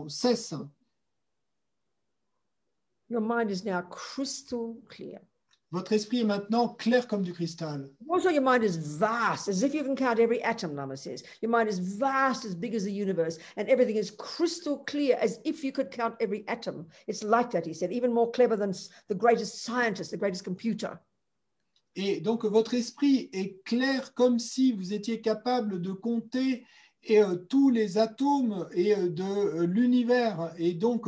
cessent. Your mind is now crystal clear. Votre esprit est maintenant clair comme du cristal. Also, your mind is vast, as if you can count every atom, Lama says. Your mind is vast, as big as the universe, and everything is crystal clear, as if you could count every atom. It's like that, he said, even more clever than the greatest scientist, the greatest computer. Et donc, votre esprit est clair comme si vous étiez capable de compter tous les atomes de l'univers. Et donc,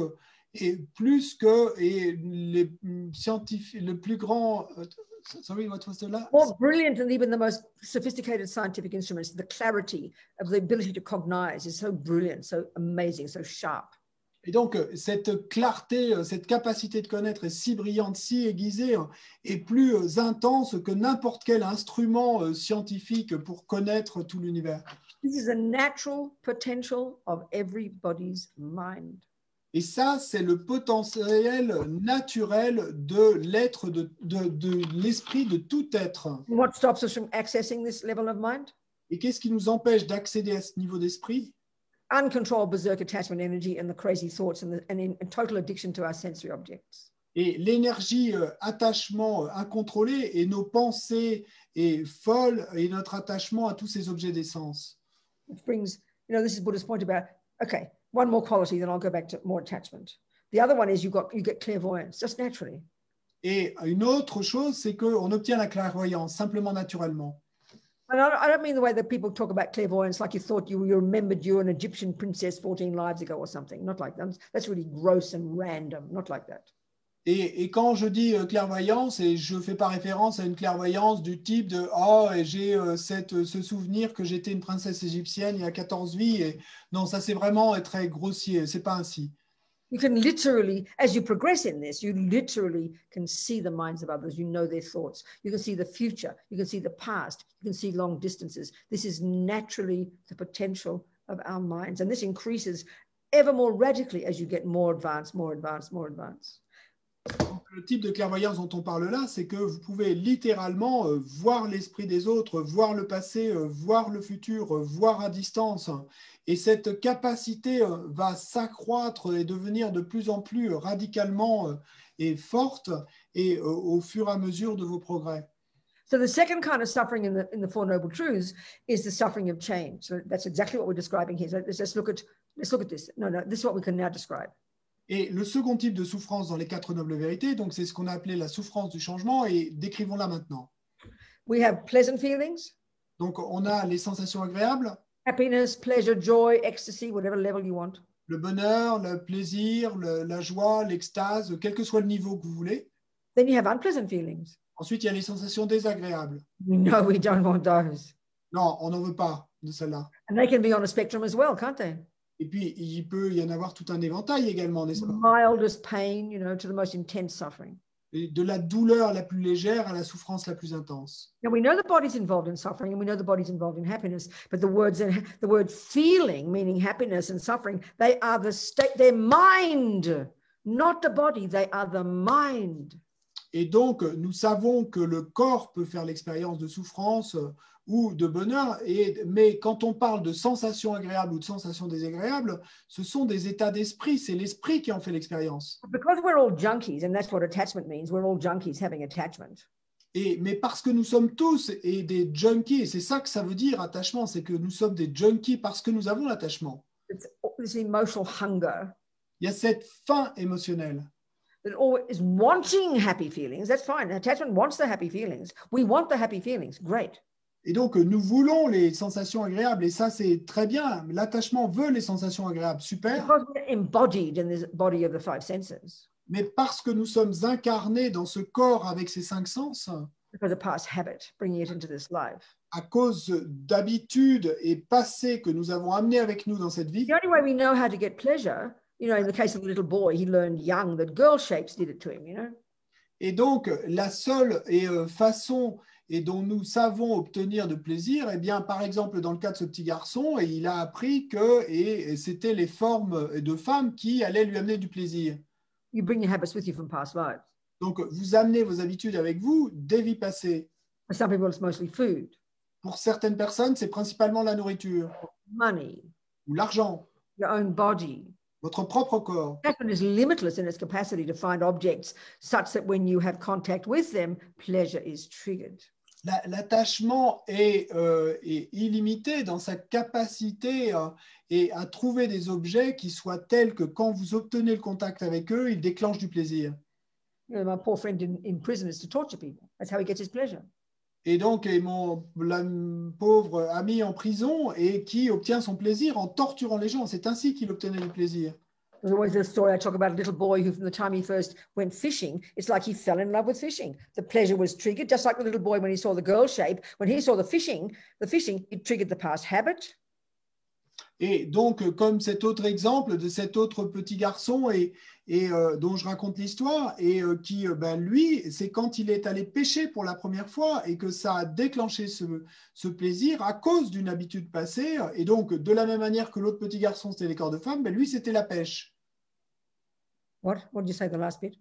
plus que les scientifiques, le plus grand... Sorry, what was the last? More brilliant than even the most sophisticated scientific instruments. The clarity of the ability to cognize is so brilliant, so amazing, so sharp. Et donc, cette clarté, cette capacité de connaître est si brillante, si aiguisée, et plus intense que n'importe quel instrument scientifique pour connaître tout l'univers. This is a natural potential of everybody's mind. Et ça, c'est le potentiel naturel de l'être, de l'esprit de tout être. What stops us from accessing this level of mind? Et qu'est-ce qui nous empêche d'accéder à ce niveau d'esprit? Uncontrolled berserk attachment energy and the crazy thoughts and in total addiction to our sensory objects. Et l'énergie attachement incontrôlé et nos pensées folles et notre attachement à tous ces objets d'essence. Which brings, this is Buddha's point about, okay, one more quality, then I'll go back to more attachment. The other one is you get clairvoyance, just naturally. Et une autre chose, c'est qu'on obtient la clairvoyance, simplement naturellement. And I don't mean the way that people talk about clairvoyance like you thought you remembered you were an Egyptian princess 14 lives ago or something. Not like that. That's really gross and random. Not like that. Et quand je dis clairvoyance, et je ne fais pas référence à une clairvoyance du type de « Oh, j'ai ce souvenir que j'étais une princesse égyptienne il y a 14 vies. » et non, ça c'est vraiment très grossier. Ce n'est pas ainsi. You can literally, as you progress in this, you literally can see the minds of others. You know their thoughts. You can see the future. You can see the past. You can see long distances. This is naturally the potential of our minds. And this increases ever more radically as you get more advanced, more advanced, more advanced. Le type de clairvoyance dont on parle là, c'est que vous pouvez littéralement voir l'esprit des autres, voir le passé, voir le futur, voir à distance. Et cette capacité va s'accroître et devenir de plus en plus radicalement et forte et au fur et à mesure de vos progrès. So the second kind of suffering in the Four Noble Truths is the suffering of change. So that's exactly what we're describing here. So let's look at this. No, this is what we can now describe. Et le second type de souffrance dans les quatre nobles vérités, donc c'est ce qu'on a appelé la souffrance du changement, et décrivons-la maintenant. We have pleasant feelings. Donc on a les sensations agréables. Happiness, pleasure, joy, ecstasy, whatever level you want. Le bonheur, le plaisir, la joie, l'extase, quel que soit le niveau que vous voulez. Then you have unpleasant feelings. Ensuite, il y a les sensations désagréables. No, we don't want those. Non, on n'en veut pas de celles-là. And they can be on a spectrum as well, can't they? Et puis, il peut y en avoir tout un éventail également, n'est-ce pas? Mildest pain, to the most intense suffering. Et de la douleur la plus légère à la souffrance la plus intense. Now we know the body's involved in suffering, and we know the body's involved in happiness. But the word feeling, meaning happiness and suffering, they are the state, their mind, not the body. They are the mind. Et donc, nous savons que le corps peut faire l'expérience de souffrance ou de bonheur, mais quand on parle de sensations agréables ou de sensations désagréables, ce sont des états d'esprit, c'est l'esprit qui en fait l'expérience. Because we're all junkies, and that's what attachment means, we're all junkies having attachment. Mais parce que nous sommes tous des junkies, et c'est ça que ça veut dire, attachement, c'est que nous sommes des junkies parce que nous avons l'attachement. This emotional hunger. Il y a cette faim émotionnelle. That always wanting happy feelings, that's fine. Attachment wants the happy feelings. We want the happy feelings, great. Et donc, nous voulons les sensations agréables, et ça, c'est très bien. L'attachement veut les sensations agréables, super. Because we're embodied in this body of the five senses. mais parce que nous sommes incarnés dans ce corps avec ces 5 sens, because of past habit, bringing it into this life. à cause d'habitudes et passés que nous avons amenés avec nous dans cette vie. The only way we know how to get pleasure, you know, in the case of the little boy, he learned young that girl shapes did it to him, you know. Et donc, la seule façon et dont nous savons obtenir de plaisir, eh bien, par exemple, dans le cas de ce petit garçon, il a appris que c'était les formes de femmes qui allaient lui amener du plaisir. You bring your habits with you from past lives. Donc, vous amenez vos habitudes avec vous des vies passées. For some people, it's mostly food. Pour certaines personnes, c'est principalement la nourriture, Money, ou l'argent, your own body. votre propre corps. Attachment is limitless in its capacity to find objects such that when you have contact with them, pleasure is triggered. L'attachement est illimité dans sa capacité à trouver des objets qui soient tels que quand vous obtenez le contact avec eux, ils déclenchent du plaisir. You know, my poor friend in prison is to torture people. That's how he gets his pleasure. Et donc, la pauvre ami en prison et qui obtient son plaisir en torturant les gens. C'est ainsi qu'il obtenait du plaisir. There's always a story I talk about a little boy who, from the time he first went fishing, it's like he fell in love with fishing. The pleasure was triggered, just like the little boy when he saw the girl shape. When he saw the fishing, it triggered the past habit. Et donc, comme cet autre exemple de cet autre petit garçon dont je raconte l'histoire, et qui, lui, c'est quand il est allé pêcher pour la première fois et que ça a déclenché ce plaisir à cause d'une habitude passée. Et donc, de la même manière que l'autre petit garçon, c'était les corps de femme, lui, c'était la pêche. What did you say the last bit?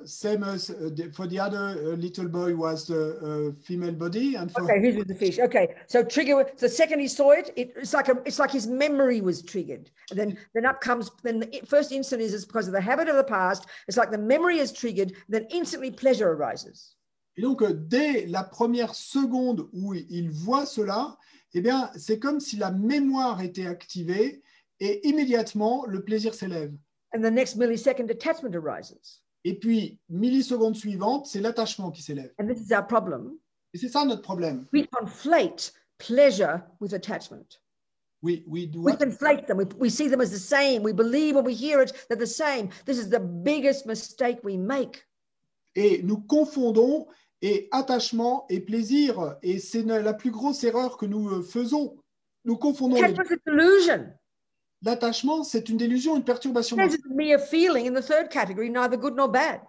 Same as for the other little boy was the female body, and for okay, here's the fish. Okay, so trigger. The second he saw it, it's like his memory was triggered. And then up comes. Then the first instant is because of the habit of the past. It's like the memory is triggered. Then instantly pleasure arises. Et donc dès la première seconde où il voit cela, eh bien c'est comme si la mémoire était activée et immédiatement le plaisir s'élève. And the next millisecond attachment arises. Et puis, milliseconde suivante, c'est l'attachement qui s'élève. And this is our problem. Et c'est ça notre problème. We conflate pleasure with attachment. We conflate them. We see them as the same. We believe when we hear it, they're the same. This is the biggest mistake we make. Et nous confondons attachement et plaisir. Et c'est la plus grosse erreur que nous faisons. Nous confondons les deux. It's an illusion. L'attachement, c'est une délusion, une perturbation. Pleasure is a mere feeling in the third category, neither good nor bad.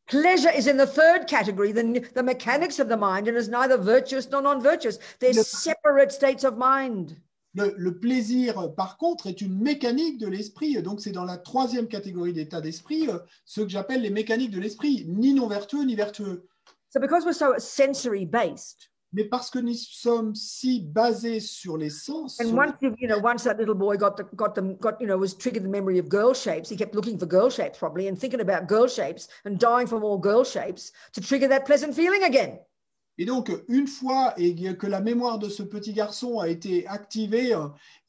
Pleasure is in the third category, the mechanics of the mind, and is neither virtuous nor non-virtuous. They're separate states of mind. Le plaisir, par contre, est une mécanique de l'esprit. Donc, c'est dans la troisième catégorie d'état d'esprit, ce que j'appelle les mécaniques de l'esprit, ni non vertueux, ni vertueux. So because we're so sensory-based, mais parce que nous sommes si basés sur les sens. And once that little boy was triggered the memory of girl shapes, he kept looking for girl shapes probably and thinking about girl shapes and dying for more girl shapes to trigger that pleasant feeling again. Et donc, une fois que la mémoire de ce petit garçon a été activée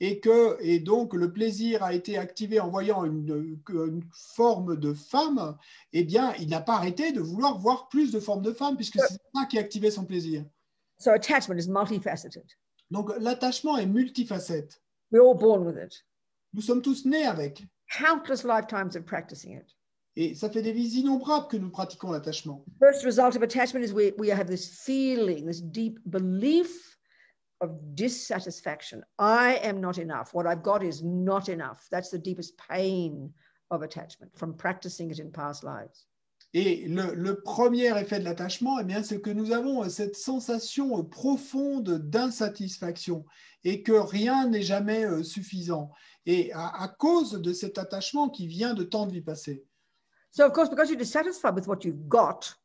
et donc le plaisir a été activé en voyant une forme de femme, eh bien, il n'a pas arrêté de vouloir voir plus de formes de femmes puisque c'est ça qui a activé son plaisir. So attachment is multifaceted. Donc, l'attachement est multifacette. We're all born with it. Nous sommes tous nés avec. Countless lifetimes of practicing it. Et ça fait des vies innombrables que nous pratiquons l'attachement. The first result of attachment is we have this feeling, this deep belief of dissatisfaction. I am not enough. What I've got is not enough. That's the deepest pain of attachment from practicing it in past lives. Et le premier effet de l'attachement, eh bien, c'est que nous avons cette sensation profonde d'insatisfaction et que rien n'est jamais suffisant. Et à cause de cet attachement qui vient de tant de vies passées. So of course, because you're dissatisfied with what you've got,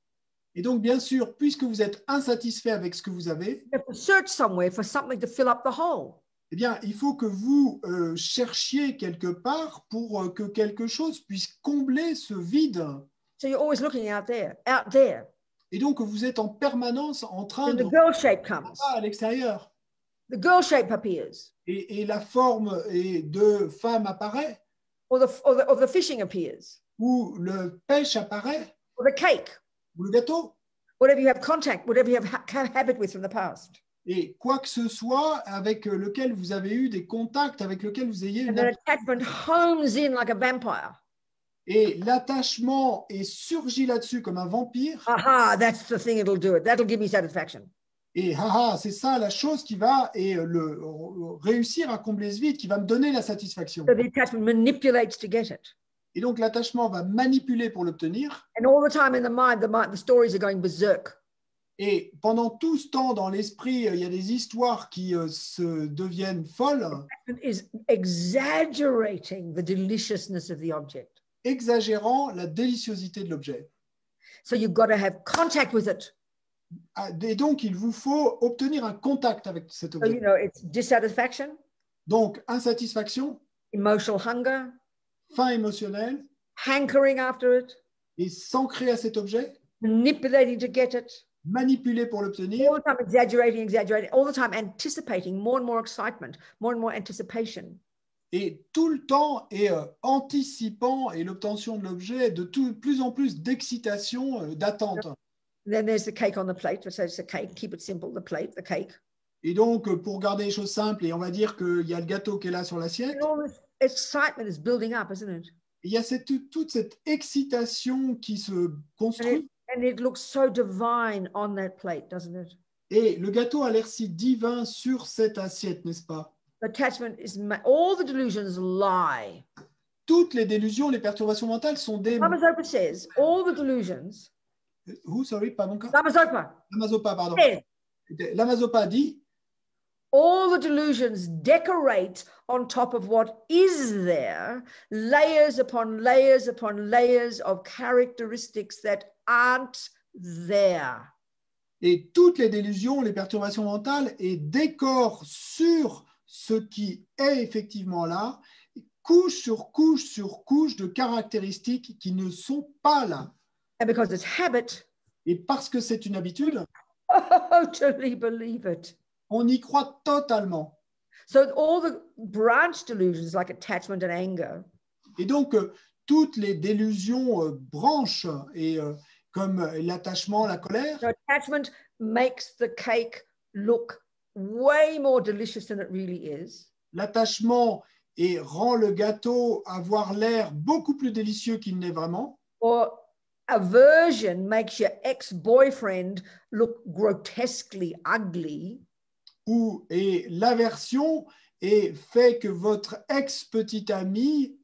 et donc, bien sûr, puisque vous êtes insatisfait avec ce que vous avez, you have to search somewhere for something to fill up the hole. Eh bien, il faut que vous cherchiez quelque part pour que quelque chose puisse combler ce vide. So you're always looking out there. Et donc, vous êtes en permanence en train de girl shape comes. À l'extérieur. The girl shape appears. Et la forme de femme apparaît. Or the fishing appears. Ou le pêche apparaît. Or the cake. Ou le gâteau. Whatever you have contact, whatever you have habit with from the past. Et quoi que ce soit avec lequel vous avez eu des contacts, avec lequel vous ayez And une that attachment homes in like a vampire. et l'attachement est surgi là-dessus comme un vampire. Aha, that's the thing that'll do it. That'll give me satisfaction. Et haha, c'est ça la chose qui va réussir à combler ce vide, qui va me donner la satisfaction. So the attachment manipulates to get it. Et donc l'attachement va manipuler pour l'obtenir. And all the time in the mind, the stories are going berserk. Et pendant tout ce temps, dans l'esprit, il y a des histoires qui se deviennent folles, It is exaggerating the deliciousness of the object. exagérant la déliciosité de l'objet. So you've got to have contact with it. Et donc, il vous faut obtenir un contact avec cet So, objet. you know, it's dissatisfaction, Donc, insatisfaction, emotional hunger, faim émotionnelle, hankering after it, et s'ancrer à cet objet, manipulating to get it, manipuler pour l'obtenir, all the time exaggerating, all the time anticipating more and more excitement, more and more anticipation. et tout le temps et anticipant et l'obtention de l'objet de plus en plus d'excitation, d'attente. And then there's the cake on the plate. So it's a cake. Keep it simple. The plate, the cake. Et donc, pour garder les choses simples, et on va dire qu'il y a le gâteau qui est là sur l'assiette, And all this excitement is building up, isn't it? il y a toute cette excitation qui se construit. And it looks so divine on that plate, doesn't it? Et le gâteau a l'air si divin sur cette assiette, n'est-ce pas? Attachment is all the delusions lie. Toutes les délusions, les perturbations mentales sont des... Lamazopa says all the delusions. Who, sorry, pas mon cas. Lamazopa Lamazopa, pardon. says Lamazopa dit, all the delusions decorate on top of what is there, layers upon layers upon layers of characteristics that aren't there. et toutes les délusions, les perturbations mentales, et décorent sur ce qui est effectivement là, couche sur couche sur couche de caractéristiques qui ne sont pas là. And because it's habit, Et parce que c'est une habitude, totally believe it. on y croit totalement. So all the branch delusions like attachment and anger, Et donc, toutes les délusions branches, et comme l'attachement, la colère, so attachment makes the cake look way more delicious than it really is. l'attachement et rend le gâteau avoir l'air beaucoup plus délicieux qu'il n'est vraiment. Or aversion makes your ex-boyfriend look grotesquely ugly. Et l'aversion fait que votre ex-petite amie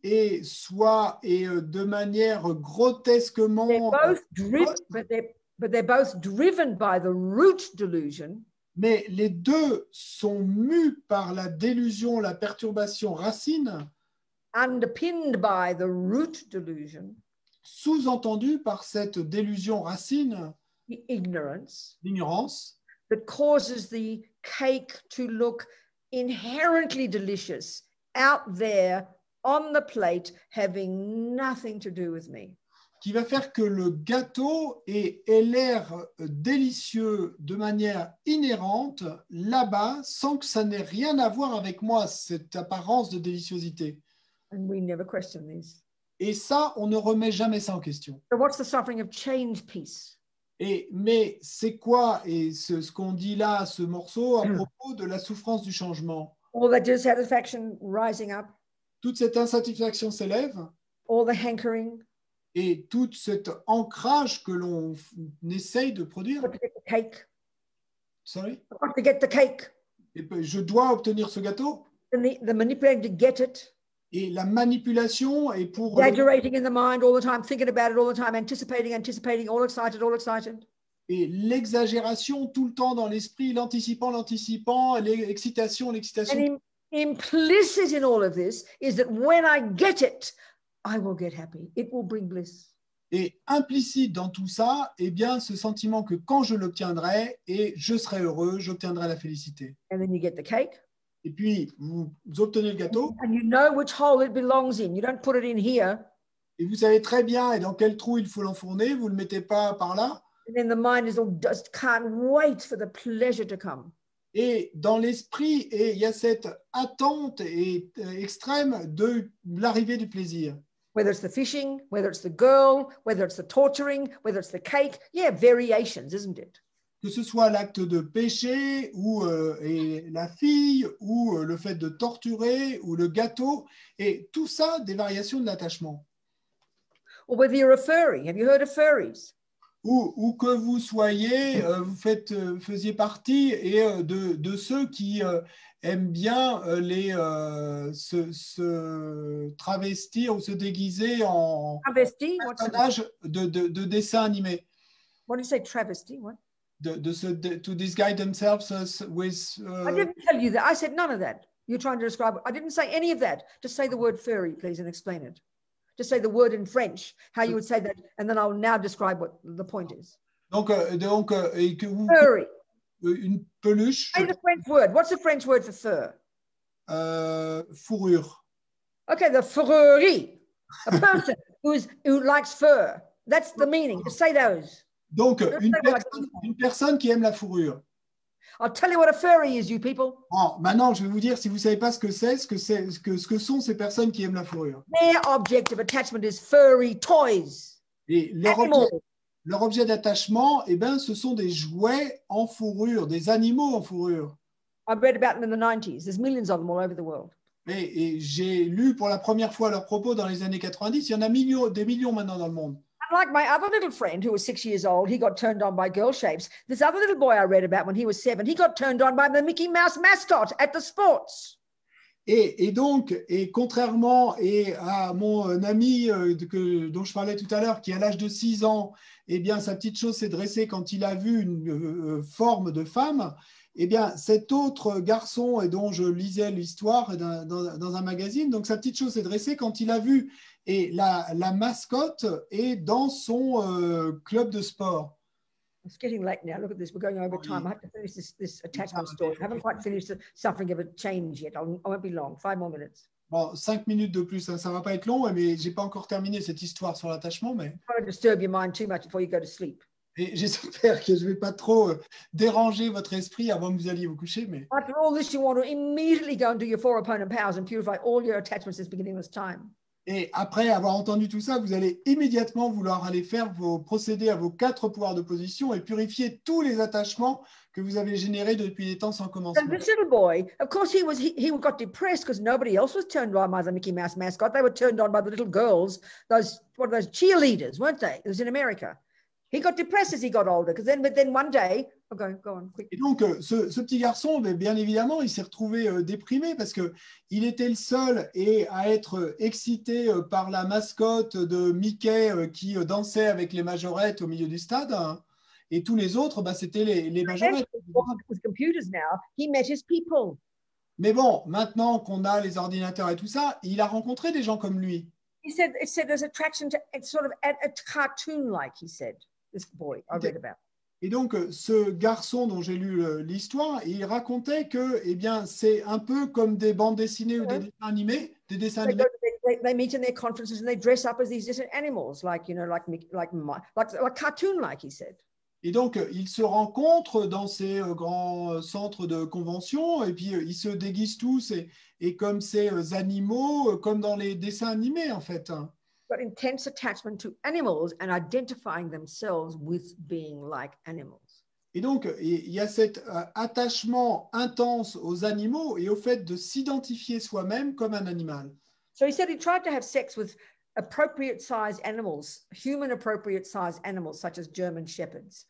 soit de manière grotesquement... But they're both driven by the root delusion. Mais les deux sont mus par la délusion, la perturbation racine, Underpinned by the root delusion. sous-entendu par cette délusion racine, The ignorance. l'ignorance, That causes the cake to look inherently delicious out there on the plate, having nothing to do with me. qui va faire que le gâteau ait l'air délicieux de manière inhérente là-bas, sans que ça n'ait rien à voir avec moi, cette apparence de déliciosité. And we never question this. Et ça, on ne remet jamais ça en question. So what's the suffering of change piece? Mais c'est quoi, et ce qu'on dit là, ce morceau, à propos de la souffrance du changement? All that dissatisfaction rising up, Toute cette insatisfaction s'élève, all the hankering, et tout cet ancrage que l'on essaye de produire. got to get the cake. Sorry? I've got to get the cake. Et je dois obtenir ce gâteau. And the manipulating to get it, Et la manipulation est pour... exaggerating in the mind all the time, thinking about it all the time, anticipating, all excited, all excited. Et l'exagération tout le temps dans l'esprit, l'anticipant, l'excitation. And implicit in all of this is that when I get it, I will get happy. It will bring bliss. Et implicite dans tout ça, eh bien, ce sentiment que quand je l'obtiendrai, et je serai heureux, j'obtiendrai la félicité. And then you get the cake. Et puis, vous obtenez le gâteau, And you know which hole it belongs in. You don't put it in here. et vous savez très bien et dans quel trou il faut l'enfourner, vous ne le mettez pas par là. And then the mind is all just can't wait for the pleasure to come. Et dans l'esprit, il y a cette attente extrême de l'arrivée du plaisir. Whether it's the fishing, whether it's the girl, whether it's the torturing, whether it's the cake. Yeah, variations, isn't it? que ce soit l'acte de péché, ou et la fille, ou le fait de torturer, ou le gâteau, et tout ça, des variations de l'attachement. Or whether you're a furry. Have you heard of furries? Ou que vous soyez, vous faisiez partie de ceux qui aiment bien se travestir ou se déguiser en Travesti? personnage de dessin animé. What do you say, travesty? What? To disguise themselves with. I didn't tell you that. I said none of that. You're trying to describe it. I didn't say any of that. Just say the word furry, please, and explain it. Just say the word in French, how you would say that, and then I'll now describe what the point is. Donc, et que vous, Furry. une peluche. Say the French word. What's the French word for fur? Fourrure. Okay, the furry. A person who likes fur. That's the meaning. Just say those. Donc, une personne qui aime la fourrure. I'll tell you what a furry is, you people. Bon, maintenant, je vais vous dire, si vous ne savez pas ce que c'est, ce que sont ces personnes qui aiment la fourrure. Their object of attachment is furry toys. Et leur objet d'attachement, eh ben, ce sont des jouets en fourrure, des animaux en fourrure. I've read about them in the 90s. There's millions of them all over the world. Et j'ai lu pour la première fois leurs propos dans les années 90. Il y en a des millions maintenant dans le monde. Like my other little friend who was 6 years old, he got turned on by girl shapes. This other little boy I read about when he was 7, he got turned on by the Mickey Mouse mascot at the sports. Et donc, contrairement à mon ami dont je parlais tout à l'heure, qui à l'âge de 6 ans, eh bien, sa petite chose s'est dressée quand il a vu une forme de femme. Eh bien, cet autre garçon, et dont je lisais l'histoire dans un magazine, donc sa petite chose s'est dressée quand il a vu et la mascotte est dans son club de sport. It's getting late now. Look at this. We're going over time. I have to finish this attachment story. I haven't quite finished the suffering of a change yet. I won't be long. 5 more minutes. Bon, 5 minutes de plus, hein. Ça ne va pas être long, mais je n'ai pas encore terminé cette histoire sur l'attachement. Mais... I don't disturb your mind too much before you go to sleep. Et j'espère que je ne vais pas trop déranger votre esprit avant que vous alliez vous coucher. Mais... After all this, you want to immediately go into your 4 opponent powers and purify all your attachments since beginningless time. Et après avoir entendu tout ça, vous allez immédiatement vouloir aller procéder à vos 4 pouvoirs d'opposition et purifier tous les attachements que vous avez générés depuis des temps sans commencement. And this little boy, of course, he got depressed because nobody else was turned on by the Mickey Mouse mascot. They were turned on by the little girls, those cheerleaders, weren't they? It was in America. He got depressed as he got older because then one day, okay, go on, quick. Et donc, ce petit garçon, bien évidemment, il s'est retrouvé déprimé parce qu'il était le seul à être excité par la mascotte de Mickey qui dansait avec les majorettes au milieu du stade. Hein, et tous les autres, c'était les majorettes. With computers now, he met his people. Mais bon, maintenant qu'on a les ordinateurs et tout ça, il a rencontré des gens comme lui. He said there's attraction to sort of a cartoon-like, he said. This boy I read about. Et donc, ce garçon dont j'ai lu l'histoire, il racontait que, eh bien, c'est un peu comme des bandes dessinées ou des dessins animés. They meet in their conferences and they dress up as these different animals, like cartoon-like, he said. Et donc, ils se rencontrent dans ces grands centres de convention et puis ils se déguisent tous et comme ces animaux, comme dans les dessins animés, en fait. Got intense attachment to animals and identifying themselves with being like animals. Et donc, il y a cet attachement intense aux animaux et au fait de s'identifier soi-même comme un animal. So he said he tried to have sex with appropriate sized animals, human appropriate sized animals, such as German shepherds.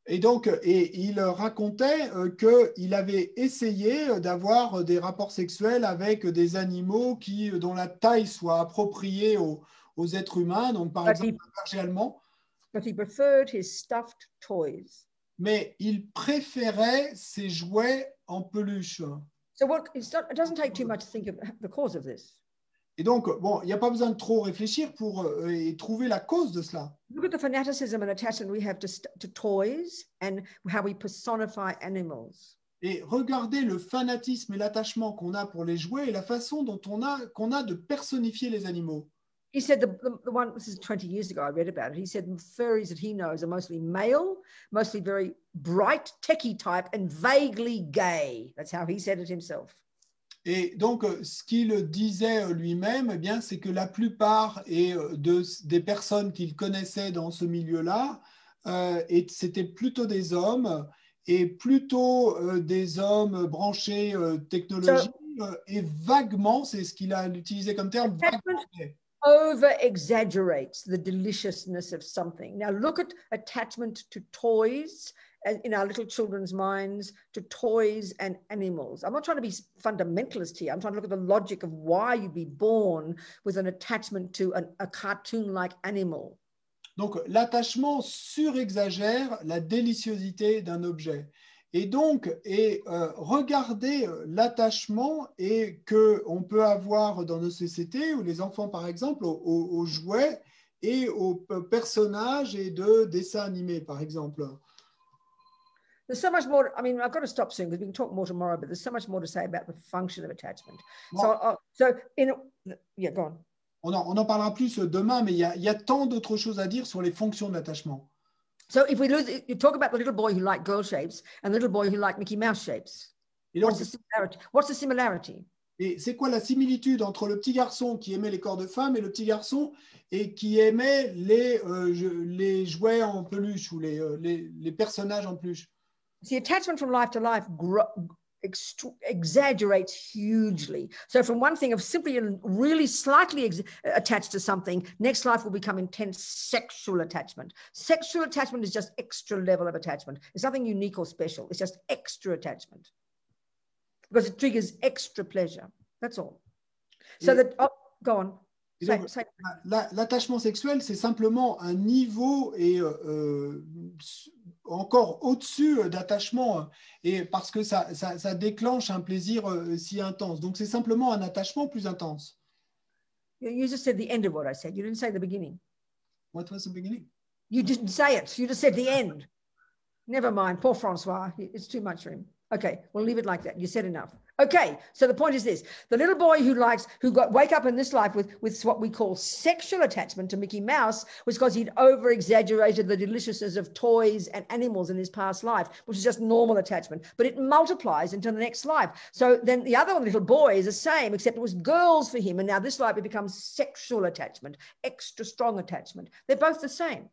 Et donc, il racontait qu'il avait essayé d'avoir des rapports sexuels avec des animaux dont la taille soit appropriée aux êtres humains, donc par exemple un berger allemand. But he preferred his stuffed toys. Mais il préférait ses jouets en peluche. So it doesn't take too much to think of the cause of this. Et donc, bon, il n'y a pas besoin de trop réfléchir pour trouver la cause de cela. Look at the fanaticism and attachment we have to toys and how we personify animals. Et regardez le fanatisme et l'attachement qu'on a pour les jouets et la façon dont qu'on a de personnifier les animaux. He said the one, this is 20 years ago, I read about it. He said the furries that he knows are mostly male, mostly very bright, techie type, and vaguely gay. That's how he said it himself. Et donc, ce qu'il disait lui-même, eh bien, c'est que la plupart des personnes qu'il connaissait dans ce milieu-là et c'était plutôt des hommes, et plutôt des hommes branchés technologie, et vaguement, c'est ce qu'il a utilisé comme terme, vaguement. Over-exaggerates the deliciousness of something. Now look at attachment to toys in our little children's minds, to toys and animals. I'm not trying to be fundamentalist here. I'm trying to look at the logic of why you'd be born with an attachment to a cartoon-like animal. Donc, l'attachement surexagère la déliciosité d'un objet. Et donc, regardez l'attachement qu'on peut avoir dans nos sociétés, où les enfants, par exemple, aux jouets et aux personnages et de dessins animés, par exemple. There's so much more. I mean, I've got to stop soon because we can talk more tomorrow, but there's so much more to say about the function of attachment. Bon. Yeah, go on. On en parlera plus demain, mais il y a tant d'autres choses à dire sur les fonctions de l'attachement. So if you talk about the little boy who liked girl shapes and the little boy who liked Mickey Mouse shapes, what's the similarity? Et c'est quoi la similitude entre le petit garçon qui aimait les corps de femmes et le petit garçon et qui aimait les jouets en peluche ou les personnages en peluche? The attachment from life to life exaggerates hugely. So from one thing of simply really slightly attached to something, next life will become intense sexual attachment. Sexual attachment is just extra level of attachment. It's nothing unique or special. It's just extra attachment because it triggers extra pleasure. That's all. So go on. L'attachement sexuel, c'est simplement un niveau et encore au-dessus d'attachement, et parce que ça déclenche un plaisir si intense. Donc, c'est simplement un attachement plus intense. You just said the end of what I said. You didn't say the beginning. What was the beginning? You didn't say it. You just said the end. Never mind. Poor Francois. It's too much for him. Okay, we'll leave it like that. You said enough. Okay, so the point is this. The little boy who wake up in this life with what we call sexual attachment to Mickey Mouse was because he'd over-exaggerated the deliciousness of toys and animals in his past life, which is just normal attachment. But it multiplies into the next life. So then the other little boy is the same, except it was girls for him. And now this life, it becomes sexual attachment, extra strong attachment. They're both the same,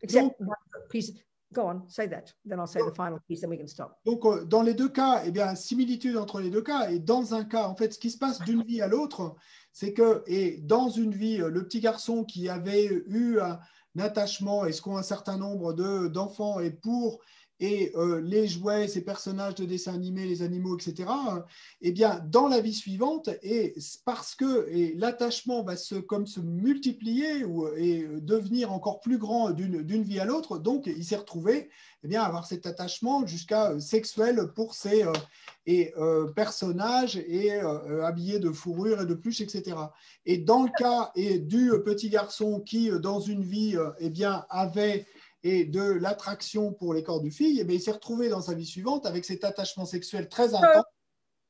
except one piece. Go on, say that. Then I'll say the final piece, then we can stop. Donc, dans les deux cas, eh bien, similitude entre les deux cas. Et dans un cas, en fait, ce qui se passe d'une vie à l'autre, c'est que, et dans une vie, le petit garçon qui avait eu un attachement, et ce qu'ont un certain nombre d'enfants, et les jouets, ces personnages de dessins animés, les animaux, etc., eh bien, dans la vie suivante, et parce que l'attachement va se multiplier et devenir encore plus grand d'une vie à l'autre, donc il s'est retrouvé à avoir cet attachement jusqu'à sexuel pour ces personnages et habillés de fourrure et de pluche, etc. Et dans le cas du petit garçon qui, dans une vie, avait et de l'attraction pour les corps de filles, il s'est retrouvé dans sa vie suivante avec cet attachement sexuel très intense.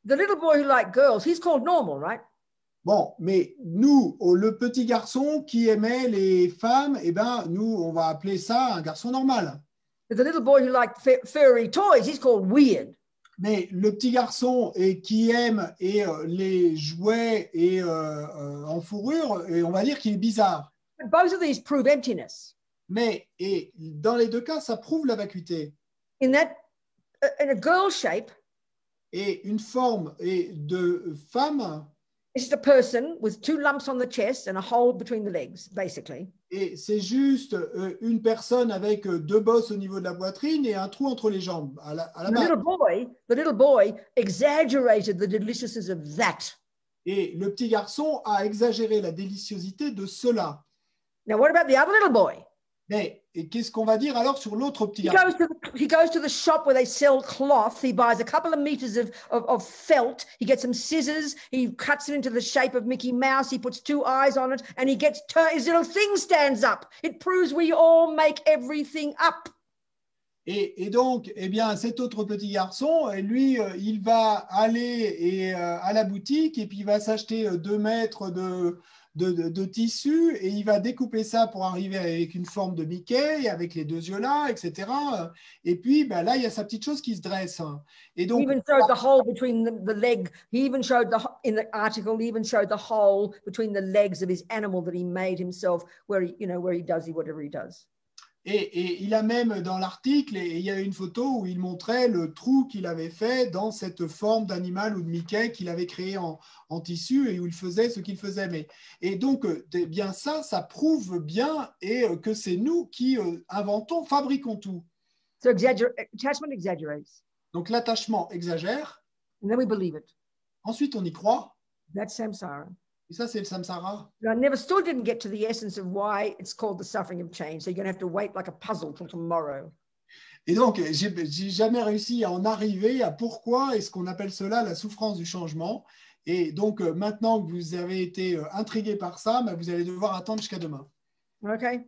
The little boy who liked girls, he's called normal, right? Bon, mais nous, le petit garçon qui aimait les femmes, nous, on va appeler ça un garçon normal. The little boy who liked furry toys, he's called weird. Mais le petit garçon qui aime les jouets en fourrure, on va dire qu'il est bizarre. But both of these prove emptiness. Mais dans les deux cas, ça prouve la vacuité. In a girl shape, et une forme de femme, it's just a person with two lumps on the chest and a hole between the legs, basically. Et c'est juste une personne avec deux bosses au niveau de la poitrine et un trou entre les jambes. À la base. The little boy exaggerated the deliciousness of that. Et le petit garçon a exagéré la déliciosité de cela. Now, what about the other little boy? Mais qu'est-ce qu'on va dire alors sur l'autre petit garçon? He goes to the shop where they sell cloth. He buys a couple of meters of felt. He gets some scissors. He cuts it into the shape of Mickey Mouse. He puts two eyes on it, and his little thing stands up. It proves we all make everything up. Et donc, cet autre petit garçon, lui, il va aller à la boutique et puis il va s'acheter 2 mètres de tissu et il va découper ça pour arriver avec une forme de Mickey, avec les 2 yeux là, etc. Et puis, là, il y a sa petite chose qui se dresse. Et donc, he even showed the hole between the leg. He even showed in the article, he even showed the hole between the legs of his animal that he made himself, where he does whatever he does. Et il a même dans l'article, et il y a une photo où il montrait le trou qu'il avait fait dans cette forme d'animal ou de Mickey qu'il avait créé en tissu et où il faisait ce qu'il faisait. Et donc, bien ça prouve bien que c'est nous qui inventons, fabriquons tout. So attachment exaggerates. Donc l'attachement exagère. And then we believe it. Ensuite, on y croit. That's samsara. Et ça, c'est le samsara. I still didn't get to the essence of why it's called the suffering of change. So you're going to have to wait like a puzzle till tomorrow. Et donc, j'ai jamais réussi à en arriver à pourquoi est-ce qu'on appelle cela la souffrance du changement. Et donc, maintenant que vous avez été intrigué par ça, vous allez devoir attendre jusqu'à demain. Okay.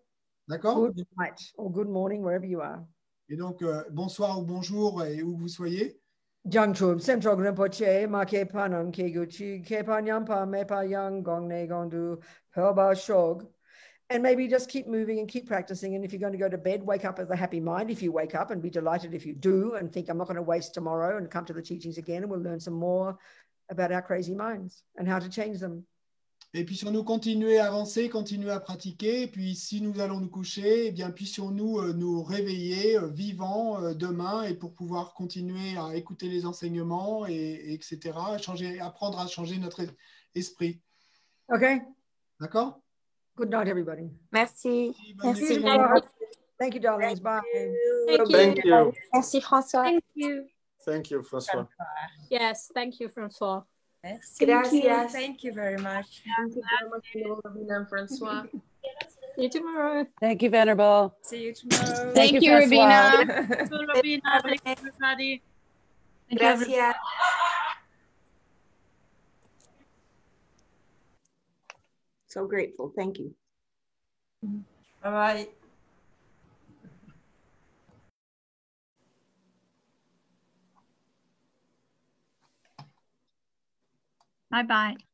D'accord? Good night or good morning, wherever you are. Et donc, bonsoir ou bonjour et où vous soyez. Jangchub, Semtrog Rinpoche, Ma Ke Panam, Ke Guchi, Ke Panyampa, Mepa Yang, Gong Ne Gondu, Pelba Shog. And maybe just keep moving and keep practicing. And if you're going to go to bed, wake up with a happy mind if you wake up, and be delighted if you do, and think, I'm not going to waste tomorrow, and come to the teachings again, and we'll learn some more about our crazy minds and how to change them. Et puissions-nous continuer à avancer, continuer à pratiquer. Et puis, si nous allons nous coucher, eh bien, puissions-nous nous réveiller vivants demain et pour pouvoir continuer à écouter les enseignements, etc., apprendre à changer notre esprit. OK. D'accord? Good night, everybody. Merci. Merci. Thank you, darlings. Bye. Thank you. Merci, François. Thank you. Thank you, François. Yes, thank you, François. Merci. Gracias. Thank you very much. Thank you very much, Robina and Francois. See you tomorrow. Thank you, Venerable. See you tomorrow. Thank you, François. Robina. Thank you, Robina. Thank you, everybody. Thank you, everybody. Gracias. So grateful. Thank you. Bye-bye. Bye-bye.